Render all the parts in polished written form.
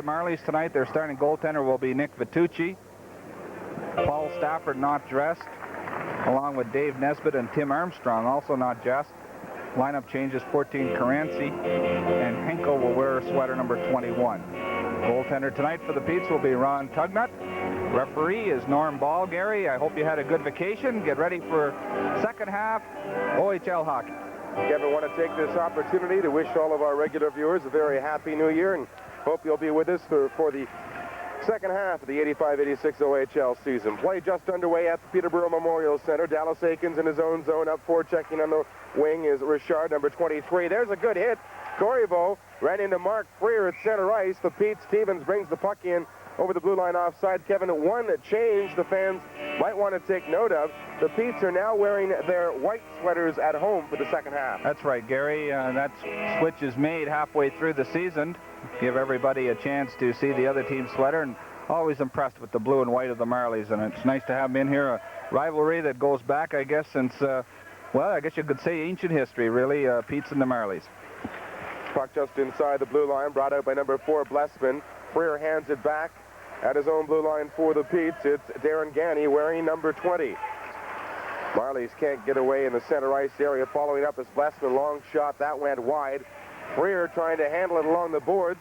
the Marlies tonight. Their starting goaltender will be Nick Vitucci. Paul Stafford not dressed, along with Dave Nesbitt and Tim Armstrong also not dressed. Lineup changes: 14 Caranci, and Henkel will wear sweater number 21. Goaltender tonight for the Petes will be Ron Tugnut. Referee is Norm Ball. Gary, I hope you had a good vacation. Get ready for second half OHL hockey. Kevin, I want to take this opportunity to wish all of our regular viewers a very happy new year, and hope you'll be with us for the second half of the 85-86 OHL season. Play just underway at the Peterborough Memorial Center. Dallas Aikens in his own zone up for, checking on the wing is Richard, number 23. There's a good hit. Corriveau ran into Mark Freer at center ice. The Pete Stevens brings the puck in over the blue line offside. Kevin, one change the fans might want to take note of. The Petes are now wearing their white sweaters at home for the second half. That's right, Gary. That switch is made halfway through the season. Give everybody a chance to see the other team's sweater, and always impressed with the blue and white of the Marlies, and it's nice to have them in here. A rivalry that goes back, I guess, since, well, I guess you could say ancient history, really, Pete's and the Marlies. Puck just inside the blue line, brought out by number 4, Blessman. Freer hands it back at his own blue line for the Petes. It's Darren Ganny wearing number 20. Marlies can't get away in the center ice area. Following up is Blessman, long shot, that went wide. Freer trying to handle it along the boards.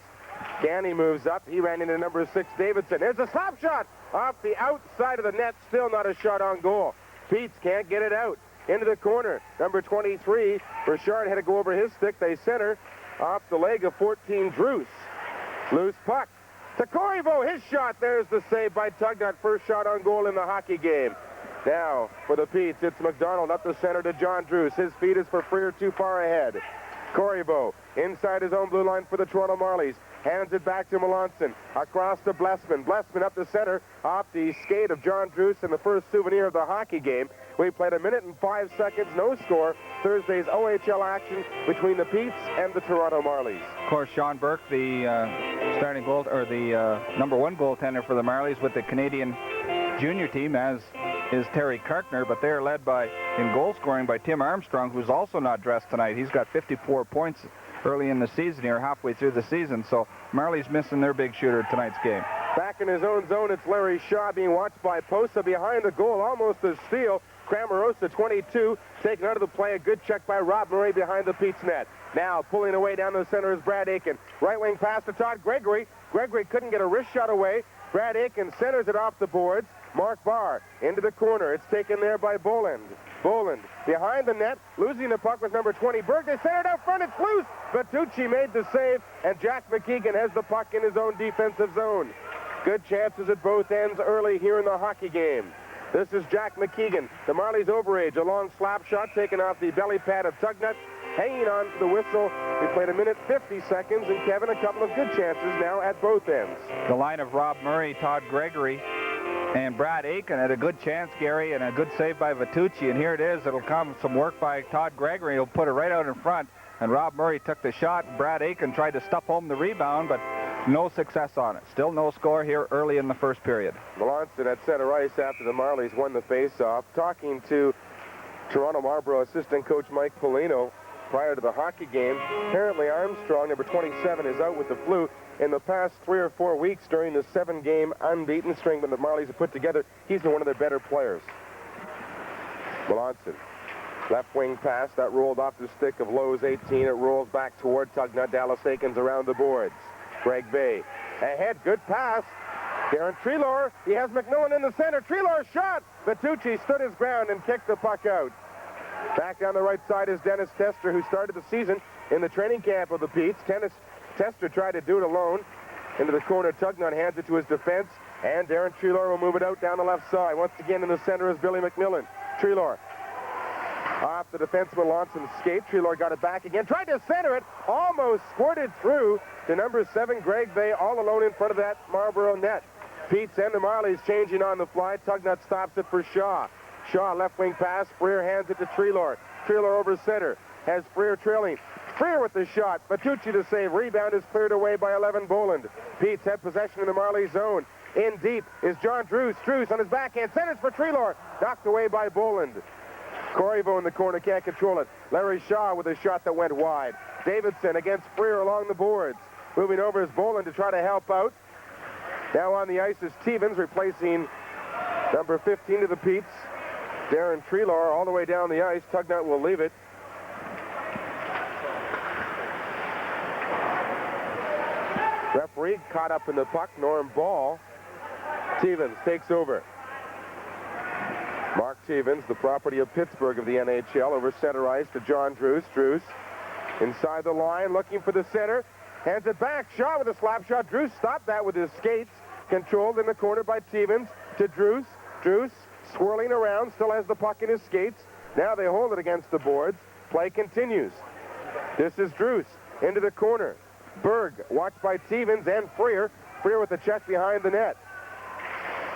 Ganny moves up. He ran into number 6, Davidson. There's a slap shot off the outside of the net. Still not a shot on goal. Petes can't get it out. Into the corner. Number 23, Richard had to go over his stick. They center off the leg of 14, Druce. Loose puck to Corriveau. His shot. There's the save by Tugnut. First shot on goal in the hockey game. Now for the Petes, it's McDonald up the center to John Druce. His feed is for Freer, too far ahead. Corriveau inside his own blue line for the Toronto Marlies. Hands it back to Melanson. Across to Blessman. Blessman up the center off the skate of John Druce in the first souvenir of the hockey game. We played 1 minute and 5 seconds, no score. Thursday's OHL action between the Petes and the Toronto Marlies. Of course, Sean Burke, the starting goal, or the number 1 goaltender for the Marlies with the Canadian junior team, as is Terry Karkner, but they're led by, in goal scoring, by Tim Armstrong, who's also not dressed tonight. He's got 54 points early in the season here, halfway through the season, so Marlies missing their big shooter tonight's game. Back in his own zone, it's Larry Shaw being watched by Posa behind the goal, almost a steal. Cramarosa, 22, taken out of the play. A good check by Rob Murray behind the Pete's net. Now pulling away down the center is Brad Aiken. Right wing pass to Todd Gregory. Gregory couldn't get a wrist shot away. Brad Aiken centers it off the boards. Mark Barr into the corner. It's taken there by Boland. Boland behind the net, losing the puck with number 20. Berg, they centered out front. It's loose. Vitucci made the save, and Jack McKeegan has the puck in his own defensive zone. Good chances at both ends early here in the hockey game. This is Jack McKeegan. The Marlies overage. A long slap shot taken off the belly pad of Tugnut. Hanging on to the whistle. We played 1 minute 50 seconds, and Kevin, a couple of good chances now at both ends. The line of Rob Murray, Todd Gregory, and Brad Aiken had a good chance, Gary, and a good save by Vitucci. And here it is. It'll come some work by Todd Gregory. He'll put it right out in front. And Rob Murray took the shot. Brad Aiken tried to stuff home the rebound, but no success on it. Still no score here early in the first period. Melanson at center ice after the Marlies won the face-off, talking to Toronto Marlborough assistant coach Mike Polino prior to the hockey game. Apparently Armstrong, number 27, is out with the flu. In the past 3 or 4 weeks during the 7-game unbeaten string that the Marlies have put together, he's been one of their better players. Melanson. Left wing pass, that rolled off the stick of Lowe's 18. It rolls back toward Tugnut. Dallas Aikens around the boards. Greg Bay. Ahead, good pass. Darren Treloar, he has McMillan in the center. Treloar shot. Vitucci stood his ground and kicked the puck out. Back down the right side is Dennis Tester, who started the season in the training camp of the Petes. Tester tried to do it alone. Into the corner, Tugnut hands it to his defense, and Darren Treloar will move it out down the left side. Once again in the center is Billy McMillan. Treloar. Off the defenseman Lawson's skate. Treloar got it back again. Tried to center it. Almost squirted through to number 7, Greg Bay, all alone in front of that Marlborough net. Pete's and the Marlies changing on the fly. Tugnut stops it for Shaw. Shaw, left wing pass. Freer hands it to Treloar. Treloar over center. Has Freer trailing. Freer with the shot. Vitucci to save. Rebound is cleared away by 11 Boland. Pete's had possession in the Marlies zone. In deep is John Druce. Druce on his backhand. Centers for Treloar. Knocked away by Boland. Corriveau in the corner, can't control it. Larry Shaw with a shot that went wide. Davidson against Freer along the boards. Moving over is Boland to try to help out. Now on the ice is Stevens, replacing number 15 to the Petes. Darren Treloar all the way down the ice. Tugnut will leave it. Referee caught up in the puck, Norm Ball. Stevens takes over. Mark Stevens, the property of Pittsburgh of the NHL, over center ice to John Druce. Druce inside the line, looking for the center. Hands it back. Shaw with a slap shot. Druce stopped that with his skates. Controlled in the corner by Stevens to Druce. Druce swirling around, still has the puck in his skates. Now they hold it against the boards. Play continues. This is Druce into the corner. Berg watched by Stevens and Freer. Freer with the check behind the net.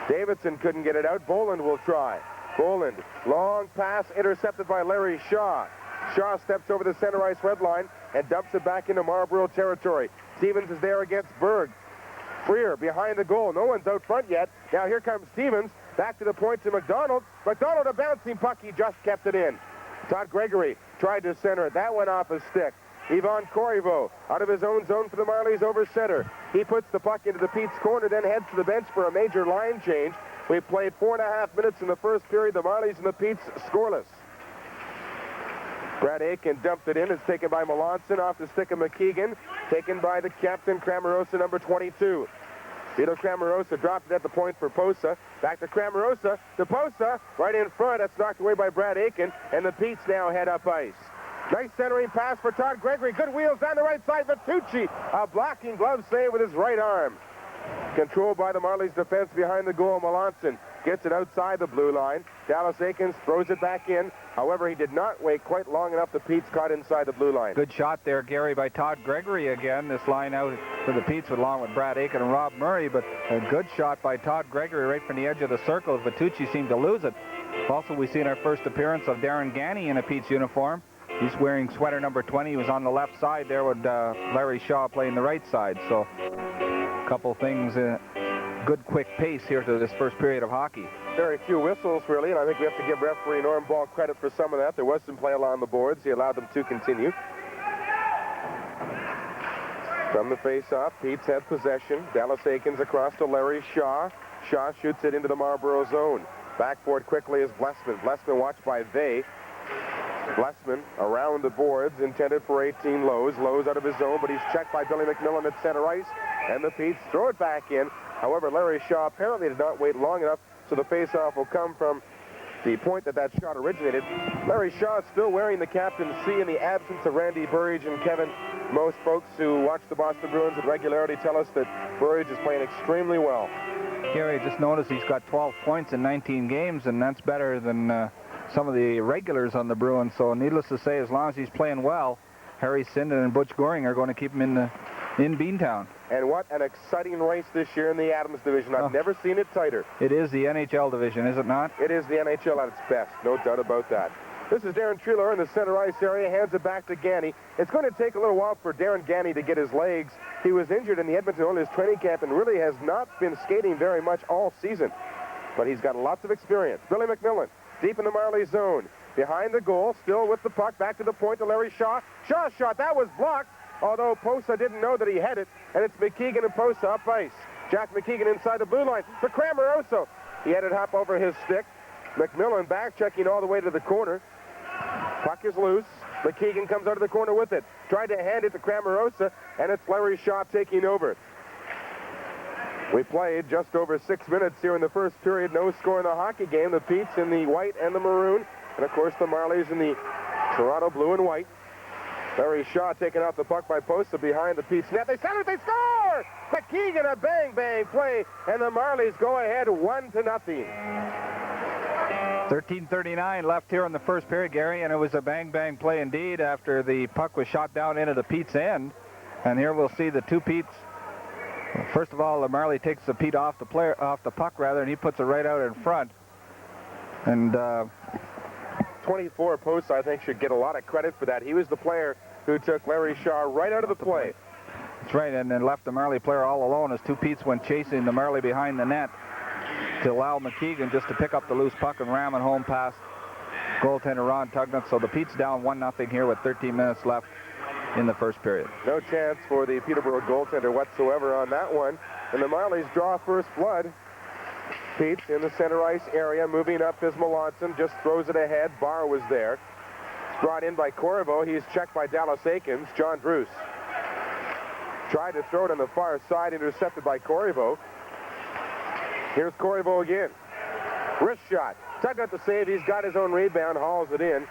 Davidson couldn't get it out. Boland will try. Boland, long pass intercepted by Larry Shaw. Shaw steps over the center ice red line and dumps it back into Marlborough territory. Stevens is there against Berg. Freer behind the goal. No one's out front yet. Now here comes Stevens. Back to the point to McDonald. McDonald, a bouncing puck. He just kept it in. Todd Gregory tried to center it. That went off his stick. Yvonne Corriveau out of his own zone for the Marlies over center. He puts the puck into the Pete's corner, then heads to the bench for a major line change. We played 4.5 minutes in the first period. The Marlies and the Pete's scoreless. Brad Aiken dumped it in. It's taken by Melanson off the stick of McKeegan. Taken by the captain, Cramarosa, number 22. Vito Cramarosa dropped it at the point for Posa. Back to Cramarosa. To Posa. Right in front. That's knocked away by Brad Aiken. And the Pete's now head up ice. Nice centering pass for Todd Gregory. Good wheels down the right side. Vitucci, a blocking glove save with his right arm. Controlled by the Marlies defense behind the goal. Melanson gets it outside the blue line. Dallas Aikens throws it back in. However, he did not wait quite long enough. The Pete's caught inside the blue line. Good shot there, Gary, by Todd Gregory again. This line out for the Pete's along with Brad Aiken and Rob Murray, but a good shot by Todd Gregory right from the edge of the circle. Vitucci seemed to lose it. Also, we see in our first appearance of Darren Ganney in a Pete's uniform. He's wearing sweater number 20. He was on the left side there with Larry Shaw playing the right side. So a couple things, good quick pace here to this first period of hockey. Very few whistles, really, and I think we have to give referee Norm Ball credit for some of that. There was some play along the boards. He allowed them to continue. From the face-off, Pete's had possession. Dallas Aikens across to Larry Shaw. Shaw shoots it into the Marlborough zone. Backboard quickly is Blessman. Blessman watched by Vey. Blessman around the boards, intended for 18 Lowe's. Lowe's out of his zone, but he's checked by Billy McMillan at center ice. And the Pete's throw it back in. However, Larry Shaw apparently did not wait long enough, so the face-off will come from the point that shot originated. Larry Shaw is still wearing the captain's C in the absence of Randy Burridge and Kevin. Most folks who watch the Boston Bruins with regularity tell us that Burridge is playing extremely well. Gary, just noticed he's got 12 points in 19 games, and that's better than some of the regulars on the Bruins. So needless to say, as long as he's playing well, Harry Sinden and Butch Goring are going to keep him in Beantown. And what an exciting race this year in the Adams division. I've never seen it tighter. It is the NHL division, is it not? It is the NHL at its best, no doubt about that. This is Darren Treloar in the center ice area, hands it back to Ganney. It's going to take a little while for Darren Ganney to get his legs. He was injured in the Edmonton Oilers training camp and really has not been skating very much all season. But he's got lots of experience. Billy McMillan, deep in the Marley zone. Behind the goal, still with the puck, back to the point to Larry Shaw. Shaw's shot, that was blocked, although Posa didn't know that he had it, and it's McKeegan and Posa up ice. Jack McKeegan inside the blue line for Cramarosa. He had it hop over his stick. McMillan back checking all the way to the corner. Puck is loose. McKeegan comes out of the corner with it. Tried to hand it to Cramarosa, and it's Larry Shaw taking over. We played just over 6 minutes here in the first period. No score in the hockey game. The Pete's in the white and the maroon. And, of course, the Marlies in the Toronto blue and white. Larry Shaw taking out the puck by Posa behind the Pete's net. They center it. They score! McKeegan, a bang-bang play. And the Marlies go ahead 1-0. 13:39 left here in the first period, Gary, and it was a bang-bang play indeed after the puck was shot down into the Pete's end. And here we'll see the two Pete's. First of all, the Marley takes the Pete off the puck, and he puts it right out in front. And 24 Posa, I think, should get a lot of credit for that. He was the player who took Larry Shaw right out of the play. That's right, and then left the Marley player all alone as two Pete's went chasing the Marley behind the net to allow McKeegan just to pick up the loose puck and ram it home past goaltender Ron Tugnut. So the Pete's down 1-0 here with 13 minutes left in the first period. No chance for the Peterborough goaltender whatsoever on that one. And the Marlies draw first blood. Pete in the center ice area, moving up is Melanson, just throws it ahead. Barr was there. It's brought in by Corriveau. He's checked by Dallas Aikens. John Druce tried to throw it on the far side, intercepted by Corriveau. Here's Corriveau again. Wrist shot. Tug out the save. He's got his own rebound, hauls it in.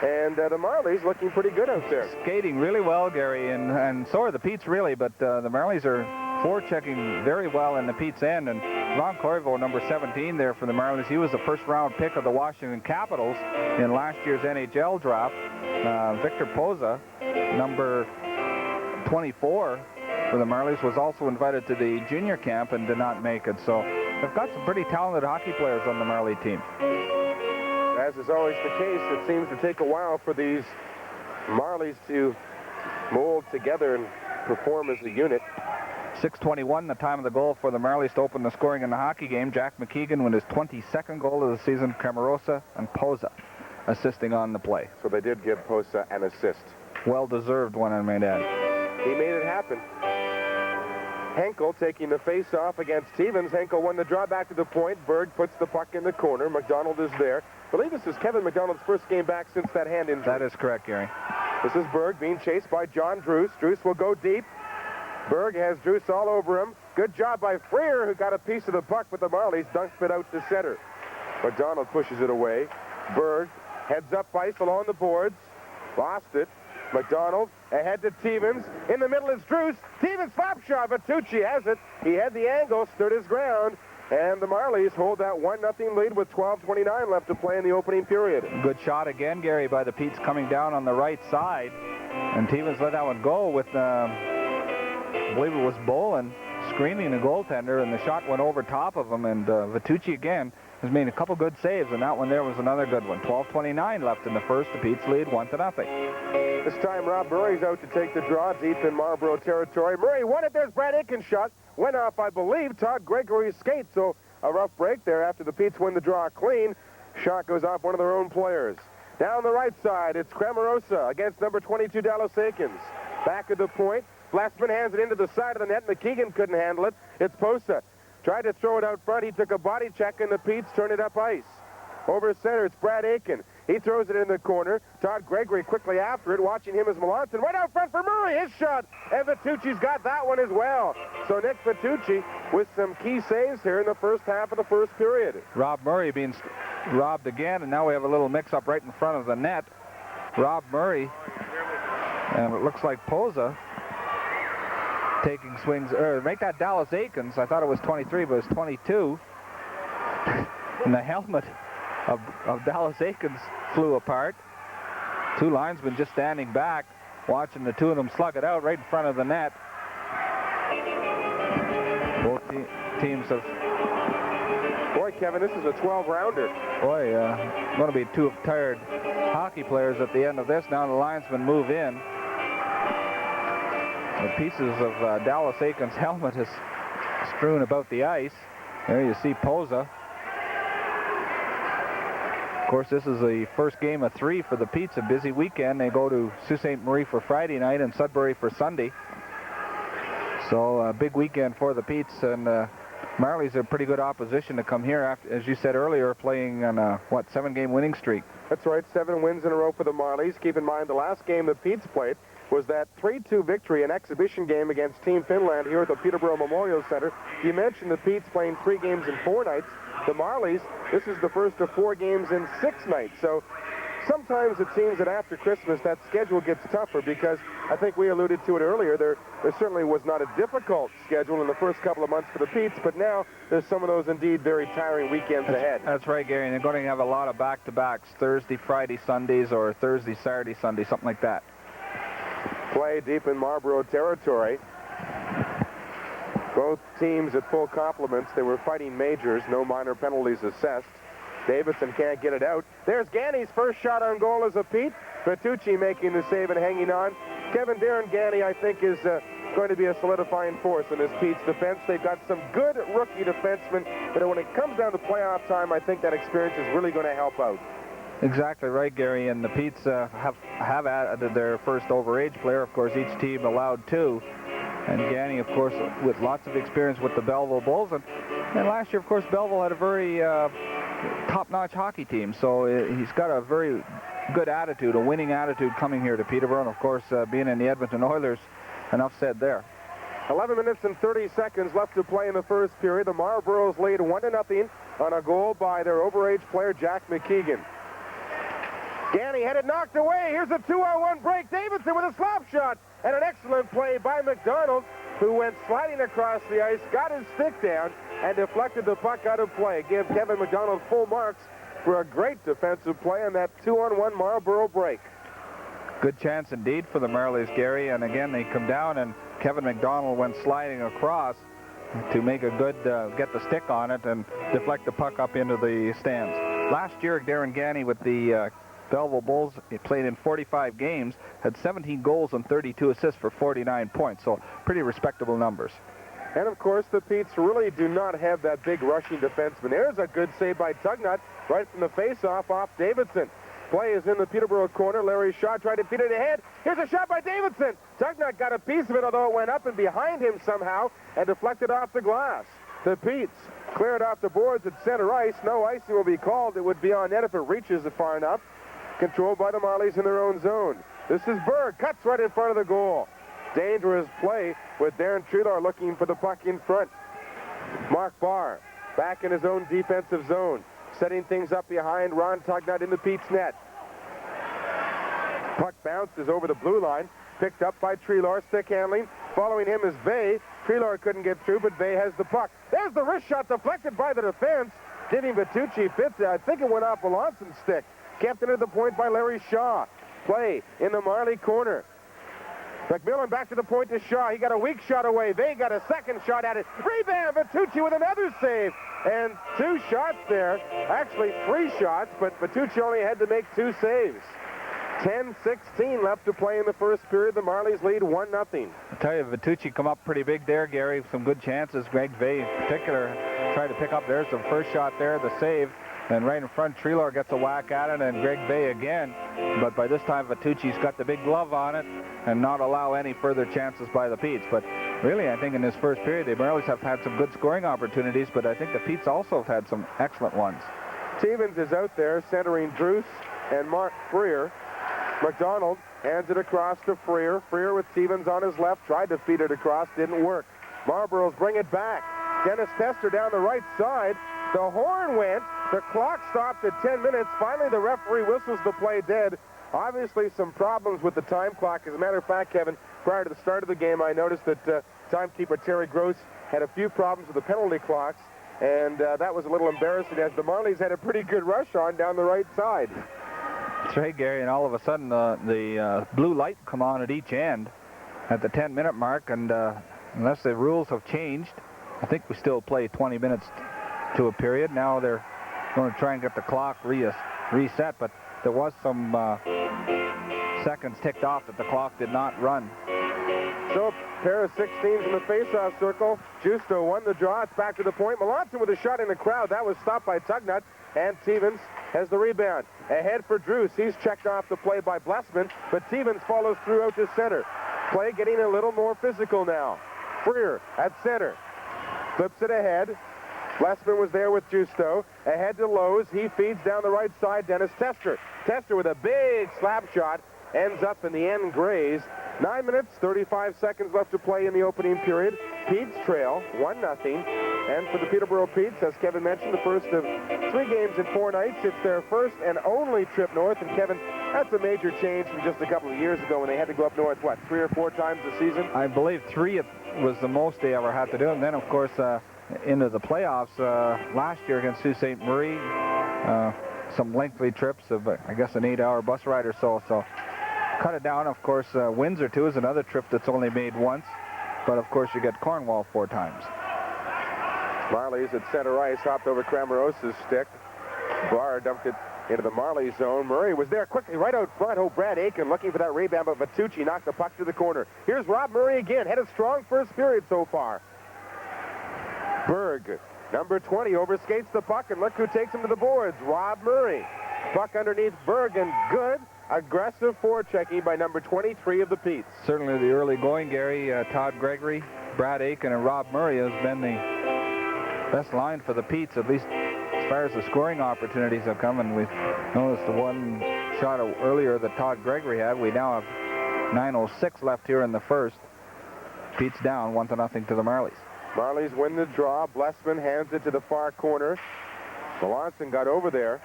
And the Marlies looking pretty good out there. Skating really well, Gary, and so are the Petes, really, but the Marlies are forechecking very well in the Pete's end. And Ron Corriveau, number 17 there for the Marlies, he was the first-round pick of the Washington Capitals in last year's NHL draft. Victor Poza, number 24 for the Marlies, was also invited to the junior camp and did not make it. So they've got some pretty talented hockey players on the Marley team. As is always the case, it seems to take a while for these Marlies to mold together and perform as a unit. 6:21, the time of the goal for the Marlies to open the scoring in the hockey game. Jack McKeegan with his 22nd goal of the season. Cramarosa and Poza assisting on the play. So they did give Poza an assist. Well-deserved one, I may add. He made it happen. Henkel taking the face-off against Stevens. Henkel won the draw back to the point. Berg puts the puck in the corner. McDonald is there. I believe this is Kevin McDonald's first game back since that hand injury. That is correct, Gary. This is Berg being chased by John Druce. Druce will go deep. Berg has Druce all over him. Good job by Freer, who got a piece of the puck, but the Marlies dunked it out to center. McDonald pushes it away. Berg heads up ice along the boards. Lost it. McDonald ahead to Stevens. In the middle is Druce. Stevens slap shot. Vitucci has it. He had the angle, stood his ground. And the Marlies hold that 1-0 lead with 12:29 left to play in the opening period. Good shot again, Gary, by the Petes coming down on the right side. And Stevens let that one go with, I believe it was Bolin screening the goaltender, and the shot went over top of him. And Vitucci again has made a couple good saves, and that one there was another good one. 12:29 left in the first. The Petes lead 1-0. This time Rob Murray's out to take the draw deep in Marlborough territory. Murray won it. There's Brad Aiken's shot. Went off, I believe, Todd Gregory's skate. So a rough break there after the Petes win the draw clean. Shot goes off one of their own players. Down the right side, it's Cramarosa against number 22, Dallas Aikens. Back at the point. Blessman hands it into the side of the net. McKeegan couldn't handle it. It's Posa. Tried to throw it out front. He took a body check, and the Petes turned it up ice. Over center, it's Brad Aiken. He throws it in the corner. Todd Gregory quickly after it. Watching him is Melanson. Right out front for Murray. His shot. And Vitucci's got that one as well. So Nick Vitucci with some key saves here in the first half of the first period. Rob Murray being robbed again, and now we have a little mix-up right in front of the net. Rob Murray, and it looks like Poza taking swings. Make that Dallas Aikens. I thought it was 23, but it's 22. And the helmet of Dallas Aikens flew apart. Two linesmen just standing back, watching the two of them slug it out right in front of the net. Both teams have... Boy, Kevin, this is a 12-rounder. Boy, going to be two tired hockey players at the end of this. Now the linesmen move in. The pieces of Dallas Aikens' helmet is strewn about the ice. There you see Poza. Of course, this is the first game of 3 for the Petes. A busy weekend. They go to Sault Ste. Marie for Friday night and Sudbury for Sunday. So a big weekend for the Petes, and Marlies are pretty good opposition to come here after, as you said earlier, playing on a 7-game winning streak. That's right, 7 wins in a row for the Marlies. Keep in mind the last game the Petes played was that 3-2 victory, an exhibition game against Team Finland here at the Peterborough Memorial Center. You mentioned the Petes playing 3 games in 4 nights. The Marlies, this is the first of 4 games in 6 nights. So sometimes it seems that after Christmas that schedule gets tougher, because I think we alluded to it earlier. There certainly was not a difficult schedule in the first couple of months for the Petes, but now there's some of those indeed very tiring weekends ahead. That's right, Gary. And they're going to have a lot of back-to-backs, Thursday, Friday, Sundays, or Thursday, Saturday, Sunday, something like that. Play deep in Marlborough territory. Both teams at full complements. They were fighting majors. No minor penalties assessed. Davidson can't get it out. There's Ganny's first shot on goal as a Pete. Vitucci making the save and hanging on. Kevin Darren Ganny, I think, is going to be a solidifying force in this Pete's defense. They've got some good rookie defensemen, but when it comes down to playoff time, I think that experience is really going to help out. Exactly right, Gary, and the Petes have added their first overage player. Of course, each team allowed 2. And Ganny, of course, with lots of experience with the Belleville Bulls. And last year, of course, Belleville had a very top-notch hockey team. So he's got a very good attitude, a winning attitude coming here to Peterborough. And, of course, being in the Edmonton Oilers, enough said there. 11 minutes and 30 seconds left to play in the first period. The Marlboros lead 1-0 on a goal by their overage player, Jack McKeegan. Ganny had it knocked away. Here's a 2-on-1 break. Davidson with a slap shot. And an excellent play by McDonald, who went sliding across the ice, got his stick down, and deflected the puck out of play. Give Kevin McDonald full marks for a great defensive play on that 2-on-1 Marlboro break. Good chance indeed for the Marlies, Gary. And again, they come down, and Kevin McDonald went sliding across to make a good, get the stick on it and deflect the puck up into the stands. Last year, Darren Ganny with the Belleville Bulls, he played in 45 games, had 17 goals and 32 assists for 49 points, so pretty respectable numbers. And, of course, the Petes really do not have that big rushing defenseman. There's a good save by Tugnut right from the face-off off Davidson. Play is in the Peterborough corner. Larry Shaw tried to feed it ahead. Here's a shot by Davidson. Tugnut got a piece of it, although it went up and behind him somehow and deflected off the glass. The Petes cleared off the boards at center ice. No icing will be called. It would be on net if it reaches it far enough. Controlled by the Marlies in their own zone. This is Berg. Cuts right in front of the goal. Dangerous play with Darren Treelor looking for the puck in front. Mark Barr back in his own defensive zone. Setting things up behind Ron Tugnut in the Pete's net. Puck bounces over the blue line. Picked up by Treelor. Stick handling. Following him is Bay. Treelor couldn't get through, but Bay has the puck. There's the wrist shot deflected by the defense. Giving Vitucci fits. I think it went off Balanson's stick. Kept into the point by Larry Shaw. Play in the Marley corner. McMillan back to the point to Shaw. He got a weak shot away. They got a second shot at it. Rebound. Vitucci with another save. And 2 shots there. Actually 3 shots, but Vitucci only had to make 2 saves. 10-16 left to play in the first period. The Marlies lead 1-0. I tell you, Vitucci come up pretty big there, Gary. Some good chances. Greg Vay in particular tried to pick up. There's the first shot there, the save. And right in front, Treelor gets a whack at it, and Greg Bay again. But by this time, Vitucci's got the big glove on it and not allow any further chances by the Petes. But really, I think in this first period, the Marlies have had some good scoring opportunities, but I think the Petes also have had some excellent ones. Stevens is out there centering Druce and Mark Freer. McDonald hands it across to Freer. Freer with Stevens on his left, tried to feed it across, didn't work. Marlboros bring it back. Dennis Tester down the right side. The horn went. The clock stopped at 10 minutes. Finally, the referee whistles the play dead. Obviously, some problems with the time clock. As a matter of fact, Kevin, prior to the start of the game, I noticed that timekeeper Terry Gross had a few problems with the penalty clocks, and that was a little embarrassing as the Marlies had a pretty good rush on down the right side. That's right, Gary, and all of a sudden the blue light come on at each end at the 10-minute mark, and unless the rules have changed, I think we still play 20 minutes to a period. Now they're going to try and get the clock reset, but there was some seconds ticked off that the clock did not run. So, pair of 16s in the face-off circle. Justo won the draw. It's back to the point. Melanson with a shot in the crowd. That was stopped by Tugnut. And Stevens has the rebound. Ahead for Druce. He's checked off the play by Blessman, but Stevens follows through out to center. Play getting a little more physical now. Freer at center. Flips it ahead. Blessman was there with Justo. Ahead to Lowe's. He feeds down the right side. Dennis Tester. Tester with a big slap shot. Ends up in the end graze. 9 minutes, 35 seconds left to play in the opening period. Petes trail 1-0. And for the Peterborough Petes, as Kevin mentioned, the first of 3 games in 4 nights. It's their first and only trip north. And Kevin, that's a major change from just a couple of years ago when they had to go up north, what, 3 or 4 times a season? I believe 3 was the most they ever had to do. And then, of course, into the playoffs last year against Sault Ste. Marie, some lengthy trips of, I guess, an 8-hour bus ride or so. So cut it down. Of course, Windsor, too, is another trip that's only made once. But, of course, you get Cornwall 4 times. Marlies at center ice, hopped over Crameros's stick. Barr dumped it into the Marley zone. Murray was there quickly right out front. Oh, Brad Aiken looking for that rebound, but Vitucci knocked the puck to the corner. Here's Rob Murray again. Had a strong first period so far. Berg, number 20, overskates the puck, and look who takes him to the boards. Rob Murray. Puck underneath Berg, and good, aggressive forechecking by number 23 of the Petes. Certainly the early going, Gary. Todd Gregory, Brad Aiken, and Rob Murray has been the best line for the Petes, at least as far as the scoring opportunities have come. And we've noticed the one shot earlier that Todd Gregory had. We now have 9:06 left here in the first. Pete's down 1-0 to the Marlies. Marlies win the draw. Blessman hands it to the far corner. Melanson got over there.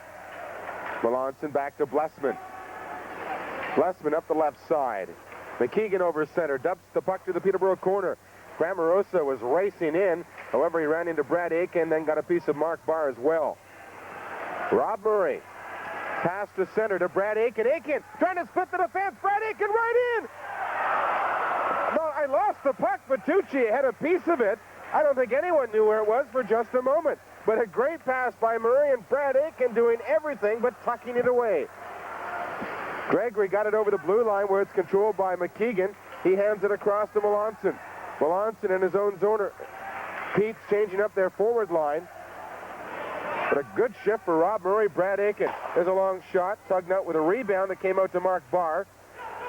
Melanson back to Blessman. Blessman up the left side. McKeegan over center. Dumps the puck to the Peterborough corner. Grammarosa was racing in. However, he ran into Brad Aiken, then got a piece of Mark Barr as well. Rob Murray. Pass to center to Brad Aiken. Aiken trying to split the defense. Brad Aiken right in. No, I lost the puck. Vitucci had a piece of it. I don't think anyone knew where it was for just a moment. But a great pass by Murray, and Brad Aiken doing everything but tucking it away. Gregory got it over the blue line where it's controlled by McKeegan. He hands it across to Melanson. Melanson in his own zone. Pete's changing up their forward line. But a good shift for Rob Murray. Brad Aiken. There's a long shot. Tugged out with a rebound that came out to Mark Barr.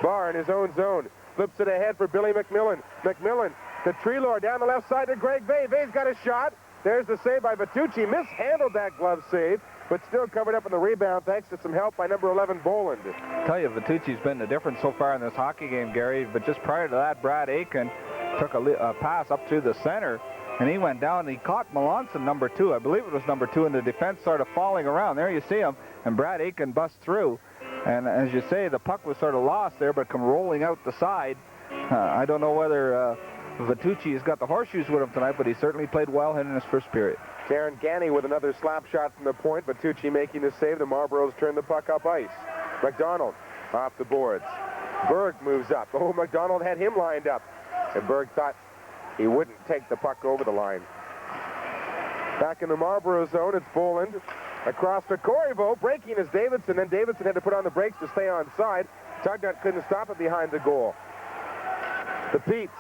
Barr in his own zone. Flips it ahead for Billy McMillan. McMillan to Treelor down the left side to Greg Vey. Vey's got a shot. There's the save by Vitucci. Mishandled that glove save, but still covered up in the rebound thanks to some help by number 11, Boland. I tell you, Vitucci's been the difference so far in this hockey game, Gary. But just prior to that, Brad Aiken took a pass up through the center, and he went down and he caught Melanson, number 2. I believe it was number 2, and the defense started falling around. There you see him, and Brad Aiken busts through. And as you say, the puck was sort of lost there, but come rolling out the side. I don't know whether Vitucci has got the horseshoes with him tonight, but he certainly played well in his first period. Darren Ganny with another slap shot from the point. Vitucci making the save. The Marlboros turn the puck up ice. McDonald off the boards. Berg moves up. Oh, McDonald had him lined up. And Berg thought he wouldn't take the puck over the line. Back in the Marlboro zone, it's Boland. Across to Corriveau. Breaking is Davidson. Then Davidson had to put on the brakes to stay on side. Tugnut couldn't stop it behind the goal. The Petes.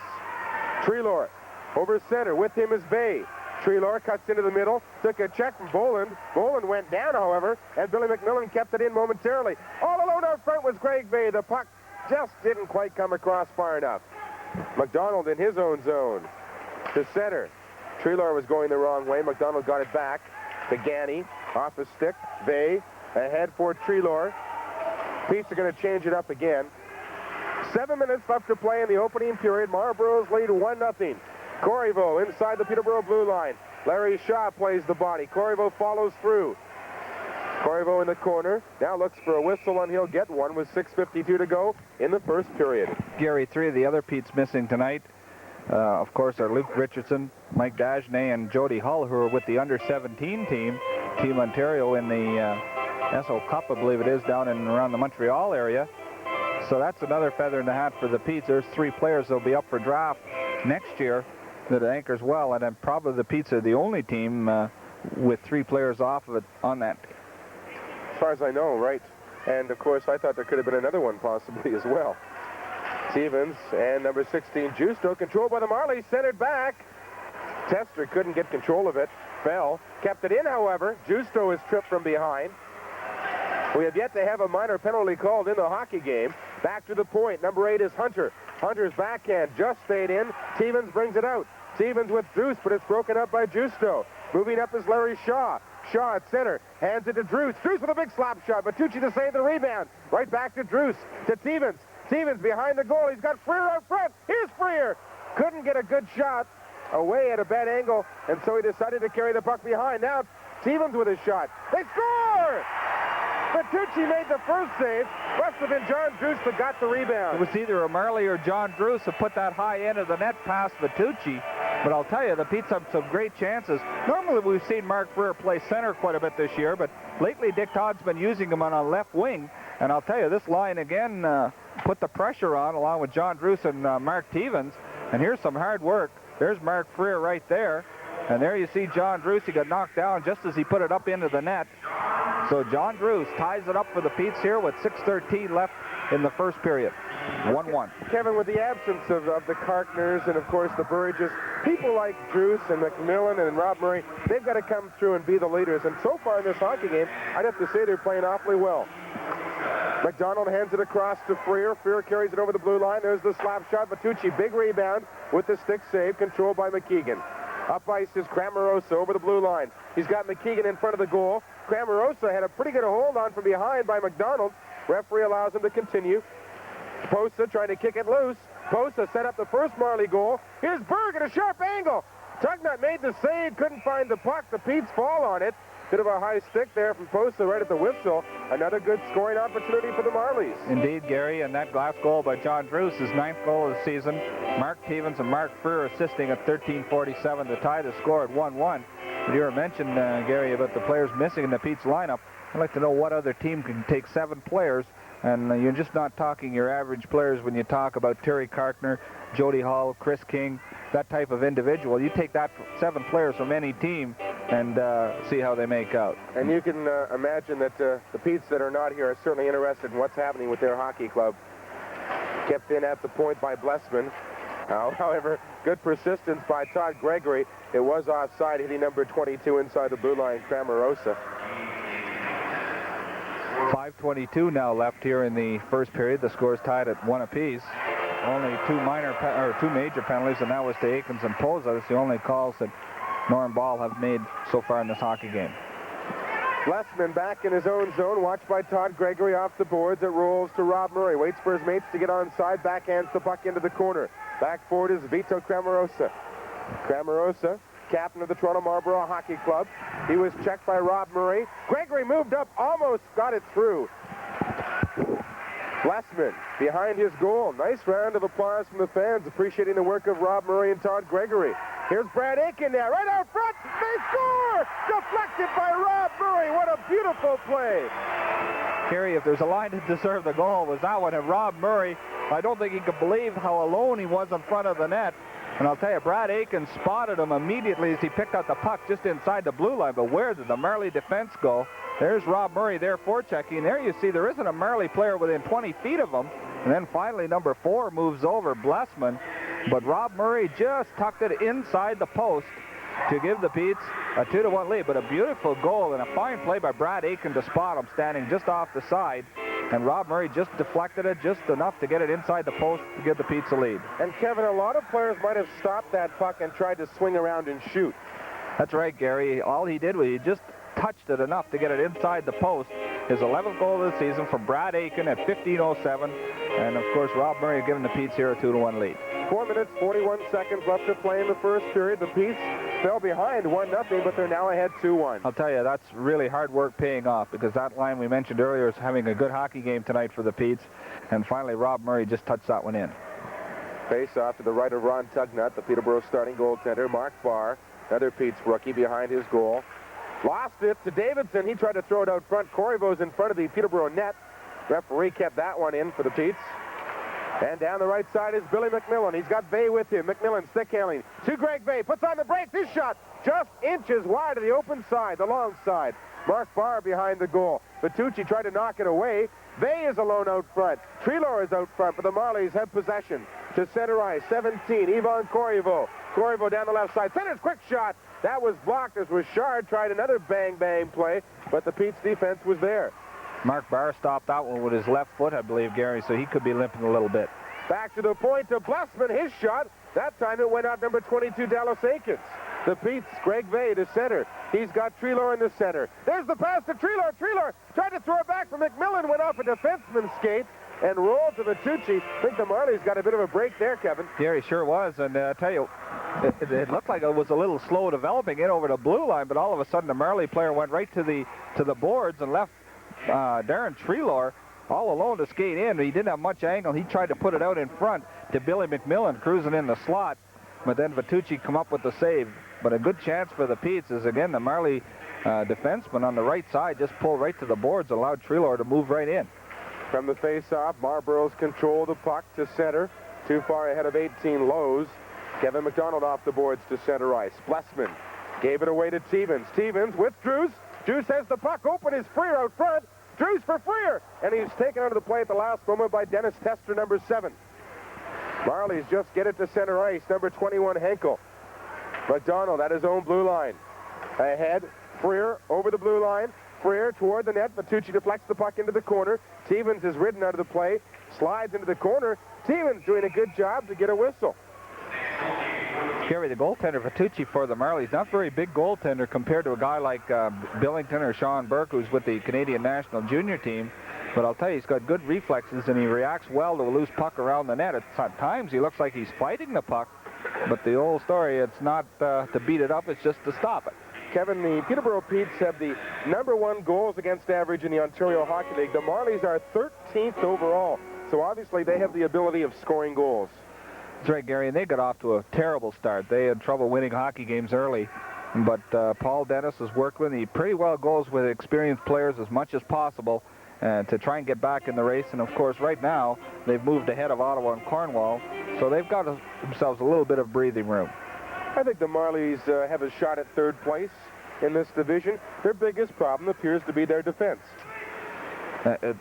Treelor over center. With him is Vey. Treelor cuts into the middle. Took a check from Boland. Boland went down, however, and Billy McMillan kept it in momentarily. All alone out front was Greg Vey. The puck just didn't quite come across far enough. McDonald in his own zone. To center. Treelor was going the wrong way. McDonald got it back to Ganny. Off his stick. Vey ahead for Treelor. Pete's are going to change it up again. 7 minutes left to play in the opening period. Marlboros lead 1-0. Corriveau inside the Peterborough blue line. Larry Shaw plays the body. Corriveau follows through. Corriveau in the corner. Now looks for a whistle, and he'll get one with 6:52 to go in the first period. Gary, 3 of the other Pete's missing tonight. Of course, are Luke Richardson, Mike Dagenet, and Jody Hull, who are with the under-17 team, Team Ontario, in the SO Cup, I believe it is, down in around the Montreal area. So that's another feather in the hat for the Petes. There's 3 players that'll be up for draft next year that anchors well, and then probably the Petes are the only team with 3 players off of it on that. As far as I know, right. And, of course, I thought there could have been another one possibly as well. Stevens and number 16, Justo, controlled by the Marlies, centered back. Tester couldn't get control of it. Fell. Kept it in, however. Justo is tripped from behind. We have yet to have a minor penalty called in the hockey game. Back to the point. Number 8 is Hunter. Hunter's backhand just stayed in. Stevens brings it out. Stevens with Druce, but it's broken up by Justo. Moving up is Larry Shaw. Shaw at center. Hands it to Druce. Druce with a big slap shot. Vitucci to save the rebound. Right back to Druce. To Stevens. Stevens behind the goal. He's got Freer out front. Here's Freer. Couldn't get a good shot. Away at a bad angle, and so he decided to carry the puck behind. Now Stevens with his shot. They score! Vitucci made the first save. Must have been John Druce that got the rebound. It was either a Marley or John Druce who put that high end of the net past Vitucci. But I'll tell you, the Petes have some great chances. Normally we've seen Mark Freer play center quite a bit this year, but lately Dick Todd's been using him on a left wing. And I'll tell you, this line again put the pressure on, along with John Druce and Mark Stevens. And here's some hard work. There's Mark Freer right there. And there you see John Druce. He got knocked down just as he put it up into the net. So John Druce ties it up for the Petes here with 6:13 left in the first period. 1-1. Kevin, with the absence of the Karkners and, of course, the Burridges, people like Druce and McMillan and Rob Murray, they've got to come through and be the leaders. And so far in this hockey game, I'd have to say they're playing awfully well. McDonald hands it across to Freer. Freer carries it over the blue line. There's the slap shot. Vitucci, big rebound with the stick save, controlled by McKeegan. Up ice is Cramarosa over the blue line. He's got McKeegan in front of the goal. Cramarosa had a pretty good hold on from behind by McDonald. Referee allows him to continue. Posa trying to kick it loose. Posa set up the first Marley goal. Here's Berg at a sharp angle. Tugnut made the save, couldn't find the puck. The Petes fall on it. Bit of a high stick there from Posa right at the whistle. Another good scoring opportunity for the Marlies. Indeed, Gary, and that last goal by John Druce, his 9th goal of the season. Mark Stevens and Mark Freer assisting at 13:47 to tie the score at 1-1. But you were mentioned, Gary, about the players missing in the Pete's lineup. I'd like to know what other team can take 7 players, and you're just not talking your average players when you talk about Terry Karkner, Jody Hall, Chris King, that type of individual. You take that 7 players from any team and see how they make out. And you can imagine that the Petes that are not here are certainly interested in what's happening with their hockey club. Kept in at the point by Blessman. However, good persistence by Todd Gregory. It was offside, hitting number 22 inside the blue line, Cramarosa. 5:22 now left here in the first period. The score is tied at 1 apiece. Only two major penalties, and that was to Aikens and Posa. That's the only calls that Norm Ball have made so far in this hockey game. Blessman back in his own zone, watched by Todd Gregory off the boards. It rolls to Rob Murray. Waits for his mates to get onside. Backhands the puck into the corner. Back forward is Vito Cramarosa. Cramarosa, captain of the Toronto Marlborough Hockey Club. He was checked by Rob Murray. Gregory moved up, almost got it through. Blessman behind his goal. Nice round of applause from the fans, appreciating the work of Rob Murray and Todd Gregory. Here's Brad Aiken now, right out front. They score! Deflected by Rob Murray. What a beautiful play. Gary, if there's a line that deserved the goal, was that one. And Rob Murray, I don't think he could believe how alone he was in front of the net. And I'll tell you, Brad Aiken spotted him immediately as he picked out the puck just inside the blue line. But where did the Marley defense go? There's Rob Murray there forechecking. There you see there isn't a Marley player within 20 feet of him. And then finally number 4 moves over, Blessman. But Rob Murray just tucked it inside the post to give the Petes a 2-1 lead. But a beautiful goal and a fine play by Brad Aiken to spot him standing just off the side. And Rob Murray just deflected it just enough to get it inside the post to give the Petes a lead. And Kevin, a lot of players might have stopped that puck and tried to swing around and shoot. That's right, Gary. All he did was he just touched it enough to get it inside the post. His 11th goal of the season from Brad Aiken at 15:07. And, of course, Rob Murray giving the Petes here a 2-1 lead. 4 minutes, 41 seconds left to play in the first period. The Petes fell behind 1-0, but they're now ahead 2-1. I'll tell you, that's really hard work paying off, because that line we mentioned earlier is having a good hockey game tonight for the Petes. And finally, Rob Murray just touched that one in. Face off to the right of Ron Tugnut, the Peterborough starting goaltender. Mark Barr, another Petes rookie, behind his goal. Lost it to Davidson. He tried to throw it out front. Corrivo's in front of the Peterborough net. Referee kept that one in for the Petes. And down the right side is Billy McMillan. He's got Vay with him. McMillan stick handling to Greg Vay. Puts on the brakes. His shot just inches wide of the open side, the long side. Mark Barr behind the goal. Vitucci tried to knock it away. Vay is alone out front. Treloar is out front, but the Marlies have possession. To center ice, 17, Yvon Corrivo. Corrivo down the left side. Center's quick shot. That was blocked as Richard tried another bang-bang play, but the Petes defense was there. Mark Barr stopped that one with his left foot, I believe, Gary, so he could be limping a little bit. Back to the point to Blessman, his shot. That time it went out number 22, Dallas Aikens. The Petes, Greg Vay to center. He's got Treloar in the center. There's the pass to Treloar. Treloar tried to throw it back from McMillan, went off a defenseman's skate and rolled to Vitucci. I think the Marlies got a bit of a break there, Kevin. Gary sure was, and I tell you, it looked like it was a little slow developing in over the blue line, but all of a sudden the Marley player went right to the boards and left Darren Treloar all alone to skate in. He didn't have much angle. He tried to put it out in front to Billy McMillan cruising in the slot, but then Vitucci come up with the save. But a good chance for the Petes is, again, the Marley defenseman on the right side just pulled right to the boards, allowed Treloar to move right in. From the face-off, Marlborough's control the puck to center. Too far ahead of 18 Lowe's. Kevin McDonald off the boards to center ice. Blessman gave it away to Stevens. Stevens with Druce. Druce has the puck open. Is Freer out front. Drews for Freer, and he's taken out of the play at the last moment by Dennis Tester, number 7. Marlies just get it to center ice, number 21, Henkel. McDonald at his own blue line. Ahead, Freer over the blue line. Freer toward the net. Vitucci deflects the puck into the corner. Stevens is ridden out of the play, slides into the corner. Stevens doing a good job to get a whistle. Gary, the goaltender, Vitucci, for the Marlies, not very big goaltender compared to a guy like Billington or Sean Burke, who's with the Canadian national junior team. But I'll tell you, he's got good reflexes, and he reacts well to a loose puck around the net. At times, he looks like he's fighting the puck. But the old story, it's not to beat it up, it's just to stop it. Kevin, the Peterborough Petes have the #1 goals against average in the Ontario Hockey League. The Marlies are 13th overall, so obviously they have the ability of scoring goals. That's right, Gary, and they got off to a terrible start. They had trouble winning hockey games early, but Paul Dennis has worked with him. He pretty well goes with experienced players as much as possible to try and get back in the race. And, of course, right now they've moved ahead of Ottawa and Cornwall, so they've got themselves a little bit of breathing room. I think the Marlies have a shot at 3rd place in this division. Their biggest problem appears to be their defense. It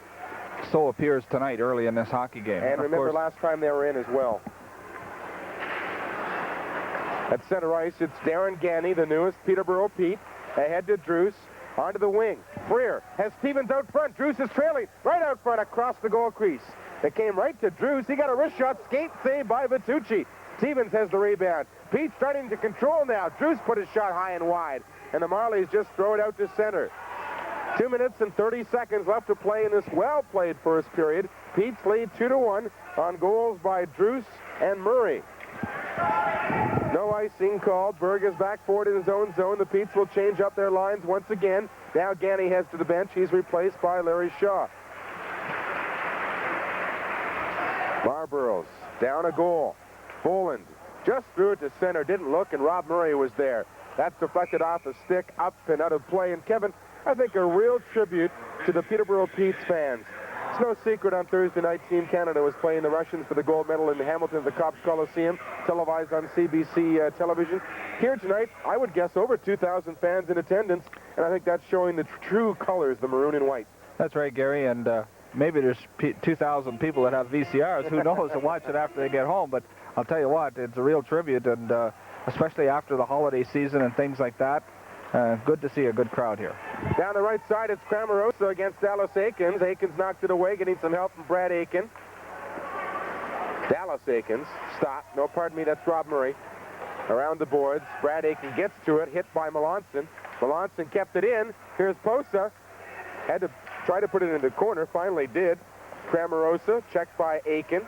so appears tonight early in this hockey game. And remember last time they were in as well. At center ice, it's Darren Ganny, the newest Peterborough Pete, ahead to Drews, onto the wing. Freer has Stevens out front. Drews is trailing right out front across the goal crease. It came right to Drews. He got a wrist shot, skate save by Vitucci. Stevens has the rebound. Pete starting to control now. Drews put his shot high and wide, and the Marlies just throw it out to center. 2 minutes and 30 seconds left to play in this well-played first period. Pete's lead 2-1 on goals by Drews and Murray. No icing called. Berg is back forward in his own zone. The Petes will change up their lines once again. Now Ganny heads to the bench. He's replaced by Larry Shaw. Marlboros down a goal. Boland just threw it to center. Didn't look, and Rob Murray was there. That's deflected off the stick, up and out of play. And Kevin, I think a real tribute to the Peterborough Petes fans. It's no secret on Thursday night, Team Canada was playing the Russians for the gold medal in Hamilton at the Copps Coliseum, televised on CBC television. Here tonight, I would guess over 2,000 fans in attendance, and I think that's showing the true colors, the maroon and white. That's right, Gary, and maybe there's 2,000 people that have VCRs, who knows, to watch it after they get home, but I'll tell you what, it's a real tribute, and especially after the holiday season and things like that. Good to see a good crowd here. Down the right side, it's Cramarosa against Dallas Aikens. Aikens knocks it away, getting some help from Brad Aiken. Dallas Aikens, stop. No, pardon me, that's Rob Murray. Around the boards, Brad Aiken gets to it, hit by Melanson. Melanson kept it in. Here's Posa. Had to try to put it in the corner, finally did. Cramarosa, checked by Aiken.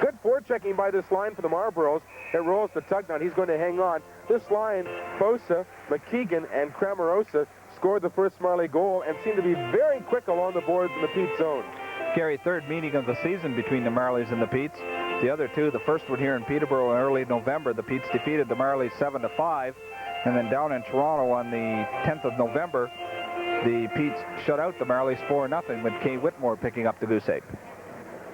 Good forechecking by this line for the Marlboros. It rolls to Tugnutt. He's going to hang on. This line, Posa, McKeegan, and Cramarosa scored the first Marley goal and seemed to be very quick along the boards in the Pete zone. Gary, 3rd meeting of the season between the Marlies and the Petes. The other two, the first one here in Peterborough in early November, the Petes defeated the Marlies 7-5. And then down in Toronto on the 10th of November, the Petes shut out the Marlies 4-0 with Kay Whitmore picking up the goose egg.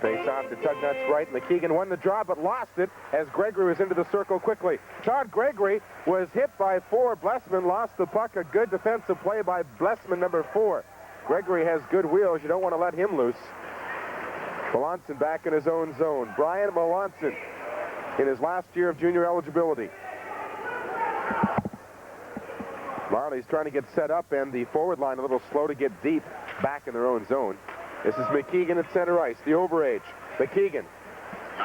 Face off to Tugnutt's right. McKeegan won the draw but lost it as Gregory was into the circle quickly. Todd Gregory was hit by 4. Blessman lost the puck. A good defensive play by Blessman, number 4. Gregory has good wheels. You don't want to let him loose. Melanson back in his own zone. Brian Melanson in his last year of junior eligibility. Marley's trying to get set up, and the forward line a little slow to get deep back in their own zone. This is McKeegan at center ice, the overage. McKeegan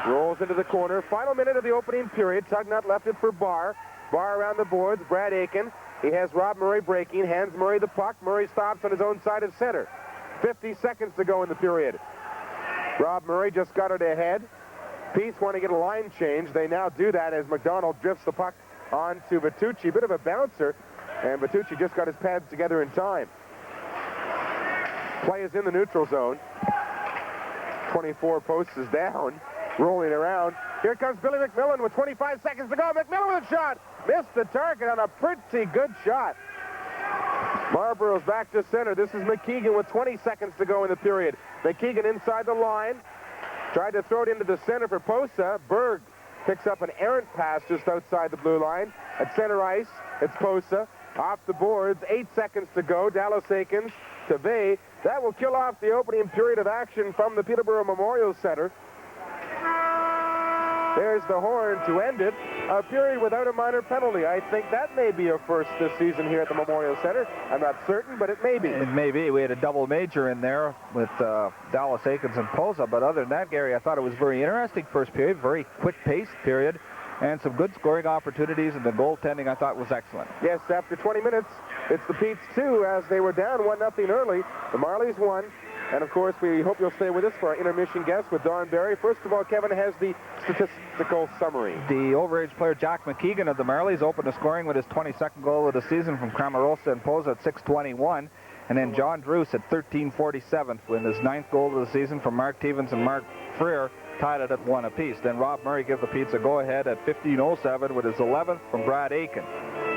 rolls into the corner. Final minute of the opening period. Tugnutt left it for Barr. Barr around the boards. Brad Aiken. He has Rob Murray breaking. Hands Murray the puck. Murray stops on his own side of center. 50 seconds to go in the period. Rob Murray just got it ahead. Petes want to get a line change. They now do that as McDonald drifts the puck onto Vitucci. Bit of a bouncer, and Vitucci just got his pads together in time. Play is in the neutral zone. 24 posts is down, rolling around. Here comes Billy McMillan with 25 seconds to go. McMillan with a shot. Missed the target on a pretty good shot. Marlborough's back to center. This is McKeegan with 20 seconds to go in the period. McKeegan inside the line. Tried to throw it into the center for Posa. Berg picks up an errant pass just outside the blue line. At center ice, it's Posa. Off the boards, 8 seconds to go. Dallas Aikens to Vey. That will kill off the opening period of action from the Peterborough Memorial Center. There's the horn to end it. A period without a minor penalty. I think that may be a first this season here at the Memorial Center. I'm not certain, but it may be. It may be. We had a double major in there with Dallas Aikens and Poza. But other than that, Gary, I thought it was very interesting first period, very quick-paced period, and some good scoring opportunities, and the goaltending I thought was excellent. Yes, after 20 minutes, it's the Petes 2 as they were down 1-0 early. The Marlies 1. And, of course, we hope you'll stay with us for our intermission guest with Don Barry. First of all, Kevin has the statistical summary. The overage player Jack McKeegan of the Marlies opened the scoring with his 22nd goal of the season from Cramarosa and Poza at 6:21. And then John Druce at 13:47 with his 9th goal of the season from Mark Tevens and Mark Freer, tied it at 1 apiece. Then Rob Murray gave the Petes a go-ahead at 15:07 with his 11th from Brad Aiken.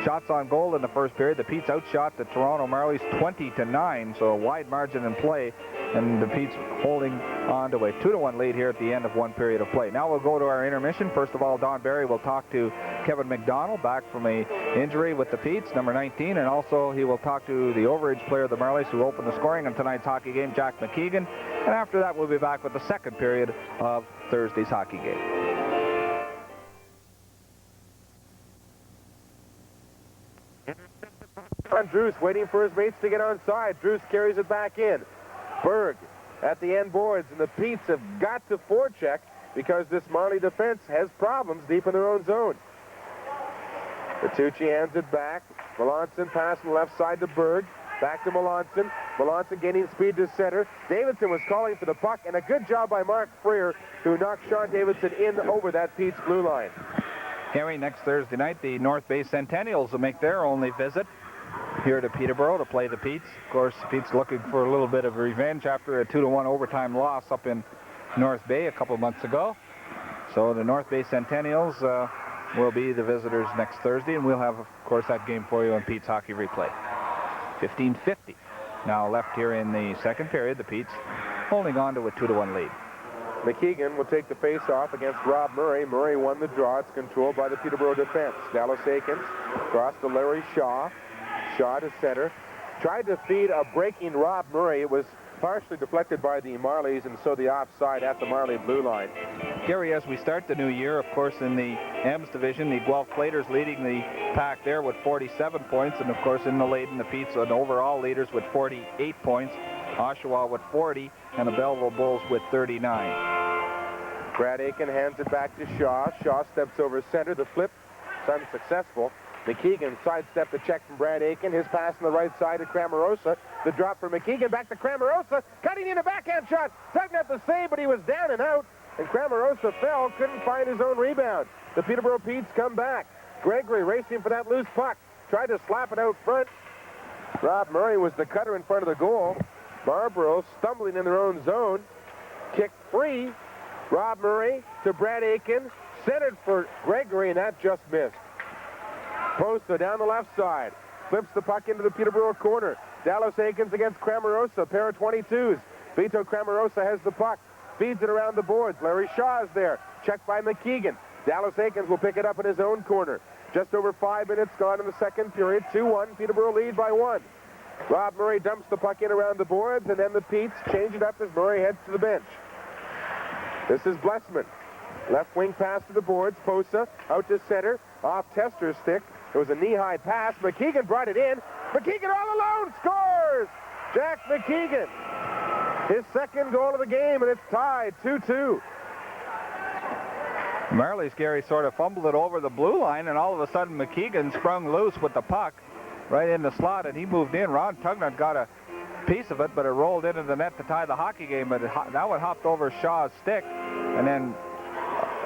Shots on goal in the first period. The Petes outshot the Toronto Marlies 20-9, so a wide margin in play, and the Petes holding on to a 2-1 lead here at the end of one period of play. Now we'll go to our intermission. First of all, Don Barry will talk to Kevin McDonald, back from a injury with the Petes, number 19, and also he will talk to the overage player of the Marlies who opened the scoring in tonight's hockey game, Jack McKeegan. And after that, we'll be back with the second period of Thursday's hockey game. On Druce, waiting for his mates to get onside. Druce carries it back in. Berg at the end boards, and the Petes have got to forecheck because this Marley defense has problems deep in their own zone. Bertucci hands it back. Melanson pass from the left side to Berg. Back to Melanson. Melanson gaining speed to center. Davidson was calling for the puck, and a good job by Mark Freer, who knocked Sean Davidson in over that Petes blue line. Harry, next Thursday night, the North Bay Centennials will make their only visit here to Peterborough to play the Petes. Of course, the Petes looking for a little bit of revenge after a 2-1 overtime loss up in North Bay a couple months ago. So the North Bay Centennials will be the visitors next Thursday, and we'll have, of course, that game for you on Petes Hockey Replay. 15:50 now left here in the second period. The Petes holding on to a 2-1 lead. McKeegan will take the face-off against Rob Murray. Murray won the draw. It's controlled by the Peterborough defense. Dallas Aikens cross to Larry Shaw. Shaw to center. Tried to feed a breaking Rob Murray. It was partially deflected by the Marlies, and so the offside at the Marley blue line. Gary, as we start the new year, of course, in the M's division, the Guelph Platers leading the pack there with 47 points, and of course in the Leyden, the Petes and overall leaders with 48 points, Oshawa with 40, and the Belleville Bulls with 39. Brad Aiken hands it back to Shaw. Shaw steps over center. The flip is unsuccessful. McKeegan sidestepped the check from Brad Aiken. His pass on the right side to Cramarosa. The drop for McKeegan. Back to Cramarosa. Cutting in a backhand shot. Tugnutt the save, but he was down and out. And Cramarosa fell. Couldn't find his own rebound. The Peterborough Petes come back. Gregory racing for that loose puck. Tried to slap it out front. Rob Murray was the cutter in front of the goal. Marlborough stumbling in their own zone. Kicked free. Rob Murray to Brad Aiken. Centered for Gregory, and that just missed. Posta down the left side. Flips the puck into the Peterborough corner. Dallas Aikens against Cramarosa, pair of 22s. Vito Cramarosa has the puck. Feeds it around the boards. Larry Shaw is there. Checked by McKeegan. Dallas Aikens will pick it up in his own corner. Just over 5 minutes gone in the second period. 2-1. Peterborough lead by 1. Rob Murray dumps the puck in around the boards, and then the Petes change it up as Murray heads to the bench. This is Blessman. Left wing pass to the boards. Posa out to center. Off Tester's stick. It was a knee-high pass. McKeegan brought it in. McKeegan all alone scores! Jack McKeegan. His second goal of the game, and it's tied 2-2. Marley's Gary sort of fumbled it over the blue line, and all of a sudden McKeegan sprung loose with the puck right in the slot, and he moved in. Ron Tugnutt got a piece of it, but it rolled into the net to tie the hockey game. But now it hopped over Shaw's stick, and then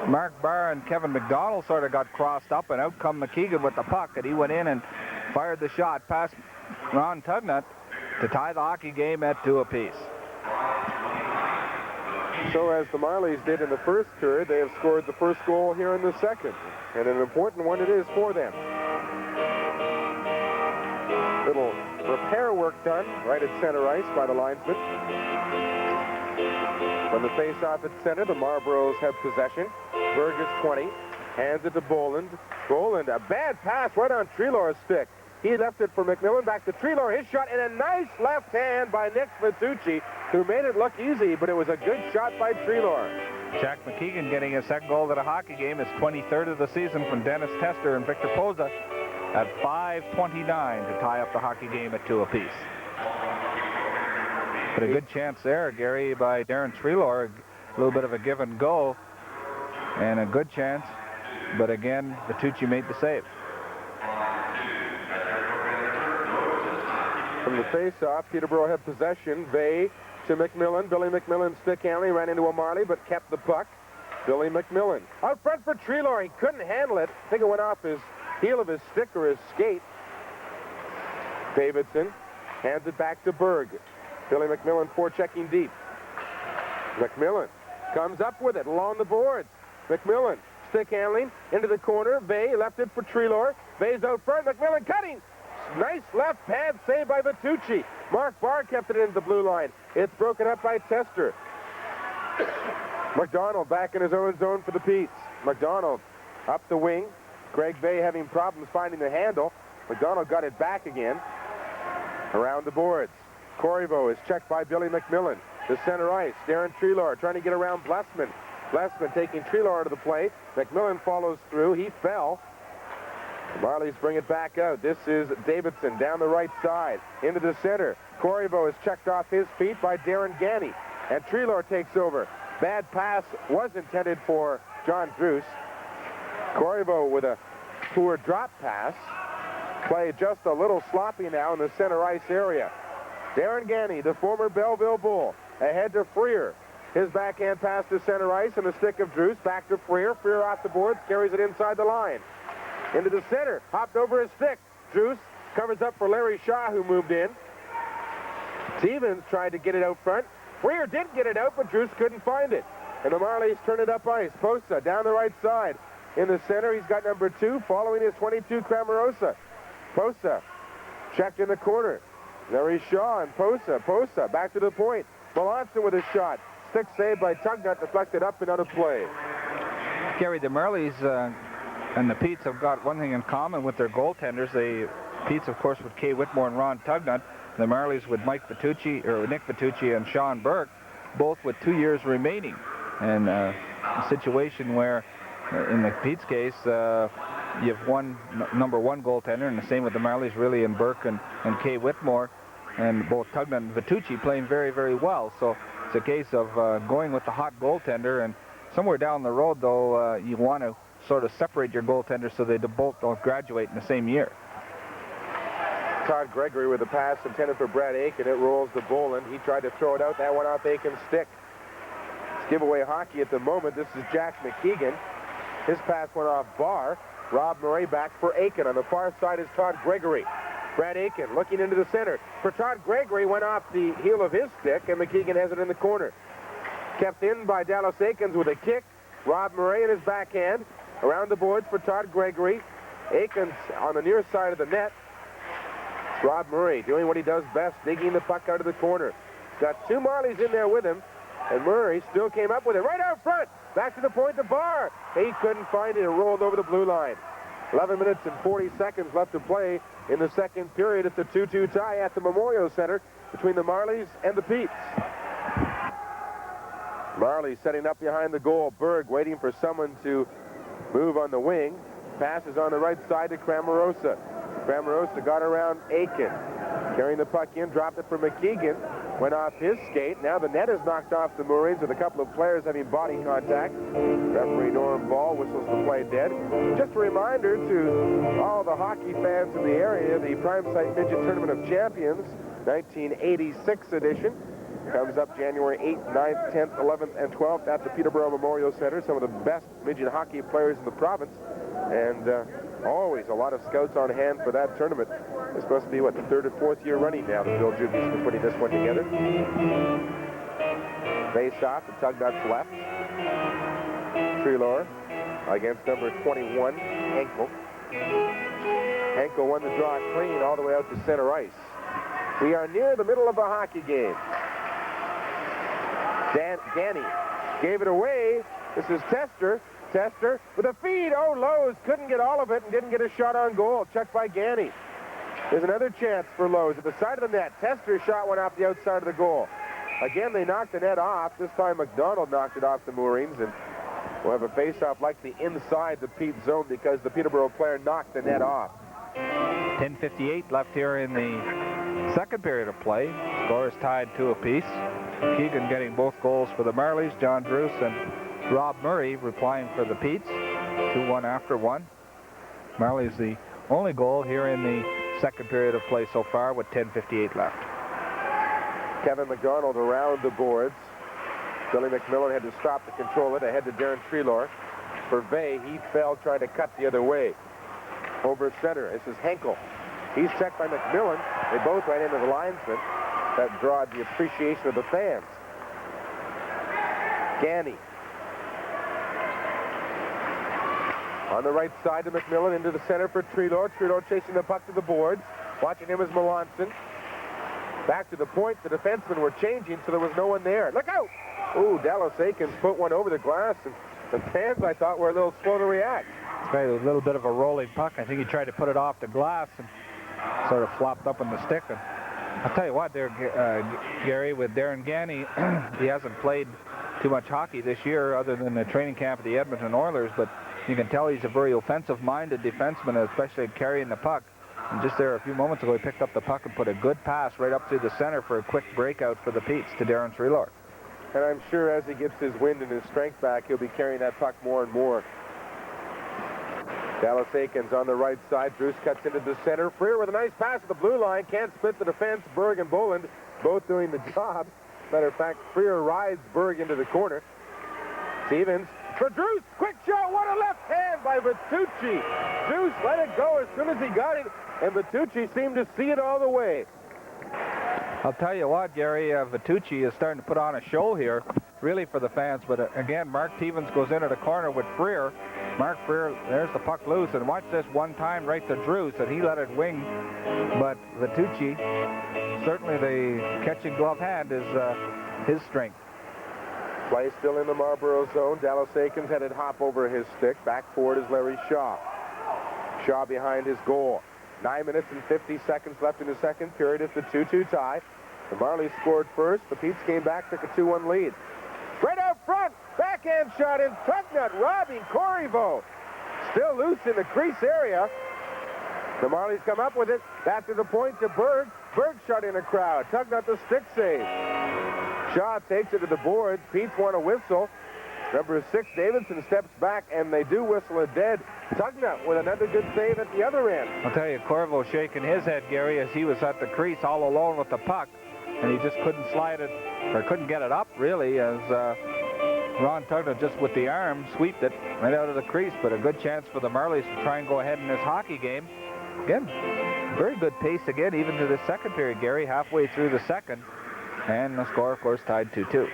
Mark Barr and Kevin McDonald sort of got crossed up, and out come McKeegan with the puck, and he went in and fired the shot past Ron Tugnutt to tie the hockey game at 2 apiece. So as the Marlies did in the first period, they have scored the first goal here in the second, and an important one it is for them. Little repair work done right at center ice by the linesman. From the face-off at center, the Marlboros have possession. Berg is 20. Hands it to Boland. Boland, a bad pass right on Treloar's stick. He left it for McMillan. Back to Treelor. His shot, and a nice left hand by Nick Vitucci, who made it look easy, but it was a good shot by Treelor. Jack McKeegan getting his second goal at a hockey game, his 23rd of the season from Dennis Tester and Victor Poza at 5:29 to tie up the hockey game at 2 apiece. But a good chance there, Gary, by Darren Treelor. A little bit of a give and go, and a good chance, but again, Vitucci made the save. From the face-off, Peterborough had possession. Vey to McMillan. Billy McMillan stick handling, ran into O'Marley, but kept the puck. Billy McMillan. Out front for Treelor. He couldn't handle it. I think it went off his heel of his stick or his skate. Davidson hands it back to Berg. Billy McMillan forechecking deep. McMillan comes up with it along the boards. McMillan stick handling into the corner. Vey left it for Treelor. Vey's out front. McMillan cutting. Nice left pad save by Vitucci. Mark Barr kept it into the blue line. It's broken up by Tester. McDonald back in his own zone for the Petes. McDonald up the wing. Greg Vey having problems finding the handle. McDonald got it back again. Around the boards. Corriveau is checked by Billy McMillan. The center ice. Darren Treelor trying to get around Blessman. Blessman taking Treelor out of the play. McMillan follows through. He fell. The Marlies bring it back out. This is Davidson down the right side. Into the center. Corriveau is checked off his feet by Darren Ganny. And Treelor takes over. Bad pass was intended for John Druce. Corriveau with a poor drop pass. Play just a little sloppy now in the center ice area. Darren Ganny, the former Belleville Bull, ahead to Freer. His backhand pass to center ice and the stick of Druce. Back to Freer. Freer off the boards, carries it inside the line. Into the center, hopped over his stick. Druce covers up for Larry Shaw, who moved in. Stevens tried to get it out front. Freer did get it out, but Druce couldn't find it. And the Marlies turn it up ice. Posa down the right side. In the center, he's got number 2, following his 22, Cramarosa. Posa checked in the corner. Larry Shaw and Posa. Posa back to the point. Melanson with a shot. Stick saved by Tugnut, deflected up and out of play. Gary, the Marlies and the Petes have got one thing in common with their goaltenders. The Petes, of course, with Kay Whitmore and Ron Tugnut. The Marlies with Nick Vitucci and Sean Burke, both with 2 years remaining. And a situation where, in the Pete's case, you have one number 1 goaltender, and the same with the Marlies, really, in Burke and Kay Whitmore, and both Tugnut and Vitucci playing very, very well. So it's a case of going with the hot goaltender, and somewhere down the road, though, you want to sort of separate your goaltenders so they both don't graduate in the same year. Todd Gregory with a pass intended for Brad Aiken. It rolls to Boland. He tried to throw it out. That went off Aiken's stick. It's giveaway hockey at the moment. This is Jack McKeegan. His pass went off Barr. Rob Murray back for Aiken. On the far side is Todd Gregory. Brad Aiken looking into the center. For Todd Gregory, went off the heel of his stick, and McKeegan has it in the corner. Kept in by Dallas Aikens with a kick. Rob Murray in his backhand. Around the boards for Todd Gregory. Aikens on the near side of the net. Rob Murray doing what he does best, digging the puck out of the corner. Got 2 Marlies in there with him, and Murray still came up with it right out front. Back to the point to Barr. He couldn't find it. It rolled over the blue line. 11 minutes and 40 seconds left to play in the second period. It's a 2-2 tie at the Memorial Center between the Marlies and the Petes. Marley setting up behind the goal. Berg waiting for someone to move on the wing. Passes on the right side to Cramarosa. Cramarosa got around Aiken. Carrying the puck in, dropped it for McKeegan. Went off his skate. Now the net is knocked off the Marines with a couple of players having body contact. Referee Norm Ball whistles the play dead. Just a reminder to all the hockey fans in the area, the Prime Site Midget Tournament of Champions, 1986 edition, comes up January 8th, 9th, 10th, 11th, and 12th at the Peterborough Memorial Center. Some of the best midget hockey players in the province. And always a lot of scouts on hand for that tournament. It's supposed to be, what, the 3rd or 4th year running now that Bill Juby's been putting this one together. Face off to Tugnut's left. Treelor against number 21, Henkel. Henkel won the draw clean all the way out to center ice. We are near the middle of a hockey game. Ganny gave it away. This is Tester. Tester with a feed. Oh, Lowe's couldn't get all of it and didn't get a shot on goal. Checked by Ganny. There's another chance for Lowe's at the side of the net. Tester's shot went off the outside of the goal. Again, they knocked the net off. This time McDonald knocked it off the moorings, and we'll have a face-off likely inside the Pete zone because the Peterborough player knocked the net off. 10:58 left here in the second period of play. Score is tied 2 apiece. Keegan getting both goals for the Marlies. John Druce and Rob Murray replying for the Petes. 2-1 after 1. Marlies the only goal here in the second period of play so far with 10:58 left. Kevin McDonald around the boards. Billy McMillan had to stop to control it. Ahead to Darren Treelor. For Vey, he fell trying to cut the other way. Over center, this is Henkel. He's checked by McMillan. They both ran into the linesman. That drawed the appreciation of the fans. Ganny. On the right side to McMillan, into the center for Treelor. Treelor chasing the puck to the boards. Watching him is Melanson. Back to the point. The defensemen were changing, so there was no one there. Look out! Ooh, Dallas Aikens put one over the glass, and the fans, I thought, were a little slow to react. Right, a little bit of a rolling puck. I think he tried to put it off the glass and sort of flopped up on the stick. And I'll tell you what, there, Gary, with Darren Ganny, he hasn't played too much hockey this year other than the training camp of the Edmonton Oilers, but you can tell he's a very offensive-minded defenseman, especially carrying the puck. And just there a few moments ago, he picked up the puck and put a good pass right up through the center for a quick breakout for the Petes to Darren Treelor. And I'm sure as he gets his wind and his strength back, he'll be carrying that puck more and more. Dallas Aikens on the right side. Druce cuts into the center. Freer with a nice pass at the blue line. Can't split the defense. Berg and Boland both doing the job. Matter of fact, Freer rides Berg into the corner. Stevens for Druce. Quick shot. What a left hand by Vitucci. Druce let it go as soon as he got it, and Vitucci seemed to see it all the way. I'll tell you what, Gary, Vitucci is starting to put on a show here, really for the fans. But again, Mark Stevens goes into the corner with Freer. Mark Freer, there's the puck loose, and watch this one time right to Druce, and he let it wing. But Vitucci, certainly the catching glove hand is his strength. Play still in the Marlborough zone. Dallas Aikens had it hop over his stick. Back forward is Larry Shaw. Shaw behind his goal. 9 minutes and 50 seconds left in the second period. It's the 2-2 tie. The Marlies scored first. The Petes came back, took a 2-1 lead. Right out front, backhand shot in Tugnut, robbing Corriveau. Still loose in the crease area. The Marlies come up with it. Back to the point to Berg. Berg shot in a crowd. Tugnut the stick save. Shaw takes it to the boards. Petes want a whistle. Number 6, Davidson, steps back, and they do whistle it dead. Tugnut with another good save at the other end. I'll tell you, Corriveau shaking his head, Gary, as he was at the crease all alone with the puck, and he just couldn't slide it, or couldn't get it up, really, as Ron Tugnut just with the arm sweeped it right out of the crease. But a good chance for the Marlies to try and go ahead in this hockey game. Again, very good pace again, even to the second period, Gary, halfway through the second. And the score, of course, tied 2-2.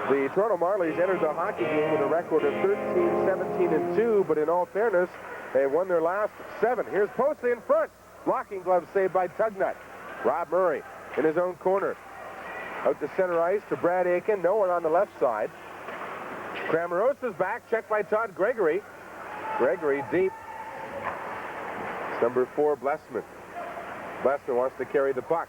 The Toronto Marlies entered the hockey game with a record of 13-17-2, but in all fairness, they won their last 7. Here's Posey in front. Blocking glove saved by Tugnut. Rob Murray in his own corner. Out to center ice to Brad Aiken. No one on the left side. Cramarosa's back. Checked by Todd Gregory. Gregory deep. It's number 4, Blessman. Blessman wants to carry the puck.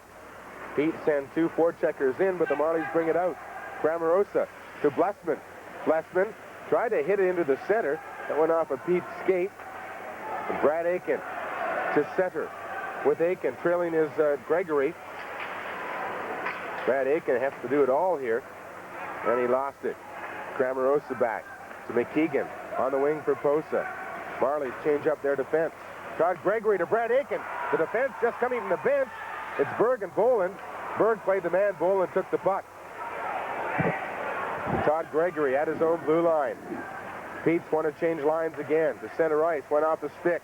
Pete sends 2 forecheckers in, but the Marlies bring it out. Cramarosa to Blessman. Blessman tried to hit it into the center. That went off of Pete's skate. And Brad Aiken to center with Aiken trailing his Gregory. Brad Aiken has to do it all here, and he lost it. Cramarosa back to McKeegan on the wing for Posa. Marlies change up their defense. Todd Gregory to Brad Aiken. The defense just coming from the bench. It's Berg and Boland. Berg played the man. Boland took the puck. Todd Gregory at his own blue line. Pete's want to change lines again. To center ice, went off the stick.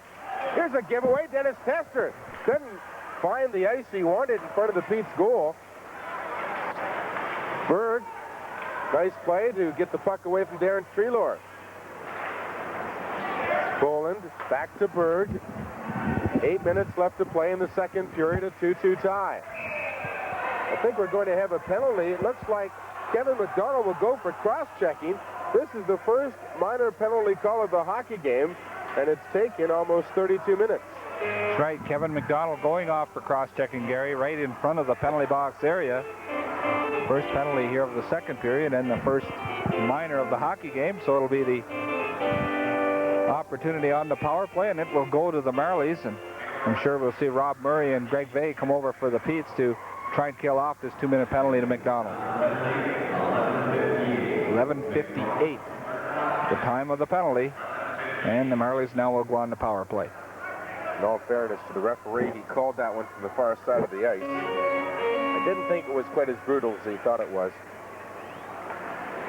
Here's a giveaway. Dennis Tester couldn't find the ice he wanted in front of the Pete's goal. Berg, nice play to get the puck away from Darren Treelor. Boland back to Berg. 8 minutes left to play in the second period, a 2-2 tie. I think we're going to have a penalty. It looks like Kevin McDonald will go for cross-checking. This is the first minor penalty call of the hockey game, and it's taken almost 32 minutes. That's right, Kevin McDonald going off for cross-checking Gary right in front of the penalty box area. First penalty here of the second period and the first minor of the hockey game, so it'll be the opportunity on the power play, and it will go to the Marlies, and I'm sure we'll see Rob Murray and Greg Vay come over for the Petes to try and kill off this 2-minute penalty to McDonald. 11:58, the time of the penalty, and the Marlies now will go on the power play. In all fairness to the referee, he called that one from the far side of the ice. I didn't think it was quite as brutal as he thought it was.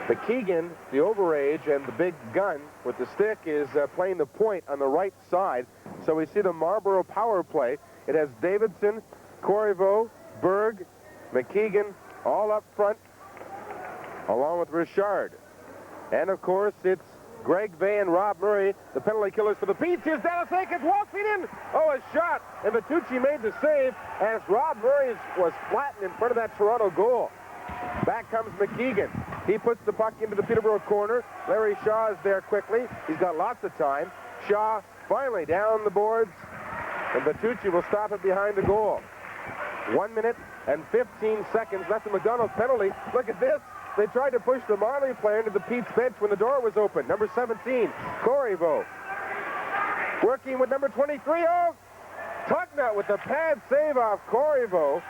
McKeegan, the overage, and the big gun with the stick is playing the point on the right side. So we see the Marlborough power play. It has Davidson, Corriveau, Berg, McKeegan all up front, along with Richard. And of course, it's Greg Vay and Rob Murray, the penalty killers for the Petes. Here's Dallas Aikens waltzing in. Oh, a shot. And Vitucci made the save as Rob Murray was flattened in front of that Toronto goal. Back comes McKeegan. He puts the puck into the Peterborough corner. Larry Shaw is there quickly. He's got lots of time. Shaw finally down the boards, and Vitucci will stop it behind the goal. 1 minute and 15 seconds left in McDonald's penalty. Look at this. They tried to push the Marley player into the Pete's bench when the door was open. Number 17, Corriveau. Working with number 23. Oh, Tugnut with the pad save off Corriveau.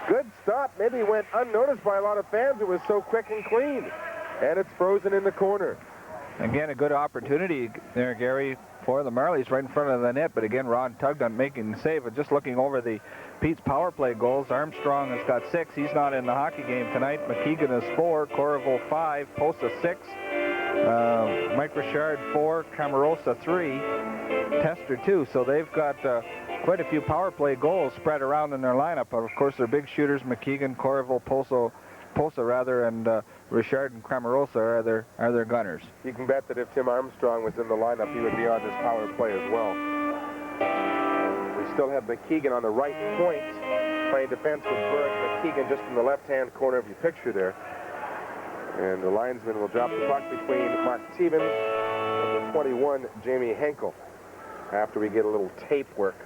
Good stop. Maybe went unnoticed by a lot of fans. It was so quick and clean. And it's frozen in the corner. Again, a good opportunity there, Gary, for the Marlies right in front of the net. But again, Ron Tugnut making the save. And just looking over the Pete's power play goals, Armstrong has got 6. He's not in the hockey game tonight. McKeegan is 4, Corriveau 5, Posa 6, Mike Richard 4, Camarosa 3, Tester 2. So they've got quite a few power play goals spread around in their lineup. But of course, their big shooters, McKeegan, Corriveau, Posa, and Richard and Camarosa are their gunners. You can bet that if Tim Armstrong was in the lineup, he would be on this power play as well. We still have McKeegan on the right point, playing defense with Berg. McKeegan just in the left-hand corner of your picture there. And the linesman will drop the puck between Mark Stevens and the 21, Jamie Henkel, after we get a little tape work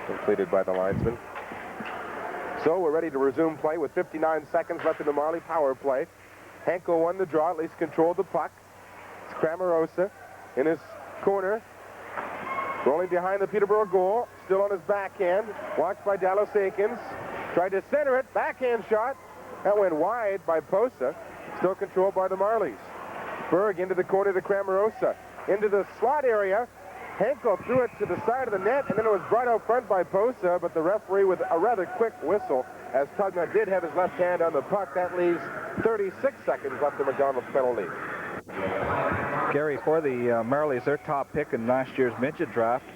completed by the linesman. So we're ready to resume play with 59 seconds left in the Marley power play. Henkel won the draw, at least controlled the puck. It's Camarosa in his corner, rolling behind the Peterborough goal, still on his backhand, watched by Dallas Aikens. Tried to center it, backhand shot. That went wide by Posa, still controlled by the Marlies. Berg into the corner to Camarosa, into the slot area. Henkel threw it to the side of the net, and then it was brought out front by Posa, but the referee with a rather quick whistle, as Tugnut did have his left hand on the puck. That leaves 36 seconds left in McDonald's penalty. Gary, for the Marlies, their top pick in last year's midget draft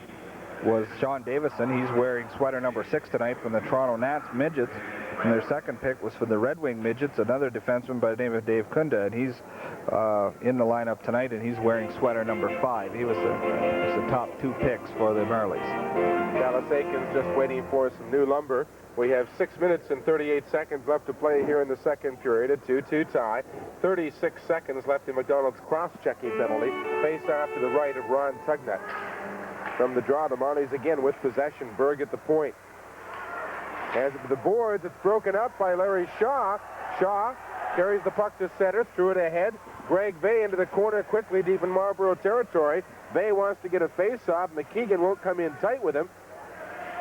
was Sean Davison. He's wearing sweater number 6 tonight from the Toronto Nats midgets. And their second pick was for the Red Wing midgets, another defenseman by the name of Dave Kunda, and he's in the lineup tonight, and he's wearing sweater number 5. He was the top 2 picks for the Marlies. Dallas Aikens just waiting for some new lumber. We have 6 minutes and 38 seconds left to play here in the second period. A 2-2 tie. 36 seconds left in McDonald's cross-checking penalty. Face off to the right of Ron Tugnut. From the draw, the Marlies again with possession. Berg at the point. Hands it to the boards. It's broken up by Larry Shaw. Shaw carries the puck to center, threw it ahead. Greg Vay into the corner quickly, deep in Marlborough territory. Vay wants to get a face-off. McKeegan won't come in tight with him.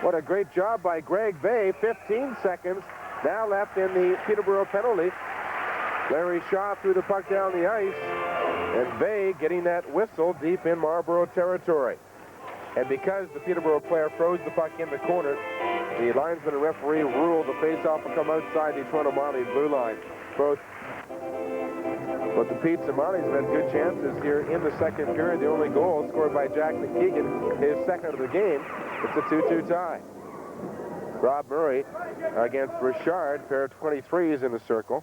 What a great job by Greg Vay. 15 seconds now left in the Peterborough penalty. Larry Shaw threw the puck down the ice, and Vay getting that whistle deep in Marlborough territory. And because the Peterborough player froze the puck in the corner, the linesman and referee ruled the face-off will come outside the Toronto Marlies blue line. Both the Petes and Marlies have had good chances here in the second period. The only goal scored by Jack McKeegan, his second of the game. It's a 2-2 tie. Rob Murray against Richard, pair of 23s in the circle.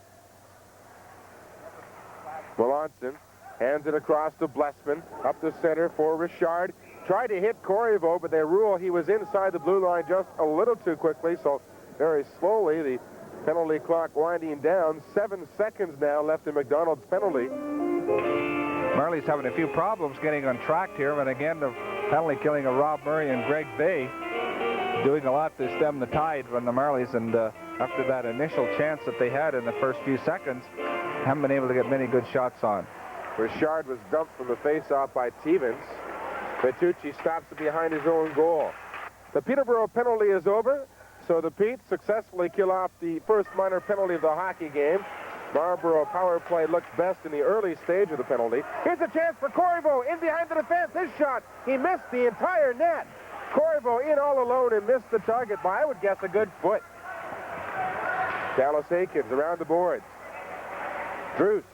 Melanson hands it across to Blessman, up the center for Richard. Tried to hit Corriveau, but they rule he was inside the blue line just a little too quickly, so very slowly the penalty clock winding down. 7 seconds now left in McDonald's penalty. Marlies having a few problems getting on track here, but again, the penalty killing of Rob Murray and Greg Bay, doing a lot to stem the tide from the Marlies, and after that initial chance that they had in the first few seconds, haven't been able to get many good shots on. Richard was dumped from the face-off by Stevens. Vitucci stops it behind his own goal. The Peterborough penalty is over, so the Petes successfully kill off the first minor penalty of the hockey game. Marlborough power play looks best in the early stage of the penalty. Here's a chance for Corriveau in behind the defense. His shot, he missed the entire net. Corriveau in all alone and missed the target by, I would guess, a good foot. Dallas Aikens around the boards. Druce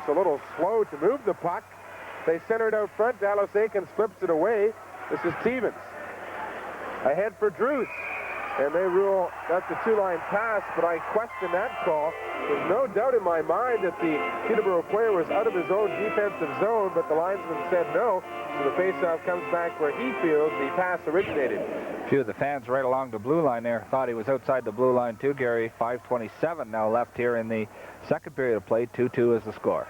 a little slow to move the puck. They center it out front. Dallas Aikens flips it away. This is Stevens. Ahead for Druce. And they rule that's a two-line pass, but I question that call. There's no doubt in my mind that the Peterborough player was out of his own defensive zone, but the linesman said no. So the faceoff comes back where he feels the pass originated. A few of the fans right along the blue line there thought he was outside the blue line too, Gary. 5:27 now left here in the second period of play. 2-2 is the score.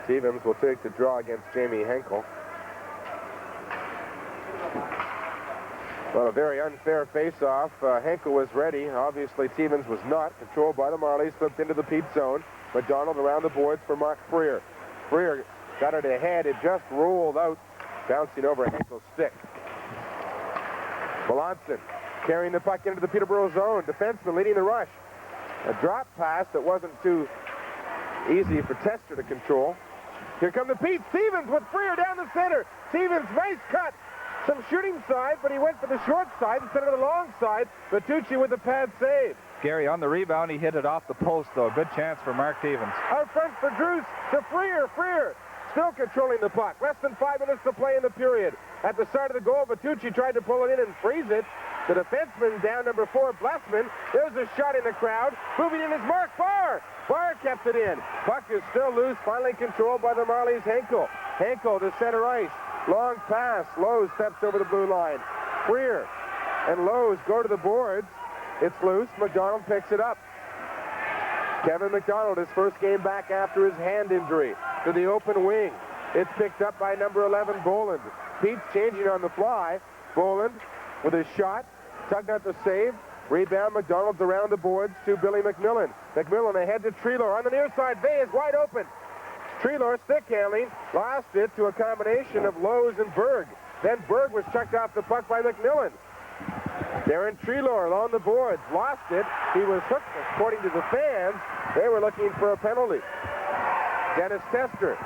Stevens will take the draw against Jamie Henkel. Well, a very unfair face-off. Henkel was ready. Obviously, Stevens was not. Controlled by the Marlies, flipped into the Pete zone. McDonald around the boards for Mark Freer. Freer got it ahead. It just rolled out, bouncing over Henkel's stick. Melanson carrying the puck into the Peterborough zone. Defenseman leading the rush. A drop pass that wasn't too easy for Tester to control. Here come the Pete. Stevens with Freer down the center. Stevens, nice cut. Some shooting side, but he went for the short side instead of the long side. Vitucci with the pad save. Gary, on the rebound, he hit it off the post, though. Good chance for Mark Stevens. Out front for Druce to Freer. Freer still controlling the puck. Less than 5 minutes to play in the period. At the start of the goal, Vitucci tried to pull it in and freeze it. The defenseman down, number 4, Blessman. There's a shot in the crowd. Moving in is Mark Barr. Barr kept it in. Puck is still loose, finally controlled by the Marlies' Henkel. Henkel to center ice. Long pass. Lowe's steps over the blue line. Freer and Lowe's go to the boards. It's loose. McDonald picks it up. Kevin McDonald, his first game back after his hand injury, to the open wing. It's picked up by number 11, Boland. Pete's changing on the fly. Boland with his shot. Tugnut the save. Rebound. McDonald's around the boards to Billy McMillan. McMillan ahead to Treelor. On the near side, Bay is wide open. Treelor stick handling, lost it to a combination of Lowe's and Berg. Then Berg was chucked off the puck by McMillan. Darren Treelor along the boards, lost it. He was hooked, according to the fans. They were looking for a penalty. Dennis Tester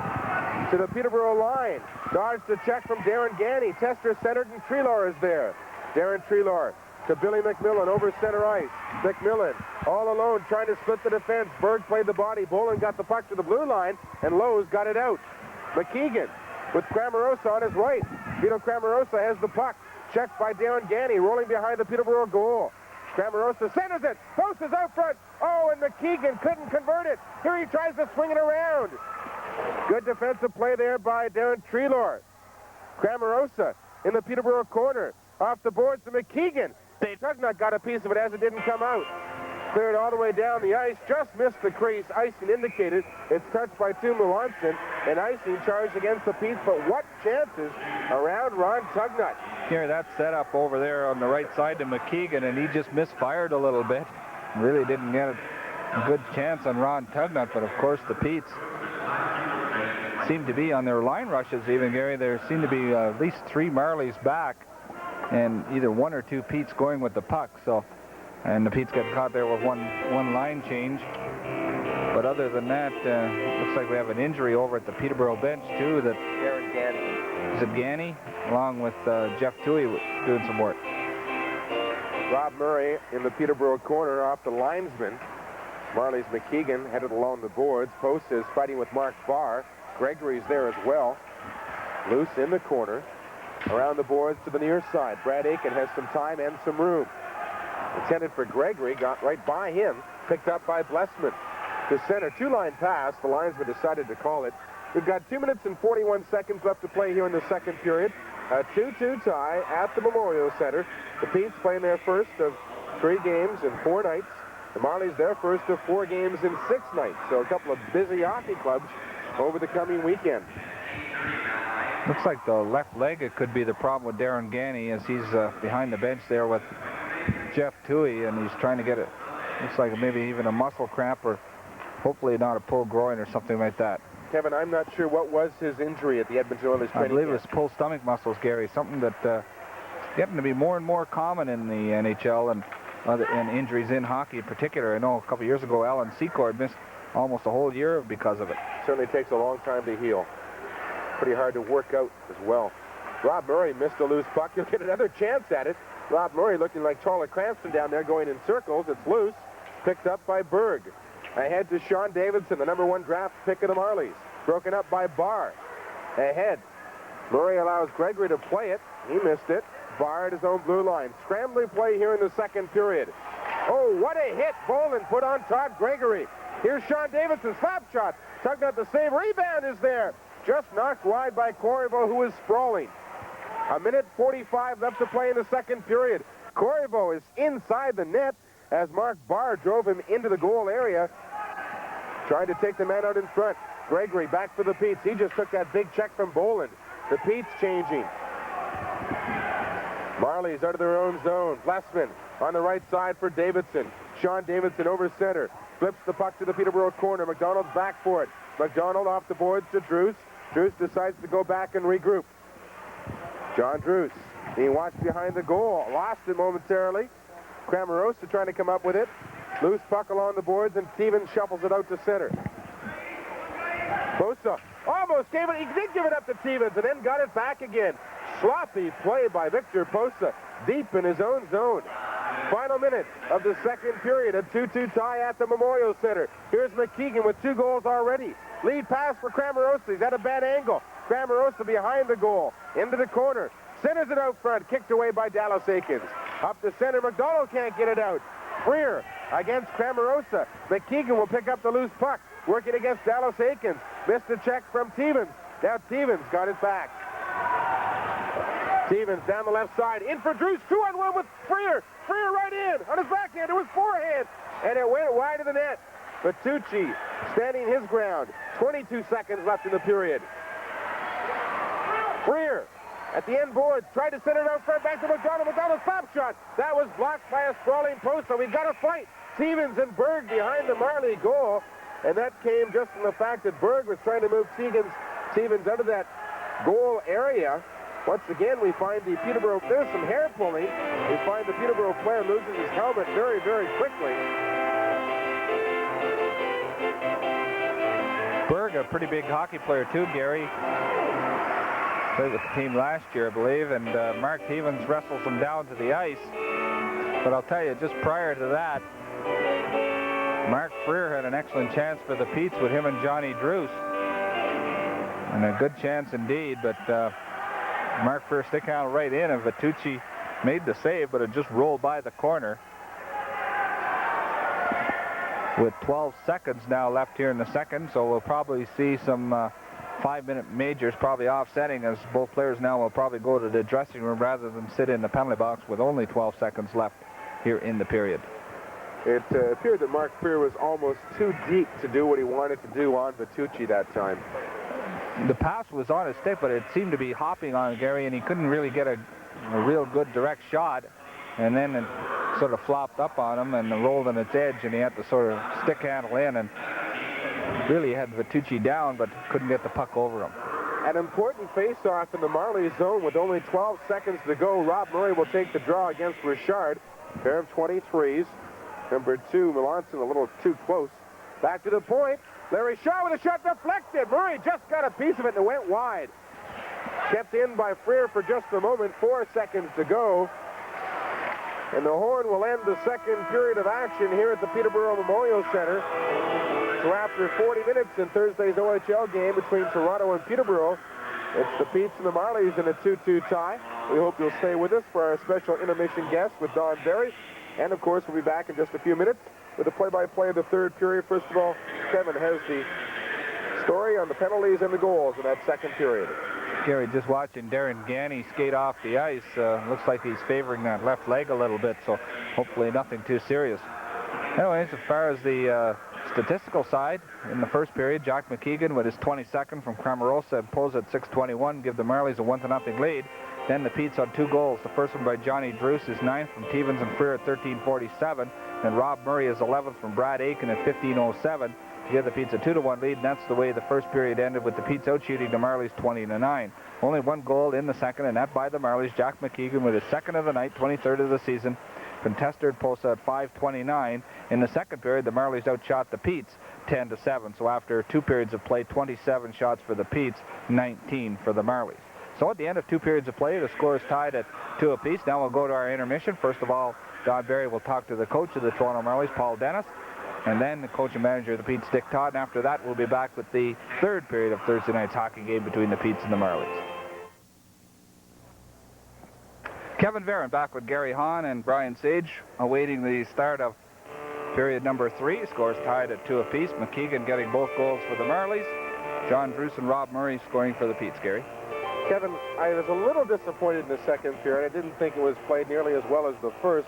to the Peterborough line. Dodged the check from Darren Ganny. Tester centered and Treelor is there. Darren Treelor to Billy McMillan over center ice. McMillan all alone trying to split the defense. Berg played the body. Boland got the puck to the blue line, and Lowe's got it out. McKeegan with Cramarosa on his right. Vito Cramarosa has the puck. Checked by Darren Ganny, rolling behind the Peterborough goal. Cramarosa centers it. Post is out front. Oh, and McKeegan couldn't convert it. Here he tries to swing it around. Good defensive play there by Darren Treelor. Cramarosa in the Peterborough corner. Off the boards to McKeegan. Tugnut got a piece of it as it didn't come out. Cleared all the way down the ice. Just missed the crease. Icing indicated. It's touched by Tumu Munson. And icing charged against the piece. But what chances around Ron Tugnut? Here, that setup over there on the right side to McKeegan, and he just misfired a little bit. Really didn't get a good chance on Ron Tugnut, but of course the Petes seem to be on their line rushes even, Gary. There seem to be at least 3 Marlies back, and either 1 or 2 Petes going with the puck. So, and the Petes get caught there with one line change. But other than that, looks like we have an injury over at the Peterborough bench too. That Darren Ganny. Is it Ganny? Along with Jeff Toohey doing some work. Rob Murray in the Peterborough corner off the linesman. Marlies McKeegan headed along the boards. Post is fighting with Mark Barr. Gregory's there as well. Loose in the corner. Around the boards to the near side. Brad Aiken has some time and some room. Intended for Gregory. Got right by him. Picked up by Blessman. To center. 2-line pass. The linesman decided to call it. We've got 2 minutes and 41 seconds left to play here in the second period. A 2-2 tie at the Memorial Center. The Petes playing their first of 3 games in 4 nights. The Marlies their first of 4 games in 6 nights. So a couple of busy hockey clubs over the coming weekend. Looks like the left leg, it could be the problem with Darren Ganny, as he's behind the bench there with Jeff Toohey, and he's trying to get it. Looks like maybe even a muscle cramp, or hopefully not a pulled groin or something like that. Kevin, I'm not sure what was his injury at the Edmonton Oilers training I believe camp. it was pulled stomach muscles, Gary, something that getting to be more and more common in the NHL and injuries in hockey in particular. I know a couple years ago Alan Secord missed almost a whole year because of it. Certainly takes a long time to heal. Pretty hard to work out as well. Rob Murray missed a loose puck. He'll get another chance at it. Rob Murray looking like Tyler Cranston down there going in circles. It's loose. Picked up by Berg. Ahead to Sean Davidson, the #1 draft pick of the Marlies. Broken up by Barr. Ahead. Murray allows Gregory to play it. He missed it. Barr at his own blue line. Scrambling play here in the second period. Oh, what a hit. Bolin put on Todd Gregory. Here's Sean Davidson. Slap shot. Tugged out the save. Rebound is there. Just knocked wide by Corriveau, who is sprawling. 1:45 left to play in the second period. Corriveau is inside the net as Mark Barr drove him into the goal area, trying to take the man out in front. Gregory back for the Petes. He just took that big check from Boland. The Petes changing. Marlies out of their own zone. Blessman on the right side for Davidson. Sean Davidson over center. Flips the puck to the Peterborough corner. McDonald's back for it. McDonald off the boards to Druce. Druce decides to go back and regroup. John Druce being watched behind the goal. Lost it momentarily. Cramarosa trying to come up with it. Loose puck along the boards, and Stevens shuffles it out to center. Bosa almost gave it. He did give it up to Stevens and then got it back again. Sloppy play by Victor Bosa deep in his own zone. Final minute of the second period. A 2-2 tie at the Memorial Center. Here's McKeegan with 2 goals already. Lead pass for Cramarosa. He's at a bad angle. Cramarosa behind the goal. Into the corner. Centers it out front. Kicked away by Dallas Aikens. Up the center. McDonald can't get it out. Freer against Cramarosa. McKeegan will pick up the loose puck. Working against Dallas Aikens. Missed a check from Stevens. Now Stevens got it back. Stevens down the left side. In for Druce. 2-on-1 with Freer. Freer right in. On his backhand. To his forehand. And it went wide of the net. Bertucci standing his ground. 22 seconds left in the period. Freer at the end boards. Tried to send it out front. Back to McDonald. McDonald slap shot. That was blocked by a sprawling post. So we've got a fight. Stevens and Berg behind the Marley goal. And that came just from the fact that Berg was trying to move Stevens out of that goal area. Once again, we find the Peterborough, there's some hair pulling. We find the Peterborough player loses his helmet very, very quickly. Berg, a pretty big hockey player too, Gary. Played with the team last year, I believe, and Mark Stevens wrestles him down to the ice. But I'll tell you, just prior to that, Mark Freer had an excellent chance for the Petes with him and Johnny Druce. And a good chance indeed, but Mark Freer stick out right in, and Bertucci made the save, but it just rolled by the corner. With 12 seconds now left here in the second, so we'll probably see some 5-minute majors probably offsetting, as both players now will probably go to the dressing room rather than sit in the penalty box with only 12 seconds left here in the period. It appeared that Mark Freer was almost too deep to do what he wanted to do on Bertucci that time. The pass was on his stick, but it seemed to be hopping on Gary, and he couldn't really get a real good direct shot. And then it sort of flopped up on him and rolled on its edge, and he had to sort of stick handle in and really had Bertucci down, but couldn't get the puck over him. An important face-off in the Marley zone with only 12 seconds to go. Rob Murray will take the draw against Richard. Pair of 23s. Number 2, Melanson, a little too close. Back to the point. Larry Shaw with a shot deflected. Murray just got a piece of it and it went wide. Kept in by Freer for just a moment. 4 seconds to go. And the horn will end the second period of action here at the Peterborough Memorial Center. So after 40 minutes in Thursday's OHL game between Toronto and Peterborough, it's the Petes and the Marlies in a 2-2 tie. We hope you'll stay with us for our special intermission guest with Don Berry. And, of course, we'll be back in just a few minutes with a play-by-play of the third period. First of all, Kevin has the story on the penalties and the goals in that second period. Gary, just watching Darren Ganny skate off the ice. Looks like he's favoring that left leg a little bit, so hopefully nothing too serious. Anyways, as far as the statistical side, in the first period, Jack McKeegan with his 22nd from Cramarosa and pulls at 6:21, give the Marlies a 1-0 lead. Then the Petes on 2 goals. The first one by Johnny Druce, his 9th from Stevens and Freer at 13:47. And Rob Murray is 11th from Brad Aiken at 15:07 to give the Petes a 2-1 lead. And that's the way the first period ended, with the Petes out-shooting the Marlies 20-9. Only 1 goal in the second, and that by the Marlies. Jack McKeegan with his 2nd of the night, 23rd of the season. Contested Posa at 5:29. In the second period, the Marlies outshot the Petes 10-7. So after 2 periods of play, 27 shots for the Petes, 19 for the Marlies. So at the end of 2 periods of play, the score is tied at 2 apiece. Now we'll go to our intermission. First of all, Don Barry will talk to the coach of the Toronto Marlies, Paul Dennis, and then the coach and manager of the Petes, Dick Todd. And after that, we'll be back with the 3rd period of Thursday night's hockey game between the Petes and the Marlies. Kevin Varon back with Gary Hahn and Brian Sage, awaiting the start of period number 3. Scores tied at 2 apiece. McKeegan getting both goals for the Marlies. John Druce and Rob Murray scoring for the Petes. Gary? Kevin, I was a little disappointed in the second period. I didn't think it was played nearly as well as the first.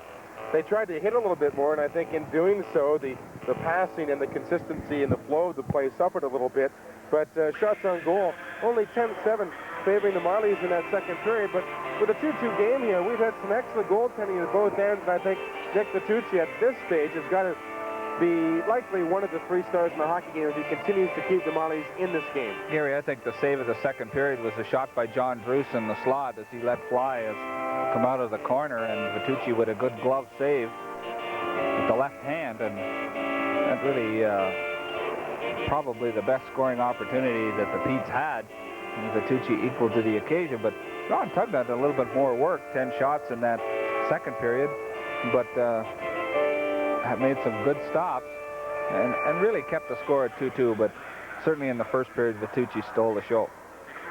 They tried to hit a little bit more, and I think in doing so, the passing and the consistency and the flow of the play suffered a little bit. But shots on goal, only 10-7 favoring the Marlies in that second period. But with a 2-2 game here, we've had some excellent goaltending at both ends, and I think Nick Vitucci at this stage has got to be likely one of the 3 stars in the hockey game if he continues to keep the Marlies in this game. Gary, I think the save of the second period was a shot by John Druce in the slot as he let fly as come out of the corner, and Vitucci with a good glove save with the left hand, and that really probably the best scoring opportunity that the Petes had, and Vitucci equal to the occasion. But Ron Tugnutt had a little bit more work, 10 shots in that second period, but have made some good stops and really kept the score at 2-2, but certainly in the first period, Vitucci stole the show.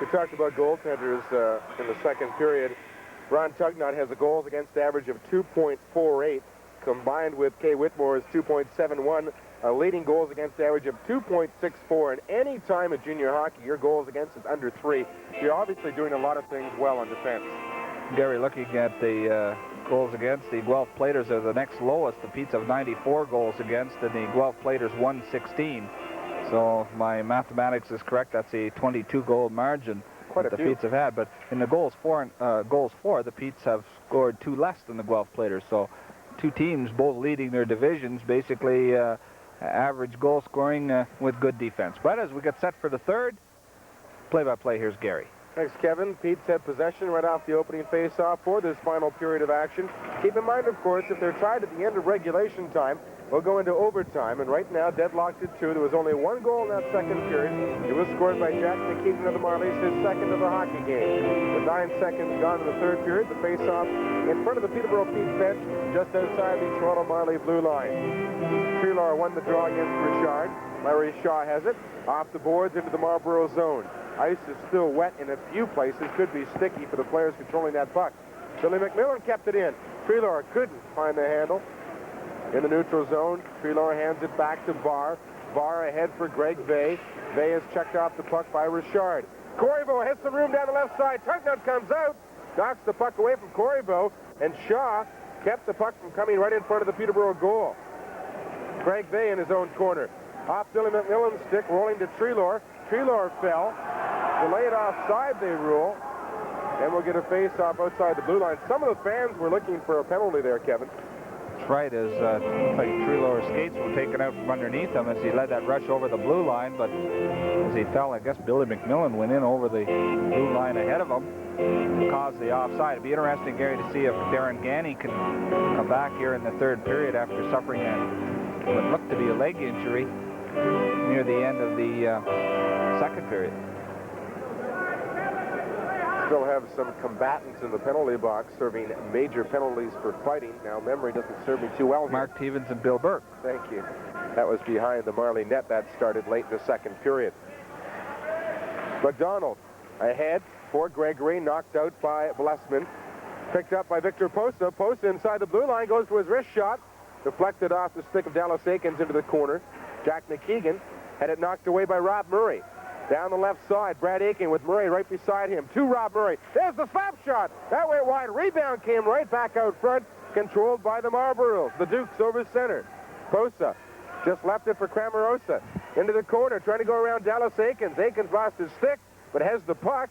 We talked about goaltenders in the second period. Ron Tugnutt has a goals against average of 2.48, combined with Kay Whitmore's 2.71, a leading goals against average of 2.64. And any time in junior hockey, your goals against is under 3. You're obviously doing a lot of things well on defense. Gary, looking at the goals against, the Guelph Platers are the next lowest. The Petes have 94 goals against, and the Guelph Platers 116. So if my mathematics is correct, that's a 22-goal margin Quite that the Petes have had. But in the goals for, the Petes have scored 2 less than the Guelph Platers. So 2 teams, both leading their divisions, basically average goal scoring with good defense. But as we get set for the 3rd, play-by-play, here's Gary. Thanks, Kevin. Petes have possession right off the opening face-off for this final period of action. Keep in mind, of course, if they're tied at the end of regulation time, we'll go into overtime. And right now, deadlocked at 2. There was only 1 goal in that second period. It was scored by Jack McKeegan of the Marlies, his 2nd of the hockey game. With 9 seconds gone in the 3rd period, the face-off in front of the Peterborough Petes bench, just outside the Toronto Marley blue line. Treelor won the draw against Richard. Larry Shaw has it. Off the boards into the Marlborough zone. Ice is still wet in a few places. Could be sticky for the players controlling that puck. Billy McMillan kept it in. Treelor couldn't find the handle. In the neutral zone, Treelor hands it back to Barr. Barr ahead for Greg Vay. Vay has checked off the puck by Richard. Corriveau hits the room down the left side. Tugnutt comes out. Knocks the puck away from Corriveau. And Shaw kept the puck from coming right in front of the Peterborough goal. Greg Vay in his own corner. Off Billy McMillan's stick, rolling to Treelor. Treelor fell. Delayed offside, they rule. And we'll get a face-off outside the blue line. Some of the fans were looking for a penalty there, Kevin. That's right, as like Treelor's skates were taken out from underneath him as he led that rush over the blue line, but as he fell, I guess Billy McMillan went in over the blue line ahead of him and caused the offside. It'd be interesting, Gary, to see if Darren Ganny can come back here in the 3rd period after suffering what looked to be a leg injury near the end of the second period. Still have some combatants in the penalty box serving major penalties for fighting. Now, memory doesn't serve me too well here. Mark Tevens and Bill Burke. Thank you. That was behind the Marley net. That started late in the second period. McDonald ahead for Gregory, knocked out by Blessman. Picked up by Victor Posa. Posa inside the blue line, goes to his wrist shot. Deflected off the stick of Dallas Aikens into the corner. Jack McKeegan had it knocked away by Rob Murray. Down the left side, Brad Aiken with Murray right beside him. To Rob Murray. There's the slap shot. That went wide. Rebound came right back out front. Controlled by the Marlboros. The Dukes over center. Posa Just left it for Cramarosa. Into the corner, trying to go around Dallas Aikens. Aikens lost his stick, but has the puck.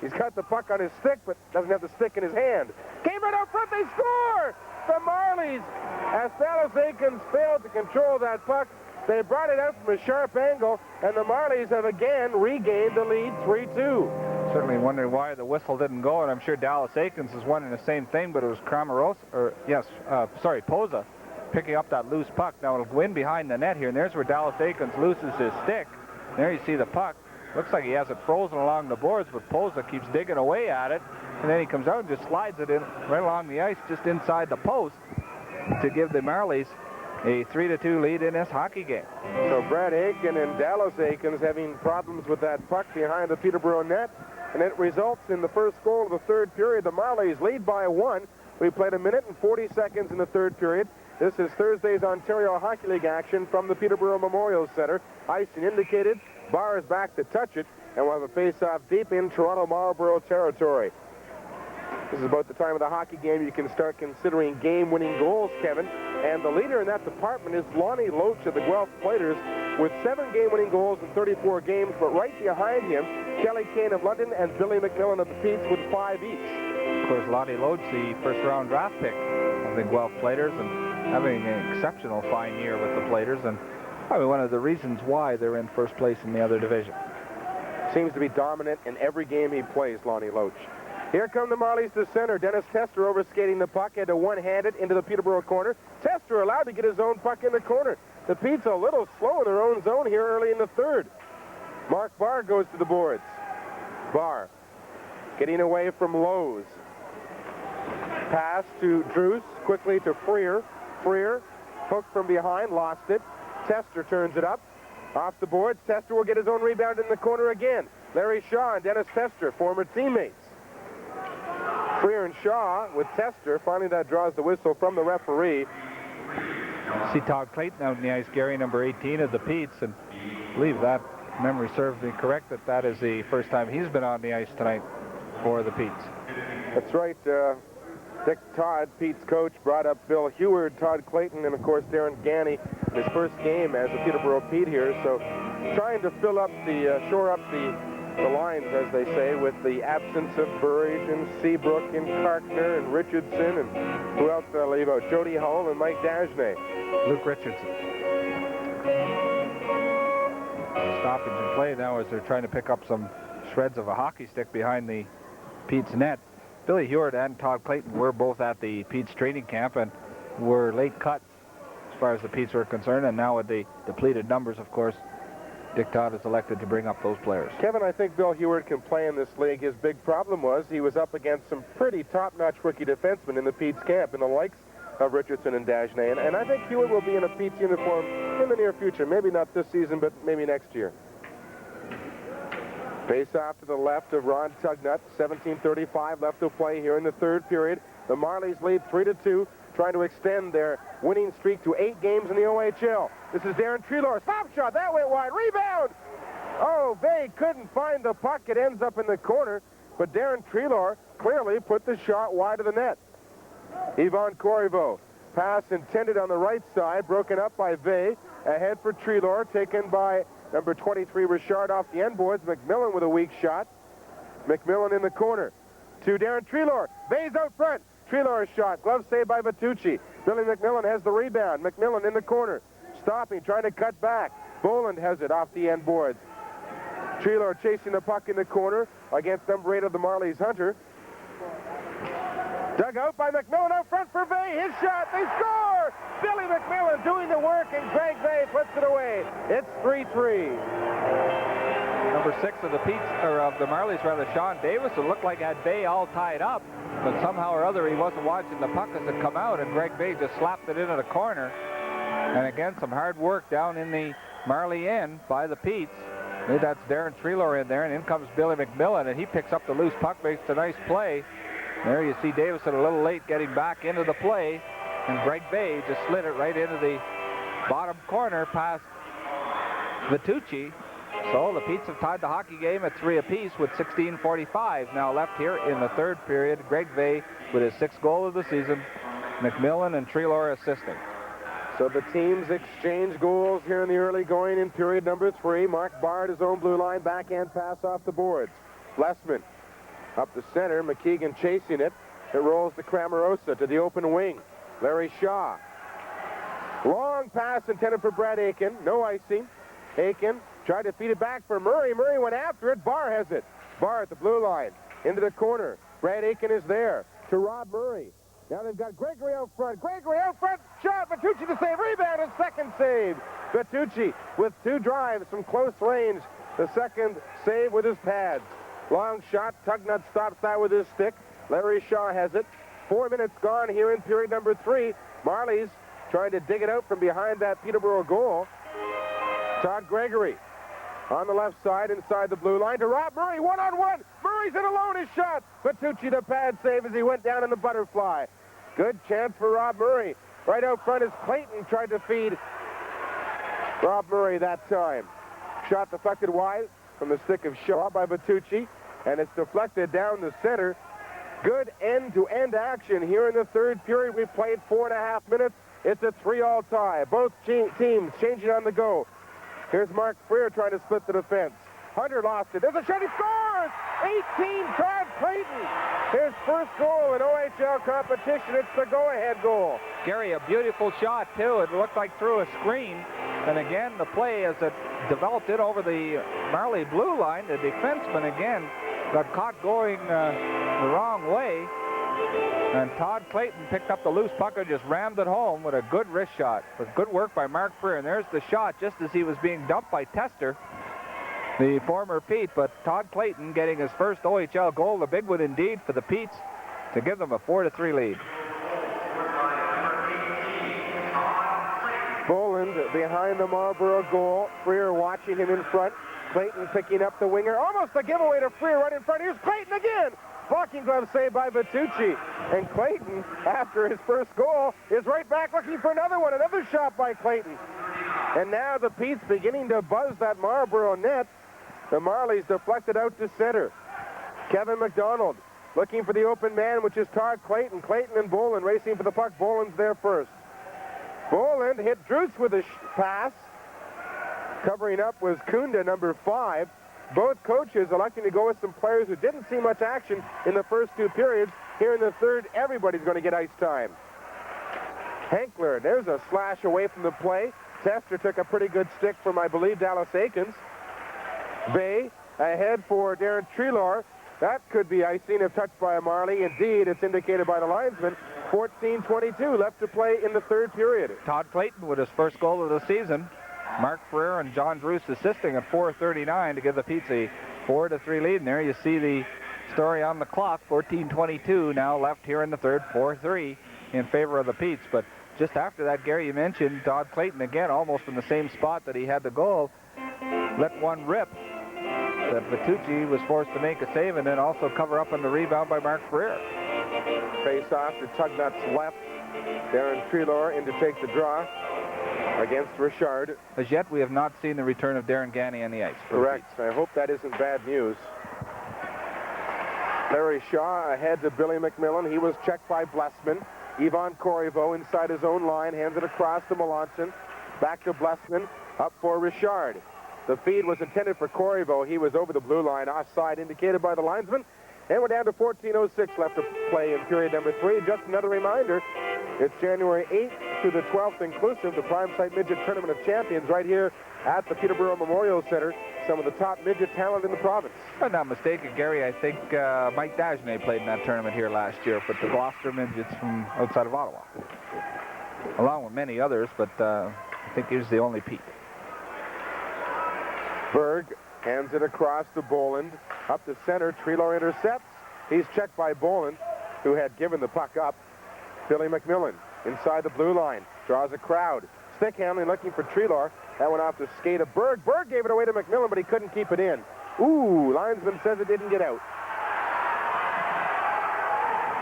He's got the puck on his stick, but doesn't have the stick in his hand. Came right out front, they score! The Marlies, as Dallas Aikens failed to control that puck, they brought it out from a sharp angle, and the Marlies have again regained the lead 3-2. Certainly wondering why the whistle didn't go, and I'm sure Dallas Aikens is wondering the same thing, but it was Poza picking up that loose puck. Now it'll go in behind the net here, and there's where Dallas Aikens loses his stick. There you see the puck. Looks like he has it frozen along the boards, but Poza keeps digging away at it, and then he comes out and just slides it in right along the ice just inside the post to give the Marlies a 3-2 lead in this hockey game. So Brad Aiken and Dallas Aikens having problems with that puck behind the Peterborough net, and it results in the first goal of the third period. The Marlies lead by 1. We played 1 minute and 40 seconds in the third period. This is Thursday's Ontario Hockey League action from the Peterborough Memorial Center. Icing indicated. Barr is back to touch it, and we'll have a face-off deep in Toronto Marlborough territory. This is about the time of the hockey game you can start considering game-winning goals, Kevin. And the leader in that department is Lonnie Loach of the Guelph Platers with 7 game-winning goals in 34 games. But right behind him, Kelly Kane of London and Billy McMillan of the Petes with 5 each. Of course, Lonnie Loach, the first-round draft pick of the Guelph Platers, and having an exceptional fine year with the Platers, and probably one of the reasons why they're in first place in the other division. Seems to be dominant in every game he plays, Lonnie Loach. Here come the Marlies to center. Dennis Tester overskating the puck, had to one-handed into the Peterborough corner. Tester allowed to get his own puck in the corner. The Pete's a little slow in their own zone here early in the third. Mark Barr goes to the boards. Barr getting away from Lowe's. Pass to Druce, quickly to Freer. Freer hooked from behind, lost it. Tester turns it up. Off the boards, Tester will get his own rebound in the corner again. Larry Shaw and Dennis Tester, former teammates. Freer and Shaw with Tester. Finally, that draws the whistle from the referee. See Todd Clayton out in the ice, Gary, number 18 of the Petes, and I believe that memory serves me correct that is the first time he's been on the ice tonight for the Petes. That's right. Dick Todd, Pete's coach, brought up Bill Heward, Todd Clayton, and of course Darren Ganny, his first game as a Peterborough Pete here. So trying to fill up shore up the lines, as they say, with the absence of Burridge and Seabrook and Karkner and Richardson, and who else did I leave out? Jody Hull and Mike Dagenais. Luke Richardson. Stoppage in play now as they're trying to pick up some shreds of a hockey stick behind the Pete's net. Billy Heward and Todd Clayton were both at the Pete's training camp and were late cuts as far as the Pete's were concerned, and now with the depleted numbers, of course, Dick Todd has elected to bring up those players. Kevin, I think Bill Heward can play in this league. His big problem was he was up against some pretty top-notch rookie defensemen in the Pete's camp, in the likes of Richardson and Dagenais. And I think Heward will be in a Pete's uniform in the near future. Maybe not this season, but maybe next year. Face off to the left of Ron Tugnut. 17:35 left to play here in the third period. The Marlies lead 3-2, trying to extend their winning streak to 8 games in the OHL. This is Darren Treloar. Slap shot. That went wide. Rebound. Oh, they couldn't find the puck. It ends up in the corner. But Darren Treloar clearly put the shot wide of the net. Yvon Corriveau. Pass intended on the right side. Broken up by Vey. Ahead for Treloar. Taken by number 23, Richard, off the end boards. McMillan with a weak shot. McMillan in the corner. To Darren Treloar. Vey's out front. Treloar's shot. Glove saved by Vitucci. Billy McMillan has the rebound. McMillan in the corner. Stopping, trying to cut back. Boland has it off the end boards. Treloar chasing the puck in the corner against number 8 of the Marlies, Hunter. Dug out by McMillan out front for Vey. His shot. They score! Billy McMillan doing the work, and Greg Vey puts it away. It's 3-3. Number 6 of the Pete's, or of the Marlies, rather, Sean Davis, it looked like had Vey all tied up, but somehow or other he wasn't watching the puck as it come out, and Greg Vey just slapped it into the corner. And again, some hard work down in the Marley end by the Pete's. That's Darren Treloar in there, and in comes Billy McMillan, and he picks up the loose puck, makes a nice play. There you see Davison a little late getting back into the play, and Greg Vey just slid it right into the bottom corner past Vitucci. So the Pete's have tied the hockey game at 3 apiece with 16:45 now left here in the third period. Greg Vey with his 6th goal of the season. McMillan and Treloar assisting. So the teams exchange goals here in the early going in period number 3. Mark Barr at his own blue line, backhand pass off the boards. Blessman up the center, McKeegan chasing it. It rolls to Cramarosa to the open wing. Larry Shaw. Long pass intended for Brad Aiken. No icing. Aiken tried to feed it back for Murray. Murray went after it. Barr has it. Barr at the blue line. Into the corner. Brad Aiken is there to Rob Murray. Now they've got Gregory out front. Gregory out front. Shot. Bertucci to save. Rebound. His second save. Bertucci with 2 drives from close range. The second save with his pads. Long shot. Tugnut stops that with his stick. Larry Shaw has it. 4 minutes gone here in period number 3. Marley's trying to dig it out from behind that Peterborough goal. Todd Gregory on the left side inside the blue line to Rob Murray. 1-on-1. Murray's in alone. His shot. Bertucci the pad save as he went down in the butterfly. Good chance for Rob Murray. Right out front is Clayton tried to feed Rob Murray that time. Shot deflected wide from the stick of Shaw by Bertucci, and it's deflected down the center. Good end-to-end action here in the third period. We've played 4.5 minutes. It's a 3-all tie. Both teams changing on the go. Here's Mark Freer trying to split the defense. Hunter lost it. There's a shot. He scores! 18, Todd Clayton. His first goal in OHL competition. It's the go-ahead goal. Gary, a beautiful shot, too. It looked like through a screen. And again, the play as it developed it over the Marley blue line, the defenseman again got caught going the wrong way. And Todd Clayton picked up the loose puck and just rammed it home with a good wrist shot. With good work by Mark Freer. And there's the shot just as he was being dumped by Tester, the former Pete. But Todd Clayton getting his first OHL goal, the big one indeed for the Petes, to give them a 4-3 lead. Boland behind the Marlborough goal. Freer watching him in front. Clayton picking up the winger. Almost a giveaway to Freer right in front. Here's Clayton again. Blocking glove saved by Bertucci. And Clayton, after his first goal, is right back looking for another one. Another shot by Clayton. And now the Pete's beginning to buzz that Marlborough net. The Marlies deflected out to center. Kevin McDonald looking for the open man, which is Todd Clayton. Clayton and Boland racing for the puck. Boland's there first. Boland hit Druce with a pass. Covering up was Kunda, number 5. Both coaches electing to go with some players who didn't see much action in the first 2 periods. Here in the third, everybody's going to get ice time. Henkler, there's a slash away from the play. Tester took a pretty good stick from, I believe, Dallas Aikens. Bay ahead for Darren Treloar. That could be icing if touched by a Marley. Indeed, it's indicated by the linesman. 14:22 left to play in the third period. Todd Clayton with his first goal of the season. Mark Freer and John Druce assisting at 4:39 to give the Petes a 4-3 lead. And there you see the story on the clock. 14:22 now left here in the third. 4-3 in favor of the Petes. But just after that, Gary, you mentioned Todd Clayton again, almost in the same spot that he had the goal. Let one rip. That Bertucci was forced to make a save and then also cover up on the rebound by Mark Freer. Face off to Tugnut's left. Darren Treloar in to take the draw against Richard. As yet, we have not seen the return of Darren Ganny on the ice. Correct. I hope that isn't bad news. Larry Shaw ahead to Billy McMillan. He was checked by Blessman. Yvon Corriveau inside his own line. Hands it across to Melanson. Back to Blessman. Up for Richard. The feed was intended for Corriveau. He was over the blue line, offside, indicated by the linesman. And we're down to 14:06 left to play in period number 3. Just another reminder, it's January 8th through the 12th inclusive, the Prime Site Midget Tournament of Champions right here at the Peterborough Memorial Center. Some of the top midget talent in the province. If I'm not mistaken, Gary, I think Mike Dagenet played in that tournament here last year with the Gloucester Midgets from outside of Ottawa. Along with many others, but I think he was the only Pete. Berg hands it across to Boland. Up to center, Treloar intercepts. He's checked by Boland, who had given the puck up. Billy McMillan inside the blue line. Draws a crowd. Stick handling looking for Treloar. That went off the skate of Berg. Berg gave it away to McMillan, but he couldn't keep it in. Ooh, linesman says it didn't get out.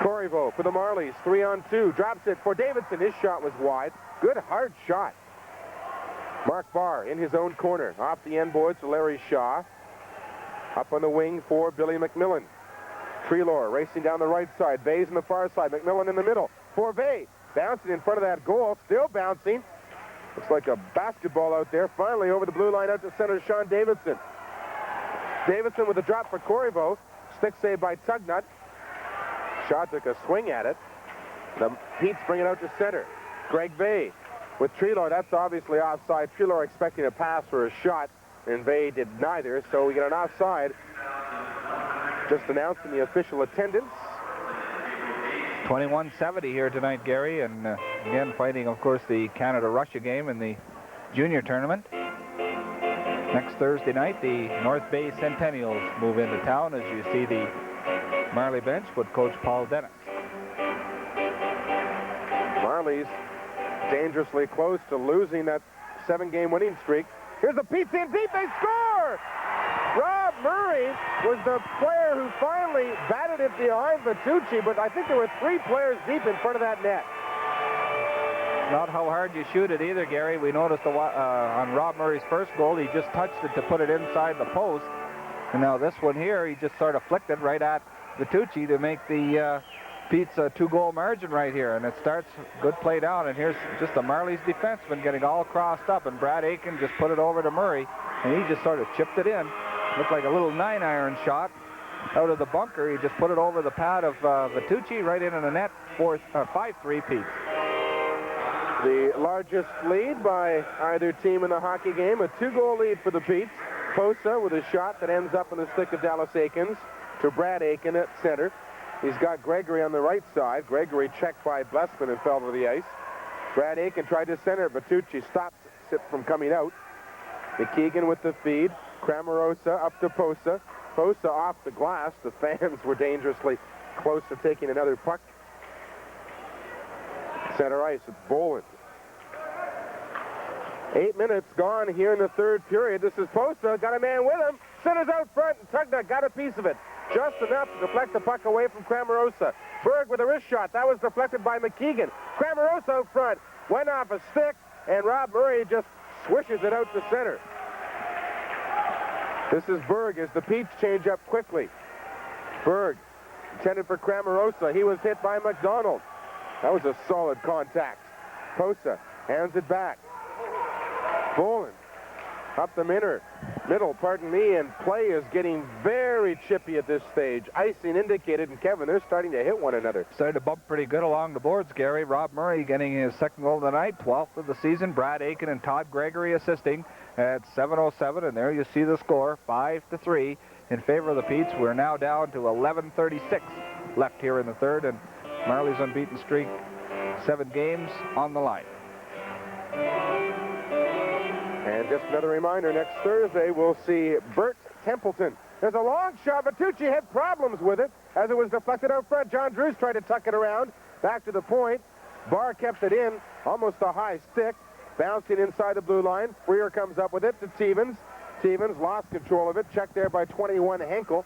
Corriveau for the Marlies. 3-on-2. Drops it for Davidson. His shot was wide. Good hard shot. Mark Barr in his own corner. Off the end boards to Larry Shaw. Up on the wing for Billy McMillan. Treloar racing down the right side. Bay's on the far side. McMillan in the middle for Bay. Bouncing in front of that goal. Still bouncing. Looks like a basketball out there. Finally over the blue line out to center, Sean Davidson. Davidson with a drop for Corriveau. Stick save by Tugnut. Shaw took a swing at it. The Pete's bring it out to center. Greg Vey with Treloar. That's obviously offside. Treloar expecting a pass for a shot, and Vey did neither, so we get an offside. Just announcing the official attendance. 21-70 here tonight, Gary, and again fighting, of course, the Canada-Russia game in the junior tournament. Next Thursday night, the North Bay Centennials move into town, as you see the Marley bench with Coach Paul Dennis. Marley's dangerously close to losing that 7-game winning streak. Here's the Pete's in deep, they score! Rob Murray was the player who finally batted it behind Vitucci, but I think there were 3 players deep in front of that net. Not how hard you shoot it either, Gary. We noticed on Rob Murray's first goal, he just touched it to put it inside the post. And now this one here, he just sort of flicked it right at Vitucci to make the Pete's 2-goal margin right here. And it starts good play down, and here's just the Marley's defenseman getting all crossed up, and Brad Aiken just put it over to Murray, and he just sort of chipped it in. Looked like a little 9-iron shot out of the bunker. He just put it over the pad of Vitucci right into the net. 5-3 Pete's. The largest lead by either team in the hockey game, a 2-goal lead for the Pete's. Posa with a shot that ends up in the stick of Dallas Aikens to Brad Aiken at center. He's got Gregory on the right side. Gregory checked by Blessman and fell to the ice. Brad Aiken tried to center. Vitucci stops it from coming out. McKeegan with the feed. Cramarosa up to Posa. Posa off the glass. The fans were dangerously close to taking another puck. Center ice, it's Boland. 8 minutes gone here in the third period. This is Posa, got a man with him. Centers out front, and Tugnut got a piece of it. Just enough to deflect the puck away from Cramarosa. Berg with a wrist shot. That was deflected by McKeegan. Cramarosa out front. Went off a stick, and Rob Murray just swishes it out to center. This is Berg as the Pete's change up quickly. Berg intended for Cramarosa. He was hit by McDonald. That was a solid contact. Posa hands it back. Boland up the middle, pardon me, and play is getting very chippy at this stage. Icing indicated, and Kevin, they're starting to hit one another. Started to bump pretty good along the boards, Gary. Rob Murray getting his second goal of the night, 12th of the season. Brad Aiken and Todd Gregory assisting at 7:07, and there you see the score, 5-3 in favor of the Pete's. We're now down to 11:36 left here in the third, and Marley's unbeaten streak, 7 games on the line. And just another reminder, next Thursday we'll see Bert Templeton. There's a long shot. Vitucci had problems with it as it was deflected out front. John Drews tried to tuck it around. Back to the point. Barr kept it in. Almost a high stick. Bouncing inside the blue line. Freer comes up with it to Stevens. Stevens lost control of it. Checked there by 21 Henkel.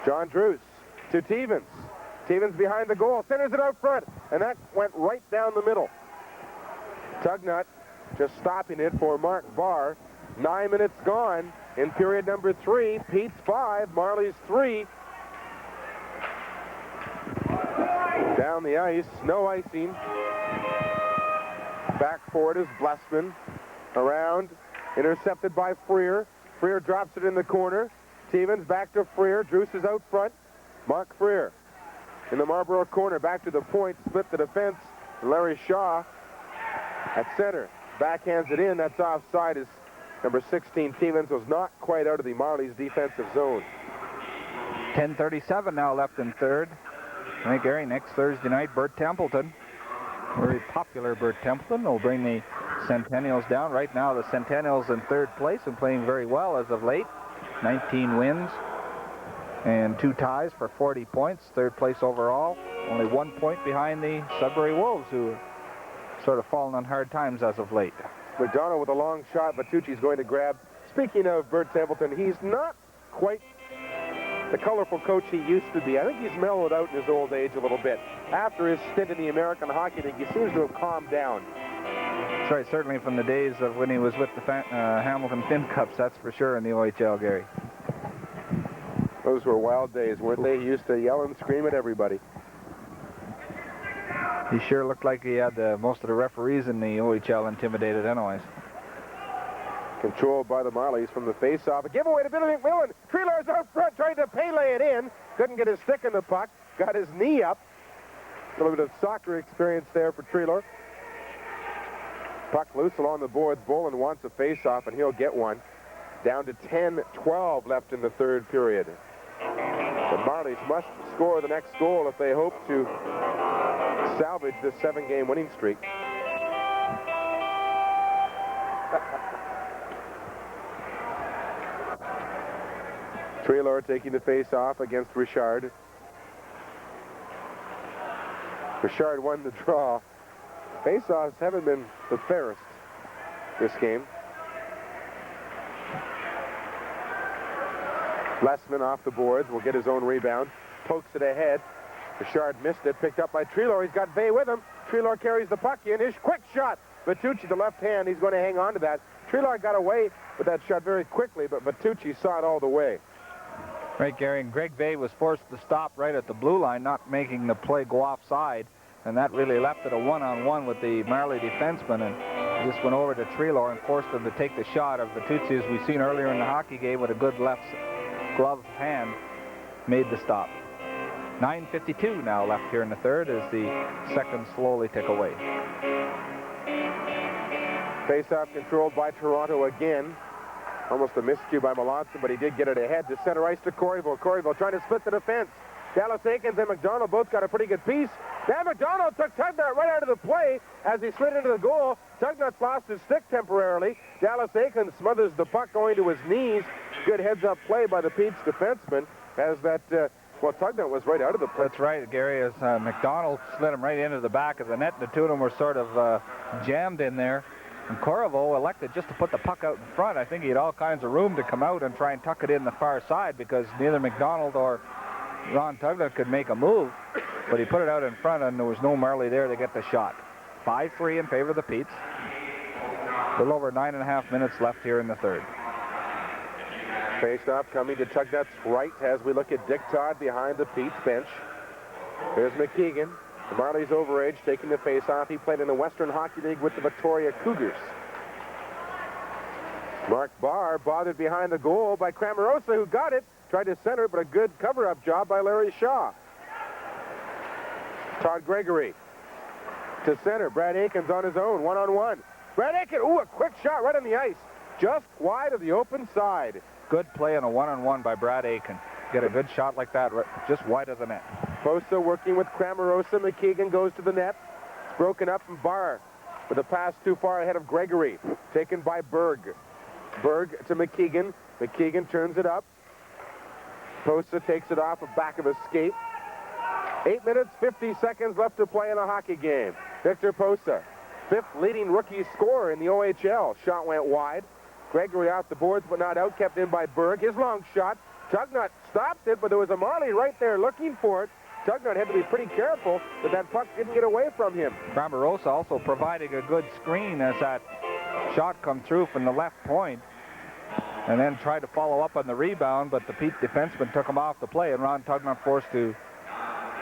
John Drews to Stevens. Stevens behind the goal. Centers it out front. And that went right down the middle. Tugnut just stopping it for Mark Barr. 9 minutes gone in period number 3. Pete's 5, Marley's 3. Down the ice, no icing. Back forward is Blessman. Around, intercepted by Freer. Freer drops it in the corner. Stevens back to Freer. Drews is out front. Mark Freer in the Marlborough corner. Back to the point, split the defense. Larry Shaw at center. Backhands it in. That's offside as number 16, Stevens, was not quite out of the Marley's defensive zone. 10:37 now left in third. I think, Gary, next Thursday night, Bert Templeton, very popular Bert Templeton, will bring the Centennials down. Right now, the Centennials in third place and playing very well as of late. 19 wins and 2 ties for 40 points. Third place overall. Only 1 point behind the Sudbury Wolves, who sort of fallen on hard times as of late. McDonald with a long shot. Vitucci's going to grab. Speaking of Bert Templeton, he's not quite the colorful coach he used to be. I think he's mellowed out in his old age a little bit. After his stint in the American Hockey League, he seems to have calmed down. That's right, certainly from the days of when he was with the Hamilton Finn Cups, that's for sure, in the OHL, Gary. Those were wild days, weren't they? He used to yell and scream at everybody. He sure looked like he had most of the referees in the OHL intimidated anyways. Controlled by the Marlies from the face-off. A giveaway to Billy McMillan. Treelor's out front, tried to Pele it in. Couldn't get his stick in the puck. Got his knee up. A little bit of soccer experience there for Treelor. Puck loose along the boards. Bolin wants a face-off, and he'll get one. Down to 10-12 left in the third period. The Marlies must score the next goal if they hope to salvage this 7-game winning streak. Treelor taking the face-off against Richard. Richard won the draw. Face-offs haven't been the fairest this game. Blessman off the boards, will get his own rebound. Pokes it ahead. Richard missed it, picked up by Treelor. He's got Bay with him. Treelor carries the puck in. His quick shot. Bertucci, the left hand, he's going to hang on to that. Treelor got away with that shot very quickly, but Bertucci saw it all the way. Right, Gary, and Greg Bay was forced to stop right at the blue line, not making the play go offside, and that really left it a one-on-one with the Marley defenseman, and just went over to Treelor and forced him to take the shot of Bertucci, as we've seen earlier in the hockey game, with a good left glove hand, made the stop. 9:52 now left here in the third as the seconds slowly tick away. Face-off controlled by Toronto again. Almost a miscue by Melanson, but he did get it ahead to center ice to Corrieville. Corrieville trying to split the defense. Dallas Aikens and McDonald both got a pretty good piece. Dan McDonald took Tugnut right out of the play as he slid into the goal. Tugnut's lost his stick temporarily. Dallas Aikens smothers the puck going to his knees. Good heads-up play by the Pete's defenseman as that, Tugnut was right out of the play. That's right, Gary, as McDonald slid him right into the back of the net. The two of them were sort of jammed in there. And Corrieville elected just to put the puck out in front. I think he had all kinds of room to come out and try and tuck it in the far side because neither McDonald or Ron Tugnut could make a move. But he put it out in front, and there was no Marley there to get the shot. 5-3 in favor of the Petes. A little over 9.5 minutes left here in the third. Face-off coming to Tugnut's right as we look at Dick Todd behind the Pete's bench. Here's McKeegan. The Marlies overage taking the face-off. He played in the Western Hockey League with the Victoria Cougars. Mark Barr bothered behind the goal by Cramarosa, who got it. Tried to center, but a good cover-up job by Larry Shaw. Todd Gregory to center. Brad Aikens on his own, one-on-one. Brad Aikens, a quick shot right on the ice. Just wide of the open side. Good play on a one-on-one by Brad Aiken. Get a good shot like that, just wide of the net. Posa working with Cramarosa. McKeegan goes to the net. It's broken up from Barr with a pass too far ahead of Gregory. Taken by Berg. Berg to McKeegan. McKeegan turns it up. Posa takes it off the back of a skate. 8 minutes, 50 seconds left to play in a hockey game. Victor Posa, fifth leading rookie scorer in the OHL. Shot went wide. Gregory off the boards, but not out. Kept in by Berg. His long shot. Tugnut stopped it, but there was a Marley right there looking for it. Tugnut had to be pretty careful that that puck didn't get away from him. Cramarosa also providing a good screen as that shot come through from the left point, and then tried to follow up on the rebound, but the Pete defenseman took him off the play, and Ron Tugnut forced to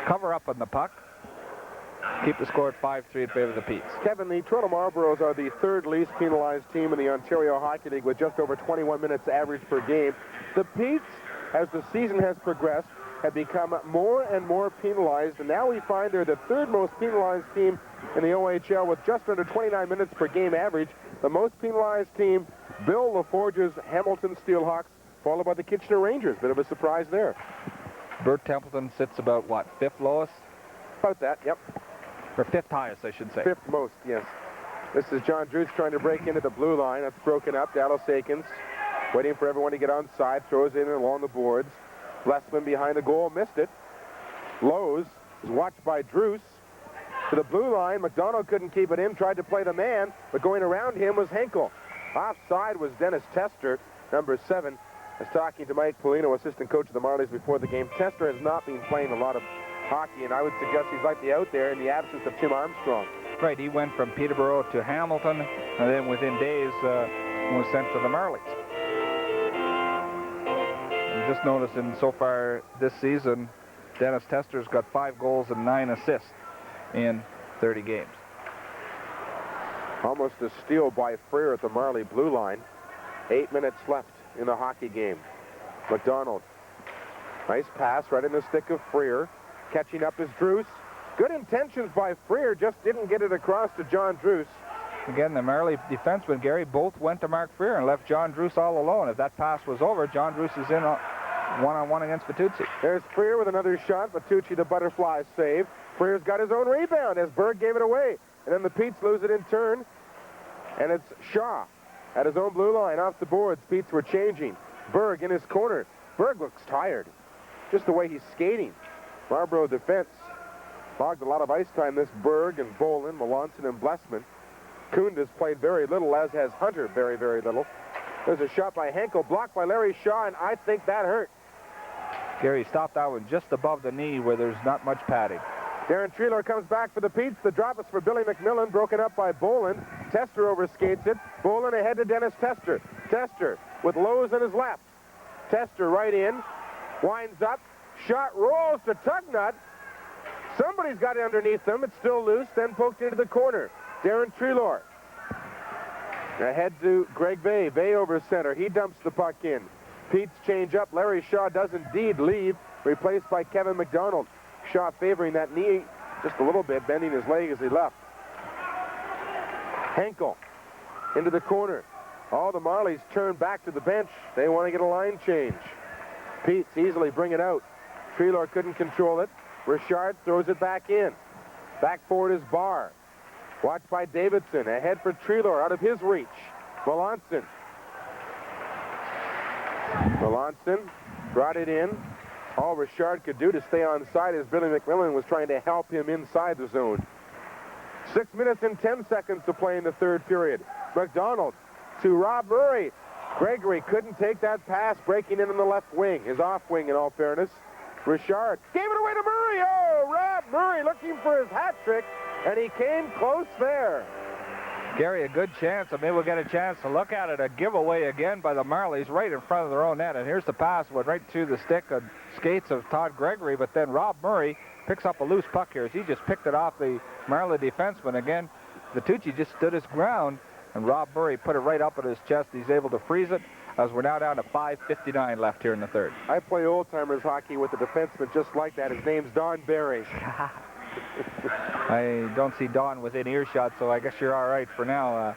cover up on the puck. Keep the score at 5-3 in favor of the Petes. Kevin, the Toronto Marlboros are the third least penalized team in the Ontario Hockey League with just over 21 minutes average per game. The Petes, as the season has progressed, have become more and more penalized, and now we find they're the third most penalized team in the OHL with just under 29 minutes per game average. The most penalized team, Bill LaForge's Hamilton Steelhawks, followed by the Kitchener Rangers. Bit of a surprise there. Bert Templeton sits about, what, fifth lowest? About that, yep. Or fifth highest, I should say. Fifth most, yes. This is John Druce trying to break into the blue line. That's broken up. Dallas Aikens waiting for everyone to get on side. Throws in along the boards. Blessman behind the goal. Missed it. Lowe's is watched by Druce. To the blue line. McDonald couldn't keep it in. Tried to play the man, but going around him was Henkel. Offside was Dennis Tester, number 7. I was talking to Mike Polino, assistant coach of the Marlies, before the game. Tester has not been playing a lot of hockey, and I would suggest he's likely out there in the absence of Tim Armstrong. Right, he went from Peterborough to Hamilton, and then within days was sent to the Marlies. And just noticing so far this season, Dennis Tester's got 5 goals and 9 assists in 30 games. Almost a steal by Freer at the Marley blue line. 8 minutes left in the hockey game. McDonald. Nice pass right in the stick of Freer. Catching up is Druce. Good intentions by Freer, just didn't get it across to John Druce. Again, the Marley defensemen, Gary, both went to Mark Freer and left John Druce all alone. If that pass was over, John Druce is in one-on-one against Vitucci. There's Freer with another shot. Vitucci, the butterfly save. Freer's got his own rebound as Berg gave it away. And then the Petes lose it in turn. And it's Shaw at his own blue line off the boards. Petes were changing. Berg in his corner. Berg looks tired. Just the way he's skating. Marlborough defense logged a lot of ice time. This Berg and Bolin, Melanson and Blessman. Kunda's played very little, as has Hunter very, very little. There's a shot by Henkel, blocked by Larry Shaw, and I think that hurt. Gary stopped that one just above the knee where there's not much padding. Darren Treelor comes back for the Petes. The drop is for Billy McMillan, broken up by Bolin. Tester overskates it. Bolin ahead to Dennis Tester. Tester with Lowe's in his left. Tester right in. Winds up. Shot rolls to Tugnut. Somebody's got it underneath them. It's still loose, then poked into the corner. Darren Treelor. Ahead to Greg Bay. Bay over center. He dumps the puck in. Pete's change up. Larry Shaw does indeed leave, replaced by Kevin McDonald. Shaw favoring that knee just a little bit, bending his leg as he left. Henkel into the corner. All the Marlies turn back to the bench. They want to get a line change. Pete's easily bring it out. Treelor couldn't control it. Richard throws it back in. Back forward is Barr. Watched by Davidson. Ahead for Treelor, out of his reach. Melanson. Melanson brought it in. All Richard could do to stay on side as Billy McMillan was trying to help him inside the zone. 6 minutes and 10 seconds to play in the third period. McDonald to Rob Murray. Gregory couldn't take that pass, breaking in on the left wing, his off wing in all fairness. Richard gave it away to Murray. Oh, Rob Murray looking for his hat trick, and he came close there. Gary, a good chance, and maybe we'll get a chance to look at it. A giveaway again by the Marlies right in front of their own net. And here's the pass, went right to the stick and skates of Todd Gregory, but then Rob Murray picks up a loose puck here as he just picked it off the Marley defenseman. Again, Vitucci just stood his ground, and Rob Murray put it right up at his chest. He's able to freeze it as we're now down to 5:59 left here in the third. I play old-timers hockey with a defenseman just like that. His name's Don Barry. I don't see Don within earshot, so I guess you're all right for now.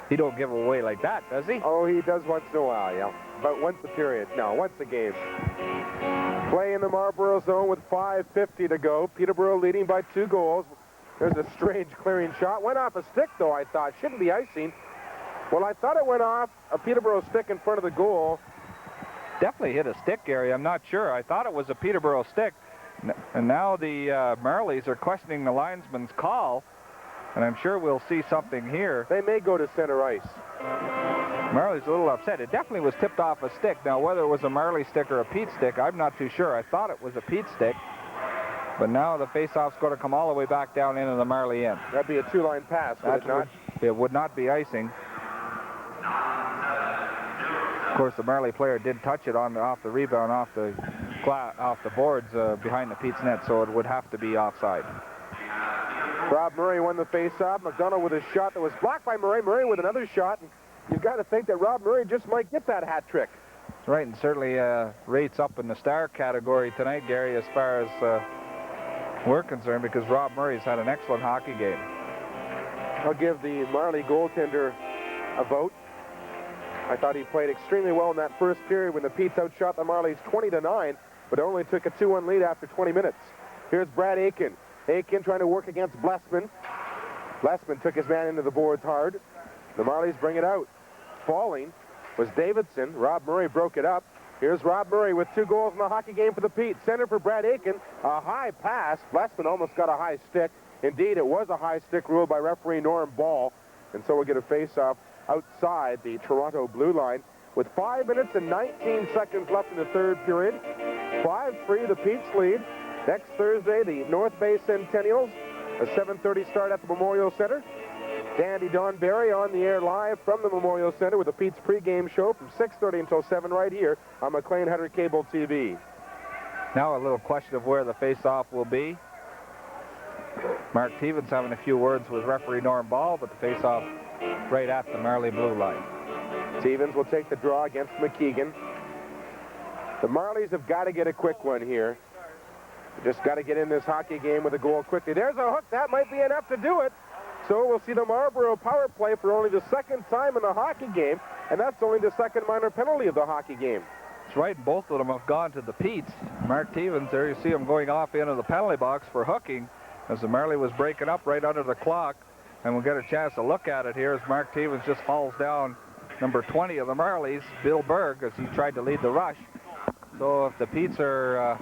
He don't give away like that, does he? Oh, he does once in a while, yeah. But once a period. No, once a game. Play in the Marlborough zone with 5:50 to go. Peterborough leading by 2 goals. There's a strange clearing shot. Went off a stick, though, I thought. Shouldn't be icing. Well, I thought it went off a Peterborough stick in front of the goal. Definitely hit a stick, Gary. I'm not sure. I thought it was a Peterborough stick. And now the Marlies are questioning the linesman's call, and I'm sure we'll see something here. They may go to center ice. Marley's a little upset. It definitely was tipped off a stick. Now, whether it was a Marley stick or a Pete stick, I'm not too sure. I thought it was a Pete stick, but now the face-off's going to come all the way back down into the Marley end. That'd be a 2-line pass, would it not? It would not be icing. Of course, the Marley player did touch it off the rebound, off the boards behind the Pete's net, so it would have to be offside. Rob Murray won the face-off. McDonald with a shot that was blocked by Murray. Murray with another shot. And you've got to think that Rob Murray just might get that hat trick. Right, and certainly rates up in the star category tonight, Gary, as far as we're concerned, because Rob Murray's had an excellent hockey game. I'll give the Marley goaltender a vote. I thought he played extremely well in that first period when the Petes outshot the Marlies 20-9, but only took a 2-1 lead after 20 minutes. Here's Brad Aiken. Aiken trying to work against Blessman. Blessman took his man into the boards hard. The Marlies bring it out. Falling was Davidson. Rob Murray broke it up. Here's Rob Murray with 2 goals in the hockey game for the Petes. Center for Brad Aiken. A high pass. Blessman almost got a high stick. Indeed, it was a high stick ruled by referee Norm Ball. And so we'll get a face-off outside the Toronto blue line with 5 minutes and 19 seconds left in the third period. 5-3, the Petes lead. Next Thursday, the North Bay Centennials, a 7:30 start at the Memorial Center. Dandy Don Barry on the air live from the Memorial Center with the Petes pregame show from 6:30 until 7 right here on McLean Hunter Cable TV. Now a little question of where the face-off will be. Mark Tevens having a few words with referee Norm Ball, but the face-off right at the Marley blue line. Stevens will take the draw against McKeegan. The Marlies have got to get a quick one here. Just got to get in this hockey game with a goal quickly. There's a hook. That might be enough to do it. So we'll see the Marlborough power play for only the second time in the hockey game, and that's only the second minor penalty of the hockey game. That's right. Both of them have gone to the Pete's. Mark Tevens, there you see him going off into the penalty box for hooking as the Marley was breaking up right under the clock. And we'll get a chance to look at it here as Mark Tevens just falls down number 20 of the Marlies, Bill Berg, as he tried to lead the rush. So if the Pete's are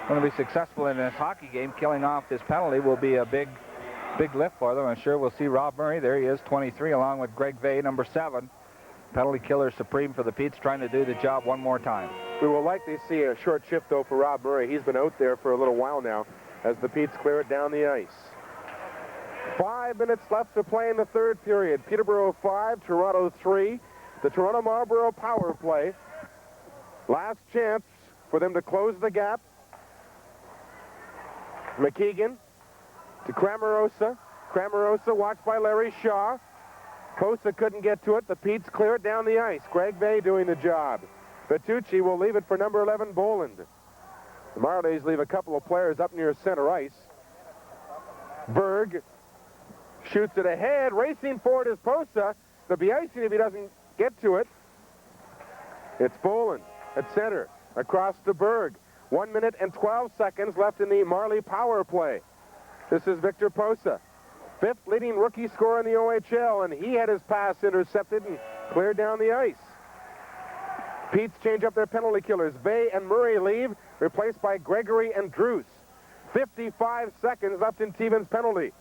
going to be successful in this hockey game, killing off this penalty will be a big lift for them. I'm sure we'll see Rob Murray. There he is, 23, along with Greg Vay, number 7. Penalty killer supreme for the Pete's, trying to do the job one more time. We will likely see a short shift, though, for Rob Murray. He's been out there for a little while now as the Pete's clear it down the ice. 5 minutes left to play in the third period. Peterborough 5, Toronto 3. The Toronto Marlborough power play. Last chance for them to close the gap. McKeegan to Cramarosa. Cramarosa watched by Larry Shaw. Posa couldn't get to it. The Pete's clear it down the ice. Greg Vay doing the job. Vitucci will leave it for number 11, Boland. The Marlies leave a couple of players up near center ice. Berg shoots it ahead. Racing forward is Posa. There'll be icing if he doesn't get to it. It's Boland at center. Across to Berg. 1 minute and 12 seconds left in the Marley power play. This is Victor Posa. 5th leading rookie scorer in the OHL, and he had his pass intercepted and cleared down the ice. Pete's change up their penalty killers. Vay and Murray leave, replaced by Gregory and Druce. 55 seconds left in Tevens' penalty.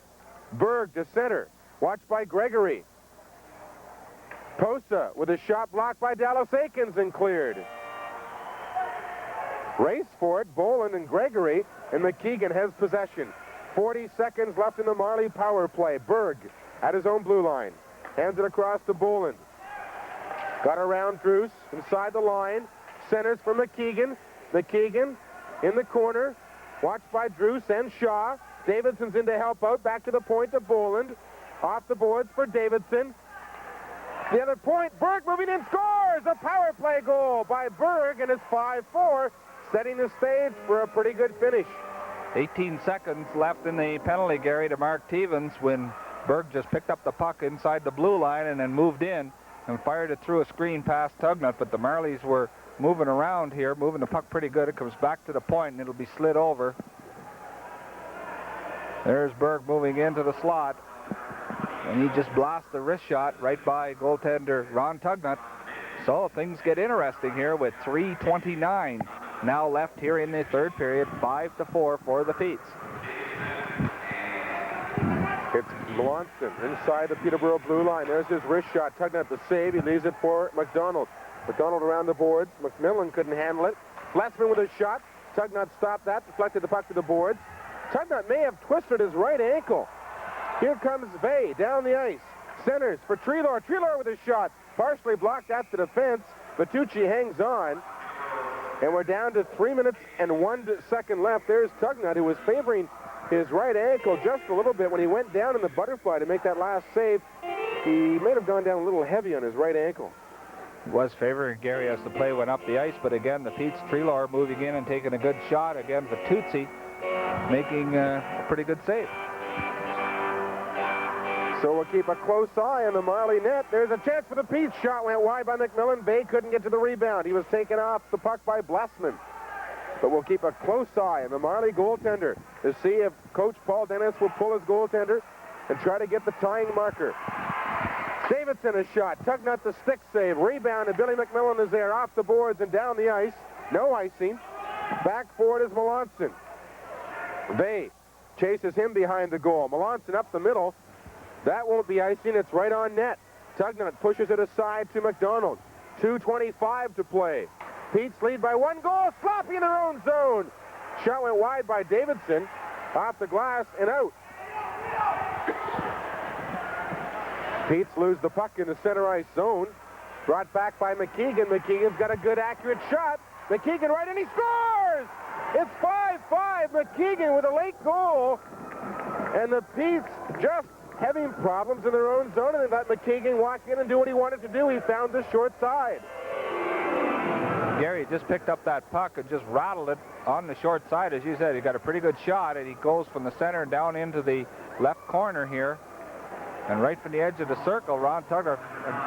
Berg to center, watched by Gregory. Posa with a shot blocked by Dallas Aikens and cleared. Race for it, Boland and Gregory, and McKeegan has possession. 40 seconds left in the Marley power play. Berg at his own blue line. Hands it across to Boland. Got around Druce inside the line. Centers for McKeegan. McKeegan in the corner. Watched by Druce and Shaw. Davidson's in to help out. Back to the point to Boland. Off the boards for Davidson. The other point. Berg moving in, scores! A power play goal by Berg, and it's 5-4, setting the stage for a pretty good finish. 18 seconds left in the penalty, Gary, to Mark Tevens when Berg just picked up the puck inside the blue line and then moved in and fired it through a screen past Tugnut, but the Marlies were moving around here, moving the puck pretty good. It comes back to the point and it'll be slid over. There's Berg moving into the slot, and he just blasts the wrist shot right by goaltender Ron Tugnut. So things get interesting here with 3:29 now left here in the third period. 5-4 for the Pete's. It's Melanson inside the Peterborough blue line. There's his wrist shot. Tugnut the save. He leaves it for McDonald. McDonald around the boards. McMillan couldn't handle it. Flesman with a shot. Tugnut stopped that. Deflected the puck to the boards. Tugnut may have twisted his right ankle. Here comes Vay down the ice. Centers for Treelor. Treelor with a shot. Partially blocked at the defense. Vitucci hangs on. And we're down to 3 minutes and 1 second left. There's Tugnut, who was favoring his right ankle just a little bit when he went down in the butterfly to make that last save. He may have gone down a little heavy on his right ankle. Was favoring Gary as the play went up the ice, but again, the Pete's, Treelor moving in and taking a good shot. Again, Vitucci making a pretty good save. So we'll keep a close eye on the Marley net. There's a chance for the Pete's. Shot went wide by McMillan. Bay couldn't get to the rebound. He was taken off the puck by Blessman. But we'll keep a close eye on the Marley goaltender to see if Coach Paul Dennis will pull his goaltender and try to get the tying marker. Davidson a shot. Tugnut the stick save. Rebound, and Billy McMillan is there off the boards and down the ice. No icing. Back forward is Melanson. Bay chases him behind the goal. Melanson up the middle. That won't be icing. It's right on net. Tugnut pushes it aside to McDonald. 2:25 to play. Pete's lead by 1 goal. Sloppy in their own zone. Shot went wide by Davidson. Off the glass and out. Pete's lose the puck in the center ice zone. Brought back by McKeegan. McKeegan's got a good accurate shot. McKeegan right in, he scores! It's 5-5. McKeegan with a late goal. And the Petes just having problems in their own zone, and they let McKeegan walk in and do what he wanted to do. He found the short side. Gary just picked up that puck and just rattled it on the short side. As you said, he got a pretty good shot, and he goes from the center down into the left corner here. And right from the edge of the circle, Ron Tugger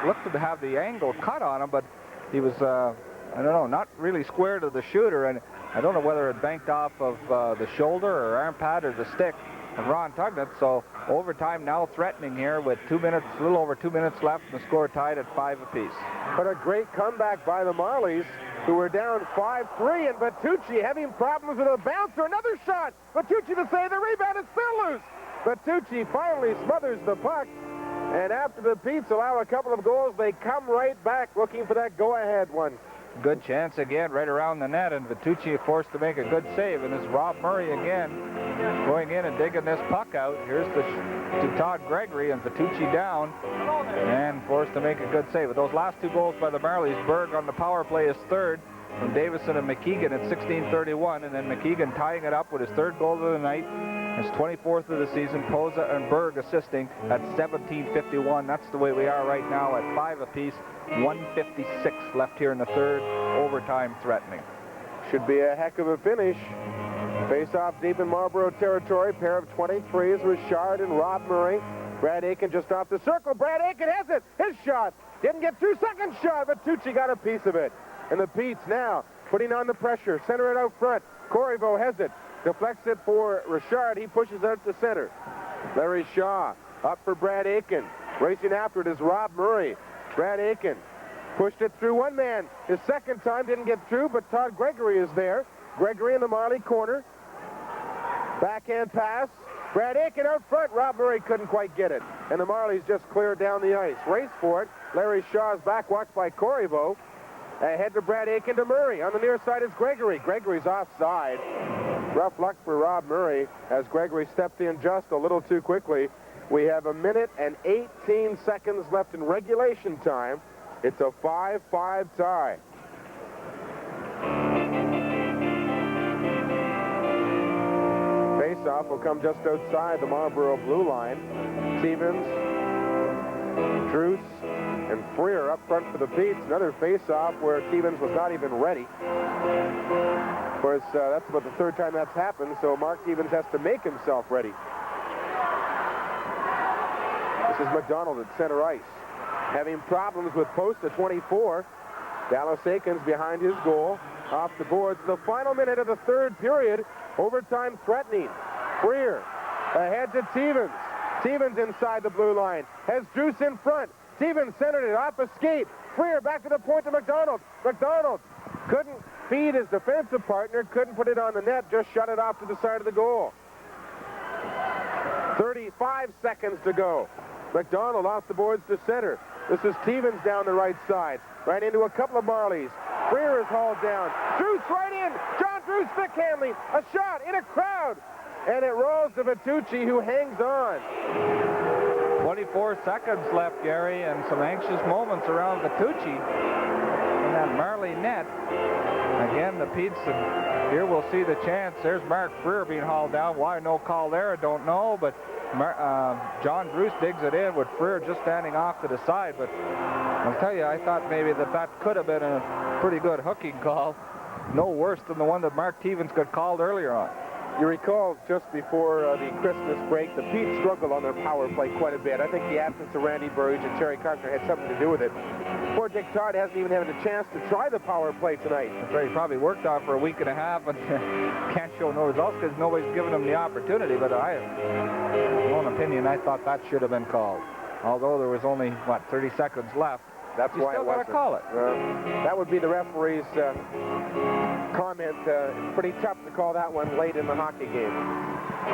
looked to have the angle cut on him, but he was, I don't know, not really square to the shooter. And I don't know whether it banked off of the shoulder or arm pad or the stick of Ron Tugnett. So overtime now threatening here with 2 minutes, a little over 2 minutes left, and the score tied at 5 apiece. But a great comeback by the Marlies, who were down 5-3, and Bertucci having problems with a bouncer. Another shot. Bertucci to save the rebound. It's still loose. Bertucci finally smothers the puck, and after the Petes allow a couple of goals, they come right back looking for that go-ahead one. Good chance again right around the net, and Bertucci forced to make a good save, and it's Rob Murray again going in and digging this puck out. Here's to Todd Gregory, and Bertucci down and forced to make a good save. With those last two goals by the Marlies, Berg on the power play is third from Davison and McKeegan at 16:31, and then McKeegan tying it up with his third goal of the night, his 24th of the season. Poza and Berg assisting at 17:51. That's the way we are right now at 5 apiece. 1:56 left here in the third. Overtime threatening. Should be a heck of a finish. Face off deep in Marlborough territory. Pair of 23s with Shard and Rob Murray. Brad Aiken just off the circle. Brad Aiken has it. His shot. Didn't get through. Second shot, but Tucci got a piece of it. And the Petes now putting on the pressure. Center it out front. Corriveau has it. Deflects it for Richard. He pushes out to center. Larry Shaw up for Brad Aiken. Racing after it is Rob Murray. Brad Aiken pushed it through one man. His second time didn't get through, but Todd Gregory is there. Gregory in the Marley corner. Backhand pass. Brad Aiken out front. Rob Murray couldn't quite get it. And the Marlies just cleared down the ice. Race for it. Larry Shaw's back watched by Corriveau. Ahead to Brad Aiken to Murray. On the near side is Gregory. Gregory's offside. Rough luck for Rob Murray as Gregory stepped in just a little too quickly. We have 1 minute and 18 seconds left in regulation time. It's a 5-5 tie. Face-off will come just outside the Marlborough blue line. Stevens, Druce, and Freer up front for the Petes. Another face-off where Stevens was not even ready. Of course, that's about the third time that's happened, so Mark Stevens has to make himself ready. This is McDonald at center ice. Having problems with post at 24. Dallas Aikens behind his goal. Off the boards. The final minute of the third period. Overtime threatening. Freer ahead to Stevens. Stevens inside the blue line. Has Druce in front. Stevens centered it off a skate. Freer back to the point to McDonald. McDonald couldn't feed his defensive partner. Couldn't put it on the net. Just shut it off to the side of the goal. 35 seconds to go. McDonald off the boards to center. This is Stevens down the right side. Right into a couple of Marlies. Freer is hauled down. Druce right in. John Druce stick handling. A shot in a crowd. And it rolls to Bertucci, who hangs on. 24 seconds left, Gary, and some anxious moments around Bertucci in that Marley net. Again, the Petes, and here we'll see the chance. There's Mark Freer being hauled down. Why no call there, I don't know, but John Druce digs it in with Freer just standing off to the side. But I'll tell you, I thought maybe that could have been a pretty good hooking call. No worse than the one that Mark Stevens got called earlier on. You recall just before the Christmas break, the Petes struggled on their power play quite a bit. I think the absence of Randy Burge and Terry Carter had something to do with it. Poor Dick Tard hasn't even had a chance to try the power play tonight. That's right. He probably worked on it for a week and a half, but can't show no results because nobody's given him the opportunity. But in my own opinion, I thought that should have been called. Although there was only, 30 seconds left. That's why still got to call it. That would be the referee's comment. Pretty tough to call that one late in the hockey game.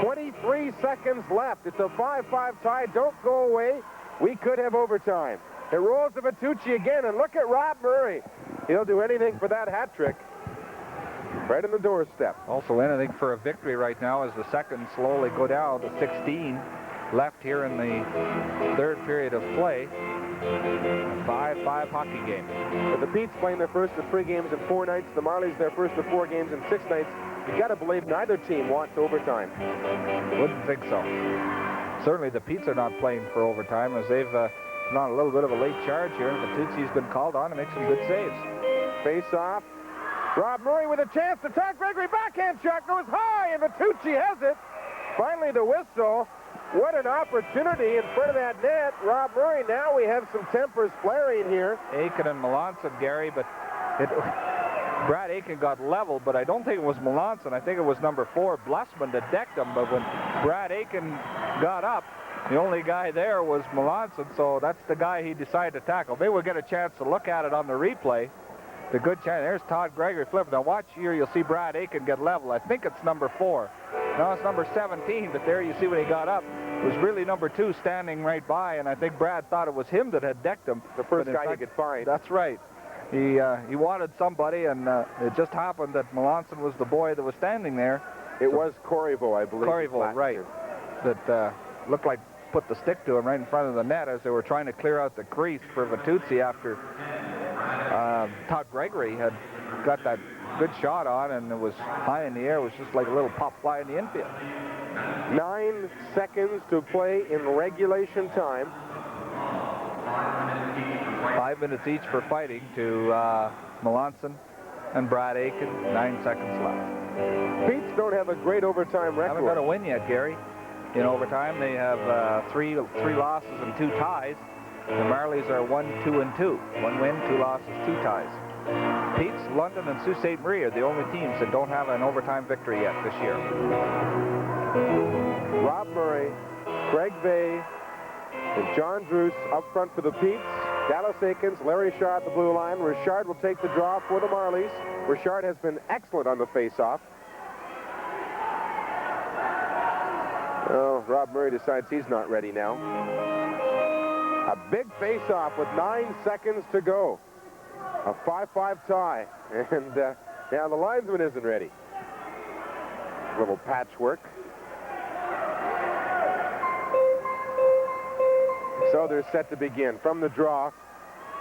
23 seconds left. It's a 5-5 tie. Don't go away. We could have overtime. It rolls to Bertucci again, and look at Rob Murray. He'll do anything for that hat trick. Right in the doorstep. Also anything for a victory right now as the seconds slowly go down to 16 left here in the third period of play. A 5-5 hockey game. With the Pete's playing their first of 3 games in 4 nights, the Marlies their first of 4 games in 6 nights, you got to believe neither team wants overtime. Wouldn't think so. Certainly the Pete's are not playing for overtime as they've been on a little bit of a late charge here. Vitucci's been called on to make some good saves. Face off. Rob Murray with a chance to Todd Gregory. Backhand shot goes high, and Vitucci has it. Finally the whistle. What an opportunity in front of that net. Rob Murray, now we have some tempers flaring here. Aiken and Melanson, Gary, but Brad Aiken got leveled, but I don't think it was Melanson. I think it was number 4, Blessman, that decked him. But when Brad Aiken got up, the only guy there was Melanson, so that's the guy he decided to tackle. Maybe we'll get a chance to look at it on the replay. The good chance. There's Todd Gregory flipping. Now watch here, you'll see Brad Aiken get level. I think it's number 4. No, it's number 17, but there you see when he got up, it was really number 2 standing right by, and I think Brad thought it was him that had decked him. The first guy he could find. That's right. He wanted somebody, and it just happened that Melanson was the boy that was standing there. It was Corriveau, I believe. Corriveau, right. That looked like put the stick to him right in front of the net as they were trying to clear out the crease for Vitucci after Todd Gregory had got that good shot on, and it was high in the air. It was just like a little pop fly in the infield. 9 seconds to play in regulation time. 5 minutes each for fighting to Melanson and Brad Aiken. 9 seconds left. Pete's don't have a great overtime record. Haven't got a win yet, Gary. In overtime, they have 3 losses and 2 ties. The Marlies are 1-2-2. 1 win, 2 losses, 2 ties. Pete's, London, and Sault Ste. Marie are the only teams that don't have an overtime victory yet this year. Rob Murray, Craig Vey, and John Druce up front for the Pete's. Dallas Aikens, Larry Shaw at the blue line. Richard will take the draw for the Marlies. Richard has been excellent on the face-off. Oh, Rob Murray decides he's not ready now. A big face-off with 9 seconds to go. A 5-5 tie. And now the linesman isn't ready. A little patchwork. So they're set to begin. From the draw,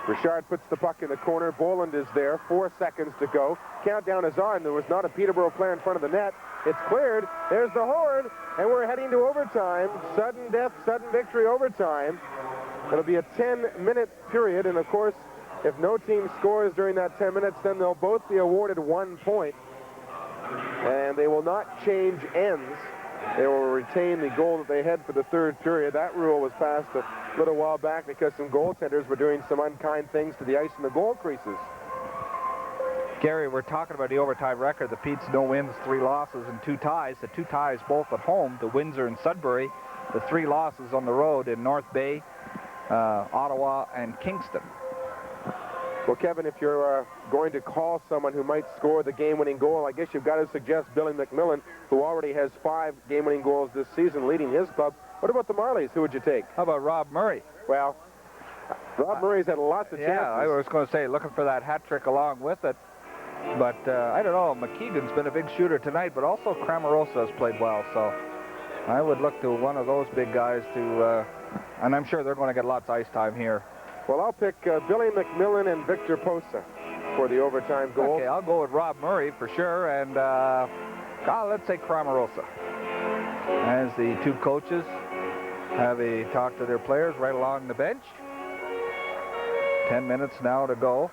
Richard puts the puck in the corner. Boland is there. 4 seconds to go. Countdown is on. There was not a Peterborough player in front of the net. It's cleared. There's the horn. And we're heading to overtime. Sudden death, sudden victory overtime. It'll be a 10-minute period. And, of course, if no team scores during that 10 minutes, then they'll both be awarded 1 point. And they will not change ends. They will retain the goal that they had for the 3rd period. That rule was passed a little while back because some goaltenders were doing some unkind things to the ice in the goal creases. Gary, we're talking about the overtime record. The Pete's no wins, 3 losses, and 2 ties. The 2 ties both at home to Windsor and Sudbury. The 3 losses on the road in North Bay, Ottawa, and Kingston. Well, Kevin, if you're going to call someone who might score the game-winning goal, I guess you've got to suggest Billy McMillan, who already has 5 game-winning goals this season, leading his club. What about the Marlies? Who would you take? How about Rob Murray? Well, Rob Murray's had lots of chances. Yeah, I was going to say, looking for that hat trick along with it. But I don't know, McKeegan's been a big shooter tonight, but also Cramarosa has played well. So I would look to one of those big guys to, and I'm sure they're going to get lots of ice time here. Well, I'll pick Billy McMillan and Victor Posa for the overtime goal. Okay, I'll go with Rob Murray for sure, and let's say Cramarosa. As the 2 coaches have a talk to their players right along the bench. 10 minutes now to go.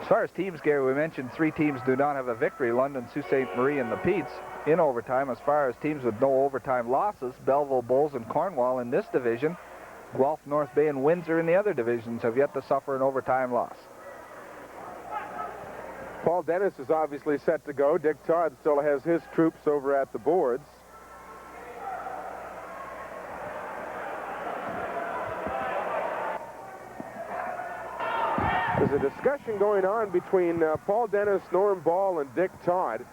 As far as teams, Gary, we mentioned 3 teams do not have a victory, London, Sault Ste. Marie, and the Pete's in overtime. As far as teams with no overtime losses, Belleville Bulls and Cornwall in this division, Guelph, North Bay, and Windsor in the other divisions have yet to suffer an overtime loss. Paul Dennis is obviously set to go. Dick Todd still has his troops over at the boards. There's a discussion going on between Paul Dennis, Norm Ball, and Dick Todd.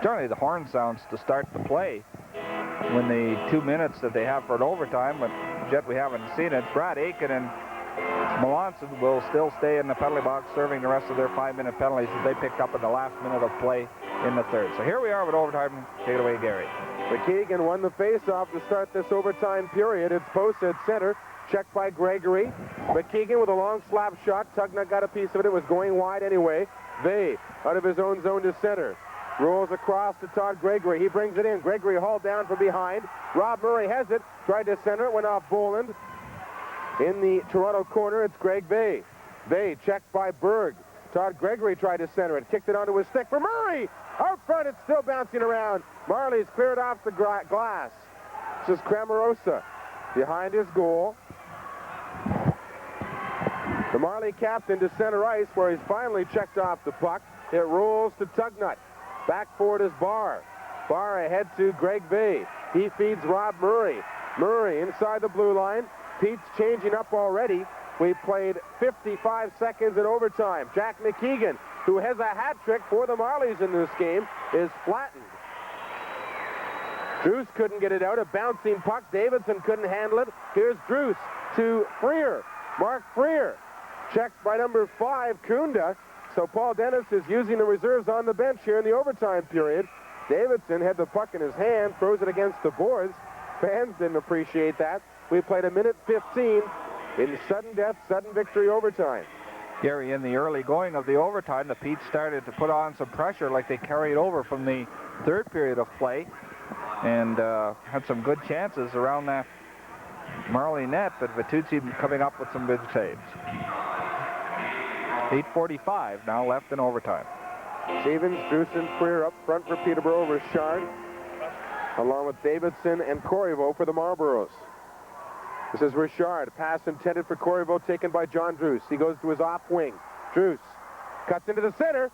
Generally, the horn sounds to start the play when the 2 minutes that they have for an overtime, but yet we haven't seen it. Brad Aiken and Melanson will still stay in the penalty box, serving the rest of their 5-minute penalties that they picked up in the last minute of play in the 3rd. So here we are with overtime. Take it away, Gary. McKeegan won the face-off to start this overtime period. It's Posa at center. checked by Gregory. McKeegan with a long slap shot. Tugnut got a piece of it. It was going wide anyway. Vey out of his own zone to center. Rolls across to Todd Gregory. He brings it in. Gregory hauled down from behind. Rob Murray has it. Tried to center it. Went off Boland. In the Toronto corner, it's Greg Vey. Vey checked by Berg. Todd Gregory tried to center it. Kicked it onto his stick for Murray. Out front, it's still bouncing around. Marley's cleared off the glass. This is Cramarosa behind his goal. The Marley captain to center ice, where he's finally checked off the puck. It rolls to Tugnut. Back forward is Barr. Barr ahead to Greg Vey. He feeds Rob Murray. Murray inside the blue line. Pete's changing up already. We played 55 seconds in overtime. Jack McKeegan, who has a hat trick for the Marlies in this game, is flattened. Drews couldn't get it out. A bouncing puck. Davidson couldn't handle it. Here's Drews to Freer. Mark Freer. Checked by number 5, Kunda. So Paul Dennis is using the reserves on the bench here in the overtime period. Davidson had the puck in his hand, throws it against the boards. Fans didn't appreciate that. We played a minute 15 in sudden death, sudden victory overtime. Gary, in the early going of the overtime, the Petes started to put on some pressure like they carried over from the third period of play and had some good chances around that Marley net, but Vitucci coming up with some big saves. 8:45 now left in overtime. Stevens, Drewson, Freer up front for Peterborough, Richard, along with Davidson and Corriveau for the Marlboros. This is Richard. Pass intended for Corriveau, taken by John Drews. He goes to his off wing. Drews cuts into the center.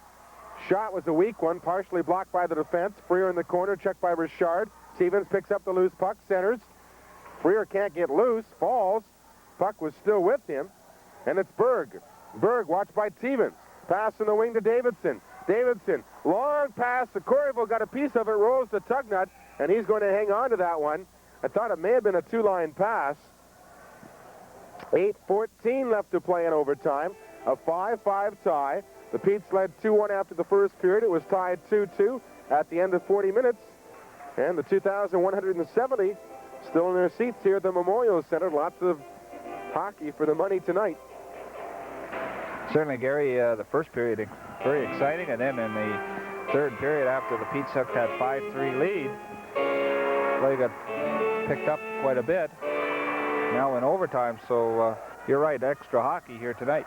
Shot was a weak one, partially blocked by the defense. Freer in the corner, checked by Richard. Stevens picks up the loose puck, centers. Freer can't get loose, falls. Puck was still with him, and it's Berg. Berg watched by Stevens. Pass in the wing to Davidson. Davidson, long pass. The Corriveau got a piece of it, rolls to Tugnut, and he's going to hang on to that one. I thought it may have been a two-line pass. 8:14 left to play in overtime. A 5-5 tie. The Petes led 2-1 after the first period. It was tied 2-2 at the end of 40 minutes. And the 2,170 still in their seats here at the Memorial Center. Lots of hockey for the money tonight. Certainly, Gary, the first period very exciting, and then in the third period, after the Petes took that 5-3 lead, play got picked up quite a bit. Now in overtime, so you're right, extra hockey here tonight.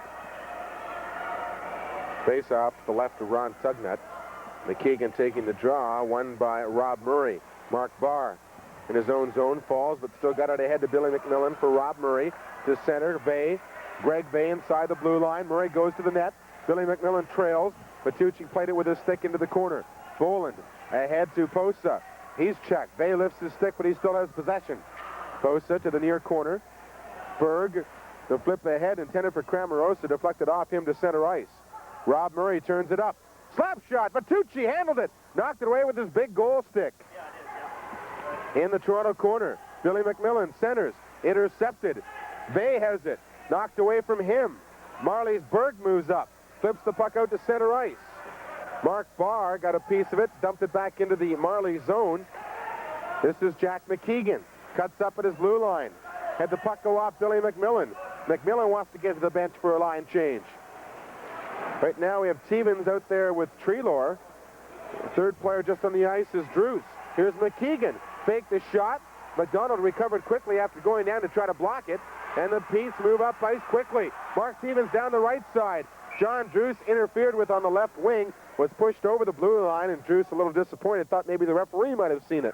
Face off to the left of Ron Tugnut. McKeegan taking the draw, won by Rob Murray. Mark Barr in his own zone, falls, but still got it ahead to Billy McMillan for Rob Murray. To center, Vey. Greg Vey inside the blue line. Murray goes to the net. Billy McMillan trails. Vitucci played it with his stick into the corner. Boland ahead to Posa. He's checked. Vey lifts his stick, but he still has possession. Posa to the near corner. Berg, the flip ahead intended for Cramarosa, deflected off him to center ice. Rob Murray turns it up. Slap shot. Vitucci handled it. Knocked it away with his big goal stick. In the Toronto corner, Billy McMillan centers. Intercepted. Vey has it. Knocked away from him. Marley's Berg moves up. Flips the puck out to center ice. Mark Barr got a piece of it. Dumped it back into the Marley zone. This is Jack McKeegan. Cuts up at his blue line. Had the puck go off Billy McMillan. McMillan wants to get to the bench for a line change. Right now we have Stevens out there with Treelor. The third player just on the ice is Drews. Here's McKeegan. Faked the shot. McDonald recovered quickly after going down to try to block it. And the Petes move up ice quickly. Mark Stevens down the right side. John Drews interfered with on the left wing. Was pushed over the blue line, and Drews a little disappointed. Thought maybe the referee might have seen it.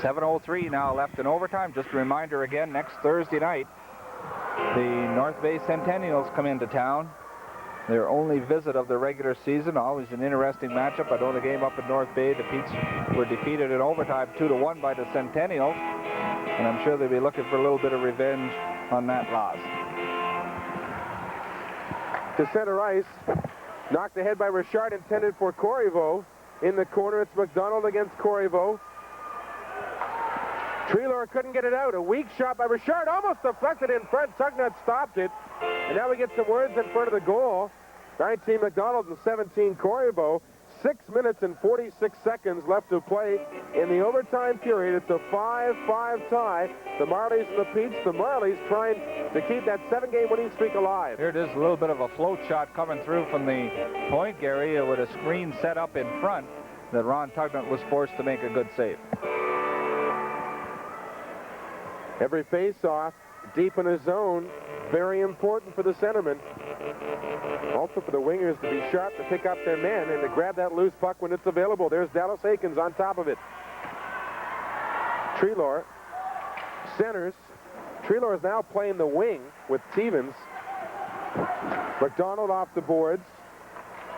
7:03 now left in overtime. Just a reminder again, next Thursday night, the North Bay Centennials come into town. Their only visit of the regular season. Always an interesting matchup. I know the game up in North Bay, the Petes were defeated in overtime 2-1 by the Centennials. And I'm sure they'll be looking for a little bit of revenge on that loss. To center ice. Knocked ahead by Richard, intended for Corriveau. In the corner, it's McDonald against Corriveau. Treelor couldn't get it out. A weak shot by Richard, almost deflected in front. Tugnut stopped it. And now we get some words in front of the goal. 19 McDonald and 17 Corriveau. 6 minutes and 46 seconds left to play in the overtime period. It's a 5-5 tie. The Marlies and the Petes. The Marlies trying to keep that 7-game winning streak alive. Here it is, a little bit of a float shot coming through from the point, Gary, with a screen set up in front that Ron Tugnut was forced to make a good save. Every face-off deep in his zone, very important for the centerman. Also for the wingers to be sharp to pick up their men and to grab that loose puck when it's available. There's Dallas Aikens on top of it. Treelor centers. Treelor is now playing the wing with Stevens. McDonald off the boards.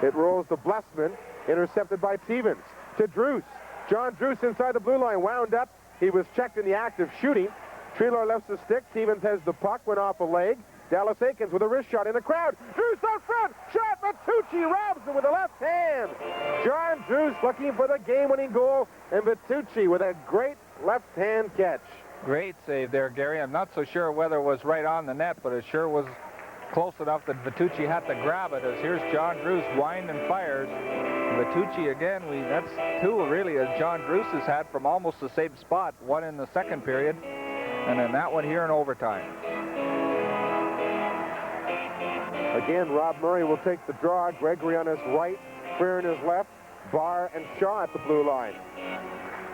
It rolls to Blessman, intercepted by Stevens. To Druce. John Druce inside the blue line, wound up. He was checked in the act of shooting. Treelor left the stick. Stevens has the puck, went off a leg. Dallas Aikens with a wrist shot in the crowd. Druce out front. Shot. Vitucci robs it with the left hand. John Druce looking for the game-winning goal. And Vitucci with a great left-hand catch. Great save there, Gary. I'm not so sure whether it was right on the net, but it sure was close enough that Vitucci had to grab it. As here's John Druce, wind and fires. Vitucci again, that's two really as John Druce has had from almost the same spot. One in the second period, and then that one here in overtime. Again, Rob Murray will take the draw. Gregory on his right, Freer on his left, Barr and Shaw at the blue line.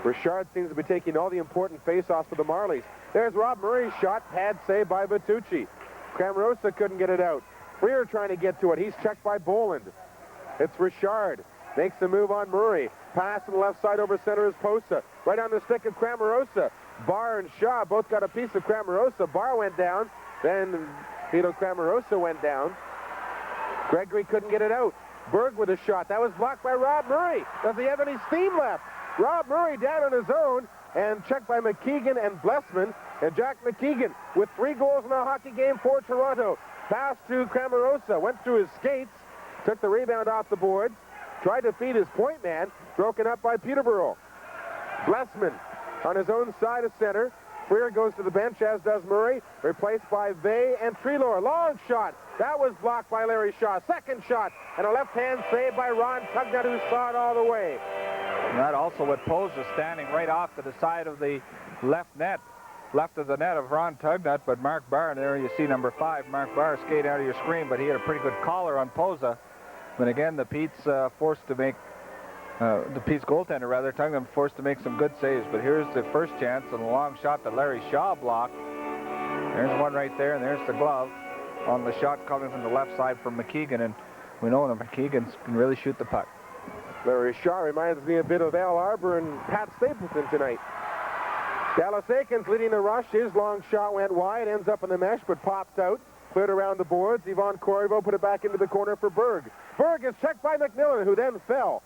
Richard seems to be taking all the important face-offs for the Marlies. There's Rob Murray's shot, pad save by Vitucci. Cramarosa couldn't get it out. Freer trying to get to it. He's checked by Boland. It's Richard. Makes the move on Murray. Pass on the left side over center is Posa. Right on the stick of Cramarosa. Barr and Shaw both got a piece of Cramarosa. Barr went down. Then Vito Cramarosa went down. Gregory couldn't get it out. Berg with a shot. That was blocked by Rob Murray. Does he have any steam left? Rob Murray down on his own and checked by McKeegan and Blessman. And Jack McKeegan with 3 goals in a hockey game for Toronto. Pass to Cramarosa. Went through his skates. Took the rebound off the boards. Tried to feed his point man. Broken up by Peterborough. Blessman on his own side of center. Freer goes to the bench, as does Murray. Replaced by Vey and Treelor. Long shot. That was blocked by Larry Shaw. Second shot. And a left-hand save by Ron Tugnut, who saw it all the way. And that also with Posa standing right off to the side of the left of the net of Ron Tugnut, but Mark Barr, there you see number 5, Mark Barr skate out of your screen, but he had a pretty good collar on Posa. But again, the Pete's forced to make, the Pete's goaltender rather, Tugnut forced to make some good saves. But here's the first chance and a long shot that Larry Shaw blocked. There's one right there, and there's the glove on the shot coming from the left side from McKeegan, and we know that McKeegan can really shoot the puck. Larry Shaw reminds me a bit of Al Arbor and Pat Stapleton tonight. Dallas Aikens leading the rush. His long shot went wide, ends up in the mesh, but popped out. Cleared around the boards. Yvonne Corriveau put it back into the corner for Berg. Berg is checked by McMillan, who then fell.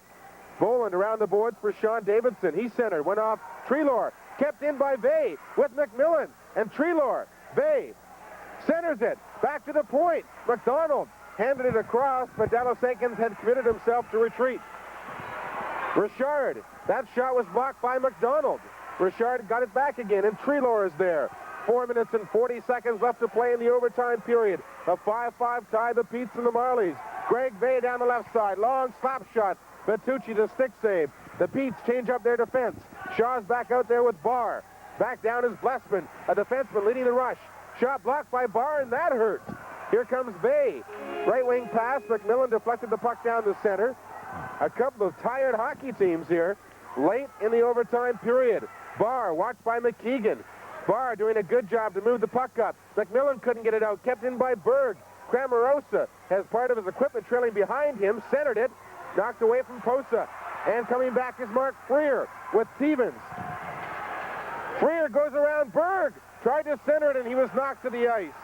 Boland around the boards for Sean Davidson. He centered, went off Treelor. Kept in by Vey with McMillan and Treelor. Vey centers it. Back to the point. McDonald handed it across, but Dallas Aikens had committed himself to retreat. Richard. That shot was blocked by McDonald. Richard got it back again, and Treelor is there. 4 minutes and 40 seconds left to play in the overtime period. A 5-5 tie, the Petes and the Marlies. Greg Vey down the left side. Long slap shot. Vitucci the stick save. The Petes change up their defense. Shaw's back out there with Barr. Back down is Blessman, a defenseman leading the rush. Shot blocked by Barr, and that hurt. Here comes Vey. Right wing pass. McMillan deflected the puck down the center. A couple of tired hockey teams here late in the overtime period. Barr watched by McKeegan. Barr doing a good job to move the puck up. McMillan couldn't get it out. Kept in by Berg. Cramarosa has part of his equipment trailing behind him. Centered it. Knocked away from Posa. And coming back is Mark Freer with Stevens. Freer goes around Berg. Tried to center it, and he was knocked to the ice.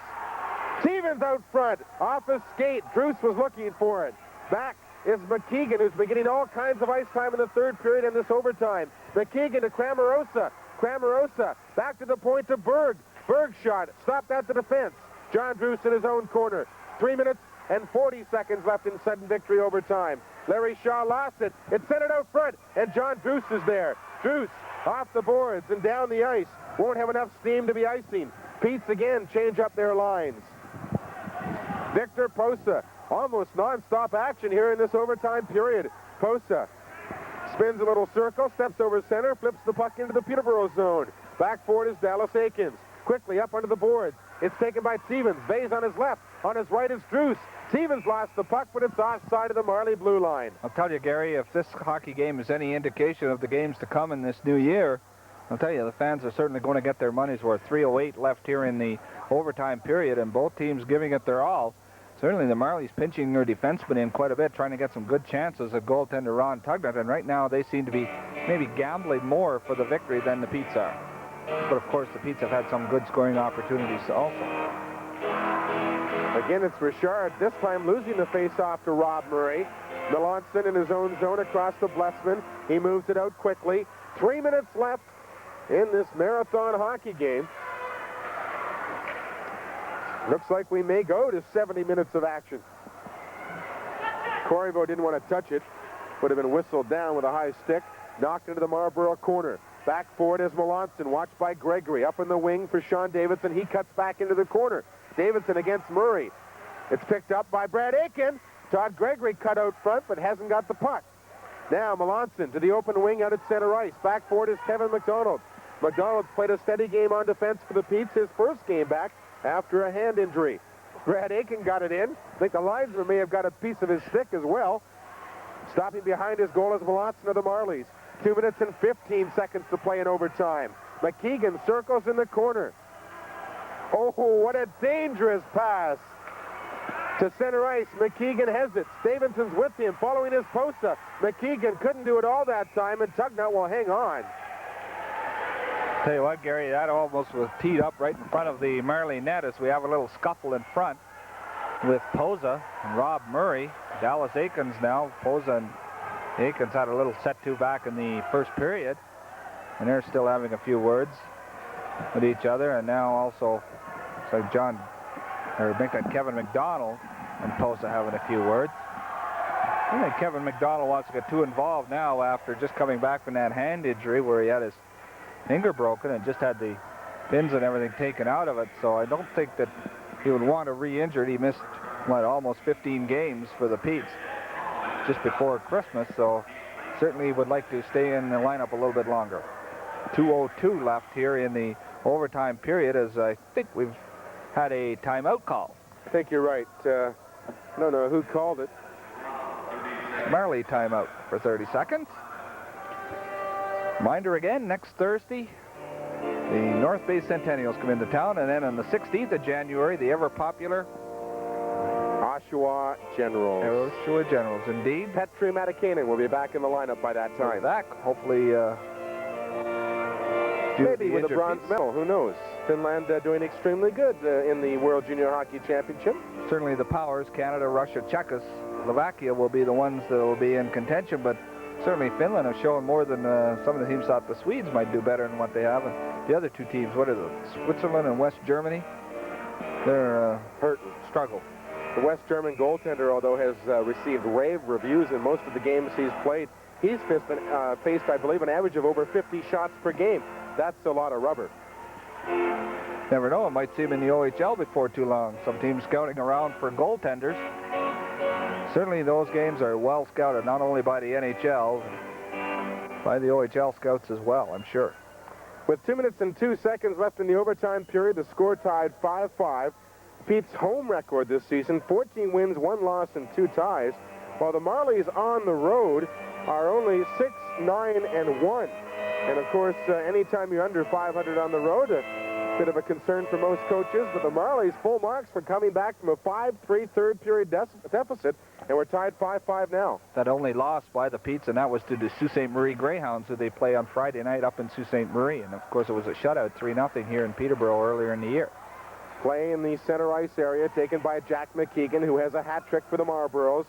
Stevens out front. Off his skate. Druce was looking for it. Back is McKeegan, who's been getting all kinds of ice time in the third period in this overtime. McKeegan to Cramarosa. Cramarosa back to the point to Berg. Berg shot. Stopped at the defense. John Druce in his own corner. 3 minutes and 40 seconds left in sudden victory overtime. Larry Shaw lost it. It's centered out front, and John Druce is there. Druce off the boards and down the ice. Won't have enough steam to be icing. Pete's again change up their lines. Victor Posa almost non-stop action here in this overtime period. Posa spins a little circle, steps over center, flips the puck into the Peterborough zone. Back forward is Dallas Aikens. Quickly up under the boards. It's taken by Stevens. Bayes on his left. On his right is Drews. Stevens lost the puck, but it's offside of the Marley blue line. I'll tell you, Gary, if this hockey game is any indication of the games to come in this new year, I'll tell you, the fans are certainly going to get their money's worth. 3:08 left here in the overtime period, and both teams giving it their all. Certainly the Marlies pinching their defenseman in quite a bit, trying to get some good chances at goaltender Ron Tugnut, and right now they seem to be maybe gambling more for the victory than the Petes are. But of course the Petes have had some good scoring opportunities also. Again, it's Richard, this time losing the face-off to Rob Murray. Melanson in his own zone across the Blessman. He moves it out quickly. 3 minutes left in this marathon hockey game. Looks like we may go to 70 minutes of action. Corriveau didn't want to touch it. Would have been whistled down with a high stick. Knocked into the Marlborough corner. Back forward is Melanson, watched by Gregory. Up in the wing for Sean Davidson. He cuts back into the corner. Davidson against Murray. It's picked up by Brad Aiken. Todd Gregory cut out front, but hasn't got the puck. Now Melanson to the open wing out at center ice. Back forward is Kevin McDonald. McDonald's played a steady game on defense for the Petes, his first game back after a hand injury. Brad Aiken got it in. I think the linesman may have got a piece of his stick as well. Stopping behind his goal is Melanson of the Marlies. 2 minutes and 15 seconds to play in overtime. McKeegan circles in the corner. Oh, what a dangerous pass. To center ice, McKeegan has it. Davidson's with him, following his Posa. McKeegan couldn't do it all that time, and Tugnut will hang on. Tell you what, Gary, that almost was teed up right in front of the Marley net as we have a little scuffle in front with Posa and Rob Murray. Dallas Aikens now. Posa and Aikens had a little set-to back in the first period, and they're still having a few words with each other. And now also, so Kevin McDonald and Posa having a few words. I think Kevin McDonald wants to get too involved now after just coming back from that hand injury where he had his finger broken and just had the pins and everything taken out of it. So I don't think that he would want to re-injure it. He missed, almost 15 games for the Petes just before Christmas, so certainly he would like to stay in the lineup a little bit longer. 2:02 left here in the overtime period, as I think we've had a timeout call. I think you're right. I don't know who called it. Marley timeout for 30 seconds. Reminder again, next Thursday, the North Bay Centennials come into town, and then on the 16th of January, the ever-popular Oshawa Generals. Oshawa Generals, indeed. Petri Matikainen will be back in the lineup by that time. Back, hopefully, maybe with a bronze medal, who knows? Finland doing extremely good in the World Junior Hockey Championship. Certainly the powers, Canada, Russia, Czechoslovakia, will be the ones that will be in contention, but certainly Finland have shown more than some of the teams thought the Swedes might do better than what they have. And the other two teams, what is it, Switzerland and West Germany? They're hurting, struggle. The West German goaltender, although has received rave reviews in most of the games he's played, he's faced, I believe, an average of over 50 shots per game. That's a lot of rubber. Never know, it might see him in the OHL before too long. Some teams scouting around for goaltenders. Certainly those games are well scouted, not only by the NHL, by the OHL scouts as well, I'm sure. With 2 minutes and 2 seconds left in the overtime period, the score tied 5-5. Pete's home record this season, 14 wins, 1 loss, and 2 ties, while the Marlies on the road are only 6-9-1. And of course, anytime you're under 500 on the road, a bit of a concern for most coaches, but the Marlies full marks for coming back from a 5-3 third period deficit, and we're tied 5-5 now. That only loss by the Petes, and that was to the Sault Ste. Marie Greyhounds, who they play on Friday night up in Sault Ste. Marie. And of course, it was a shutout, 3-0 here in Peterborough earlier in the year. Play in the center ice area taken by Jack McKeegan, who has a hat trick for the Marlboros.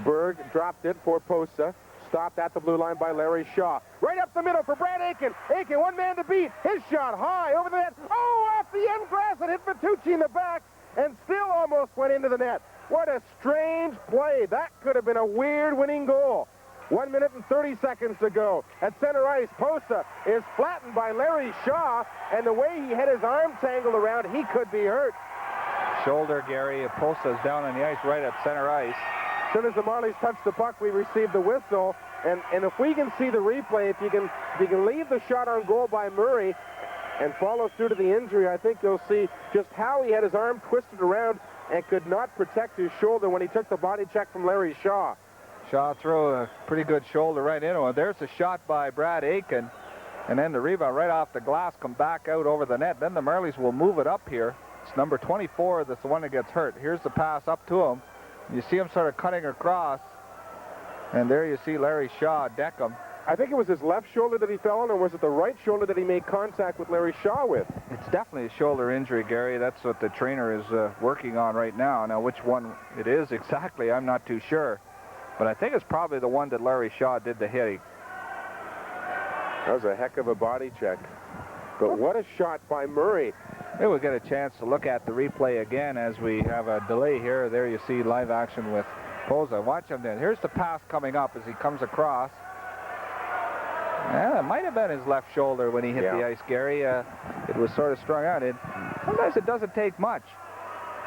Berg dropped it for Posa. Stopped at the blue line by Larry Shaw. Right up the middle for Brad Aiken. Aiken, one man to beat. His shot high over the net. Oh, off the end glass. It hit Vitucci in the back and still almost went into the net. What a strange play. That could have been a weird winning goal. 1 minute and 30 seconds to go. At center ice, Posa is flattened by Larry Shaw, and the way he had his arm tangled around, he could be hurt. Shoulder, Gary. Posa's down on the ice right at center ice. As soon as the Marlies touch the puck, we receive the whistle. And if we can see the replay, if you can leave the shot on goal by Murray and follow through to the injury, I think you'll see just how he had his arm twisted around and could not protect his shoulder when he took the body check from Larry Shaw. Shaw threw a pretty good shoulder right into him. There's a shot by Brad Aiken, and then the rebound right off the glass, come back out over the net. Then the Marlies will move it up here. It's number 24 that's the one that gets hurt. Here's the pass up to him. You see him sort of cutting across, and there you see Larry Shaw deck him. I think it was his left shoulder that he fell on, or was it the right shoulder that he made contact with Larry Shaw with? It's definitely a shoulder injury, Gary. That's what the trainer is working on right now. Now, which one it is exactly, I'm not too sure. But I think it's probably the one that Larry Shaw did the hitting. That was a heck of a body check. But what a shot by Murray. Maybe we'll get a chance to look at the replay again as we have a delay here. There you see live action with Posa. Watch him then. Here's the pass coming up as he comes across. Yeah, it might have been his left shoulder when he hit the ice, Gary. It was sort of strung out. Sometimes it doesn't take much.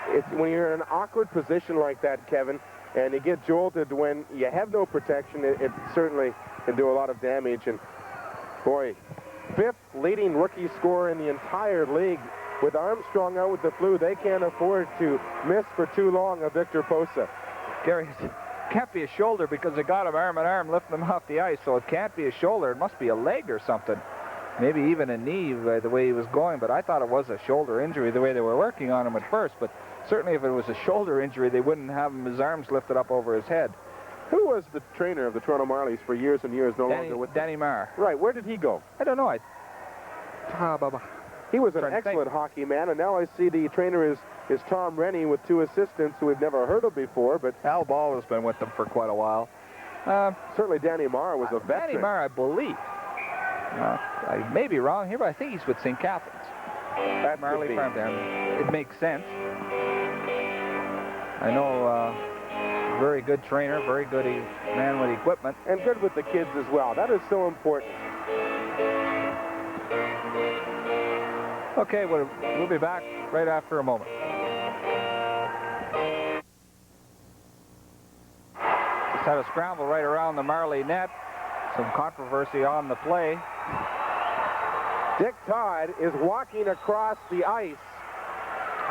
It's when you're in an awkward position like that, Kevin, and you get jolted when you have no protection, it certainly can do a lot of damage. And boy, 5th leading rookie scorer in the entire league. With Armstrong out with the flu, they can't afford to miss for too long a Victor Posa. Gary, it can't be a shoulder because they got him arm in arm lifting him off the ice, so it can't be a shoulder. It must be a leg or something. Maybe even a knee the way he was going, but I thought it was a shoulder injury the way they were working on him at first. But certainly if it was a shoulder injury, they wouldn't have him his arms lifted up over his head. Who was the trainer of the Toronto Marlies for years and years, no longer with them? Danny Marr. Right, where did he go? I don't know. He was an excellent hockey man, and now I see the trainer is Tom Rennie with 2 assistants who we've never heard of before. But Al Ball has been with them for quite a while. Certainly Danny Marr was a veteran. Danny Marr, I believe. I may be wrong here, but I think he's with St. Catharines. That Marley Farm there. It makes sense. I know very good trainer, very good man with equipment. And good with the kids as well. That is so important. Okay, we'll be back right after a moment. Just had a scramble right around the Marley net. Some controversy on the play. Dick Todd is walking across the ice.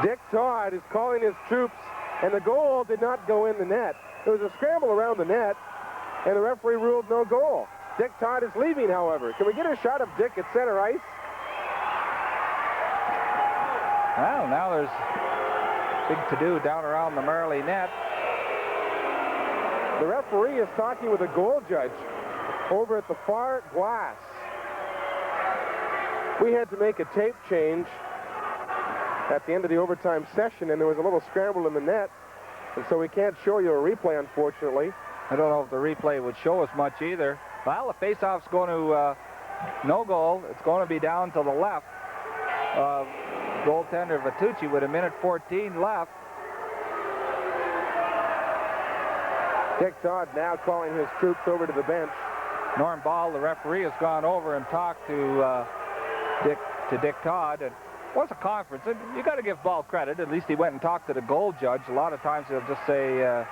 Dick Todd is calling his troops, and the goal did not go in the net. There was a scramble around the net, and the referee ruled no goal. Dick Todd is leaving, however. Can we get a shot of Dick at center ice? Well, now there's big to-do down around the Marley net. The referee is talking with a goal judge over at the far glass. We had to make a tape change at the end of the overtime session, and there was a little scramble in the net, and so we can't show you a replay, unfortunately. I don't know if the replay would show us much either. Well, the faceoff's going to no goal. It's going to be down to the left. Goaltender Vitucci with 1:14 left. Dick Todd now calling his troops over to the bench. Norm Ball, the referee, has gone over and talked to Dick Todd. And it was a conference. And you got to give Ball credit. At least he went and talked to the goal judge. A lot of times they'll just say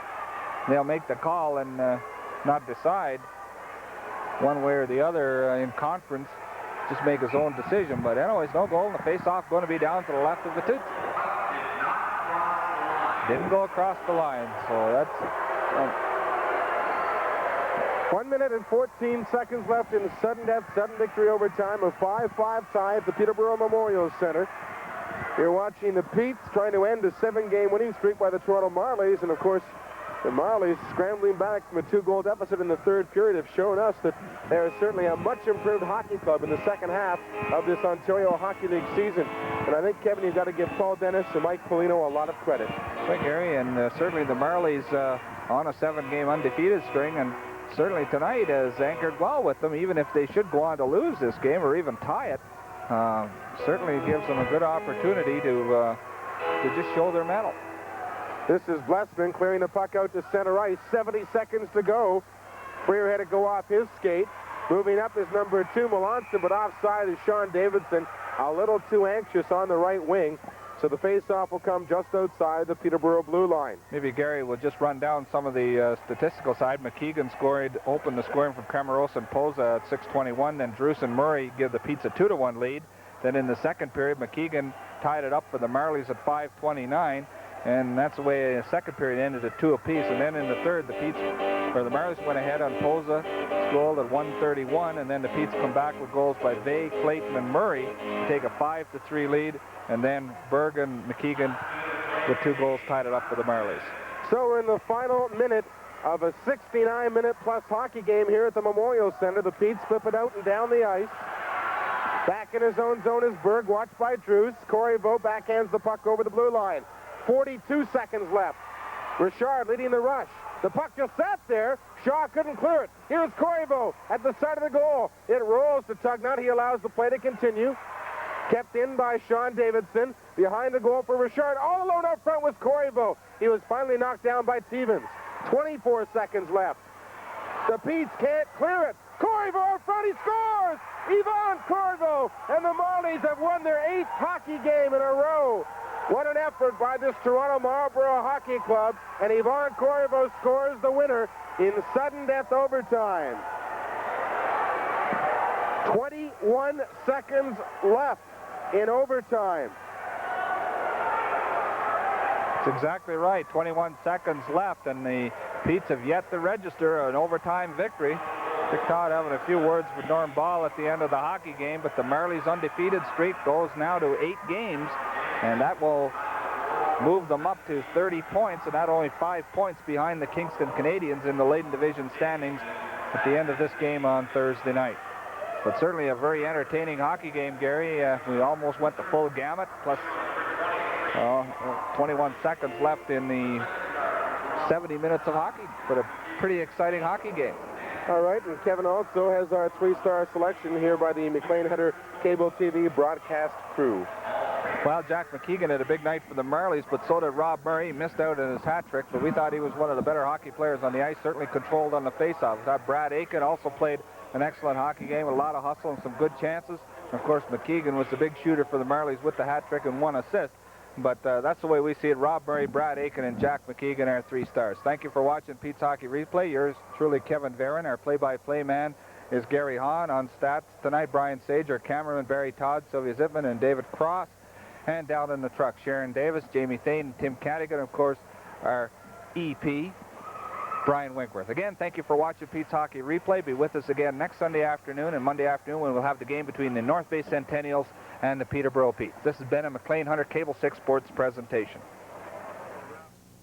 they'll make the call and not decide one way or the other in conference. Just make his own decision. But anyways, no goal, and the face-off going to be down to the left of the two. Didn't go across the line, so that's... 1 minute and 14 seconds left in the sudden death, sudden victory overtime of 5-5 tie at the Peterborough Memorial Center. You're watching the Petes trying to end a 7-game winning streak by the Toronto Marlies, and of course, the Marlies scrambling back from a 2-goal deficit in the third period have shown us that they are certainly a much improved hockey club in the second half of this Ontario Hockey League season. And I think, Kevin, you've got to give Paul Dennis and Mike Polino a lot of credit. Right, Gary, and certainly the Marlies on a 7-game undefeated string, and certainly tonight has anchored well with them, even if they should go on to lose this game or even tie it. Certainly gives them a good opportunity to just show their mettle. This is Blessman clearing the puck out to center ice. 70 seconds to go. Freer had to go off his skate. Moving up is number 2, Melanson, but offside is Sean Davidson. A little too anxious on the right wing. So the face-off will come just outside the Peterborough blue line. Maybe Gary will just run down some of the statistical side. McKeegan opened the scoring from Camaros and Poza at 6:21. Then Druce and Murray give the Petes a 2-1 lead. Then in the second period, McKeegan tied it up for the Marlies at 5:29. And that's the way the second period ended at 2 apiece. And then in the third, the Marlies went ahead on Poza, scored at 1:31, and then the Petes come back with goals by Vey, Clayton, and Murray to take a 5-3 lead. And then Berg and McKeegan with 2 goals tied it up for the Marlies. So we're in the final minute of a 69-minute plus hockey game here at the Memorial Center. The Petes flip it out and down the ice. Back in his own zone is Berg, watched by Druce. Corey Vaux backhands the puck over the blue line. 42 seconds left. Richard leading the rush. The puck just sat there. Shaw couldn't clear it. Here's Corriveau at the side of the goal. It rolls to Tugnut. He allows the play to continue. Kept in by Sean Davidson. Behind the goal for Richard. All alone up front was Corriveau. He was finally knocked down by Stevens. 24 seconds left. The Petes can't clear it. Corriveau up front. He scores! Yvon Corriveau. And the Marlies have won their 8th hockey game in a row. What an effort by this Toronto Marlborough Hockey Club. And Yvon Corriveau scores the winner in sudden death overtime. 21 seconds left in overtime. That's exactly right. 21 seconds left, and the Petes have yet to register an overtime victory. Dick Todd having a few words with Norm Ball at the end of the hockey game, but the Marlies' undefeated streak goes now to 8 games, and that will move them up to 30 points, and that only 5 points behind the Kingston Canadians in the Leyden Division standings at the end of this game on Thursday night. But certainly a very entertaining hockey game, Gary. We almost went the full gamut, plus 21 seconds left in the 70 minutes of hockey, but a pretty exciting hockey game. All right, and Kevin also has our 3-star selection here by the McLean Header Cable TV broadcast crew. Well, Jack McKeegan had a big night for the Marlies, but so did Rob Murray. He missed out on his hat trick, but we thought he was one of the better hockey players on the ice, certainly controlled on the faceoff. We thought Brad Aiken also played an excellent hockey game, a lot of hustle and some good chances. And of course, McKeegan was the big shooter for the Marlies with the hat trick and 1 assist. But that's the way we see it. Rob Murray, Brad Aiken, and Jack McKeegan are 3 stars. Thank you for watching Pete's Hockey Replay. Yours truly, Kevin Varon. Our play-by-play man is Gary Hahn. On stats tonight, Brian Sage, our cameraman, Barry Todd, Sylvia Zipman, and David Cross. And down in the truck, Sharon Davis, Jamie Thane, and Tim Cadigan, and of course, our EP, Brian Winkworth. Again, thank you for watching Pete's Hockey Replay. Be with us again next Sunday afternoon and Monday afternoon when we'll have the game between the North Bay Centennials and the Peterborough Petes. This has been a McLean Hunter Cable 6 Sports presentation.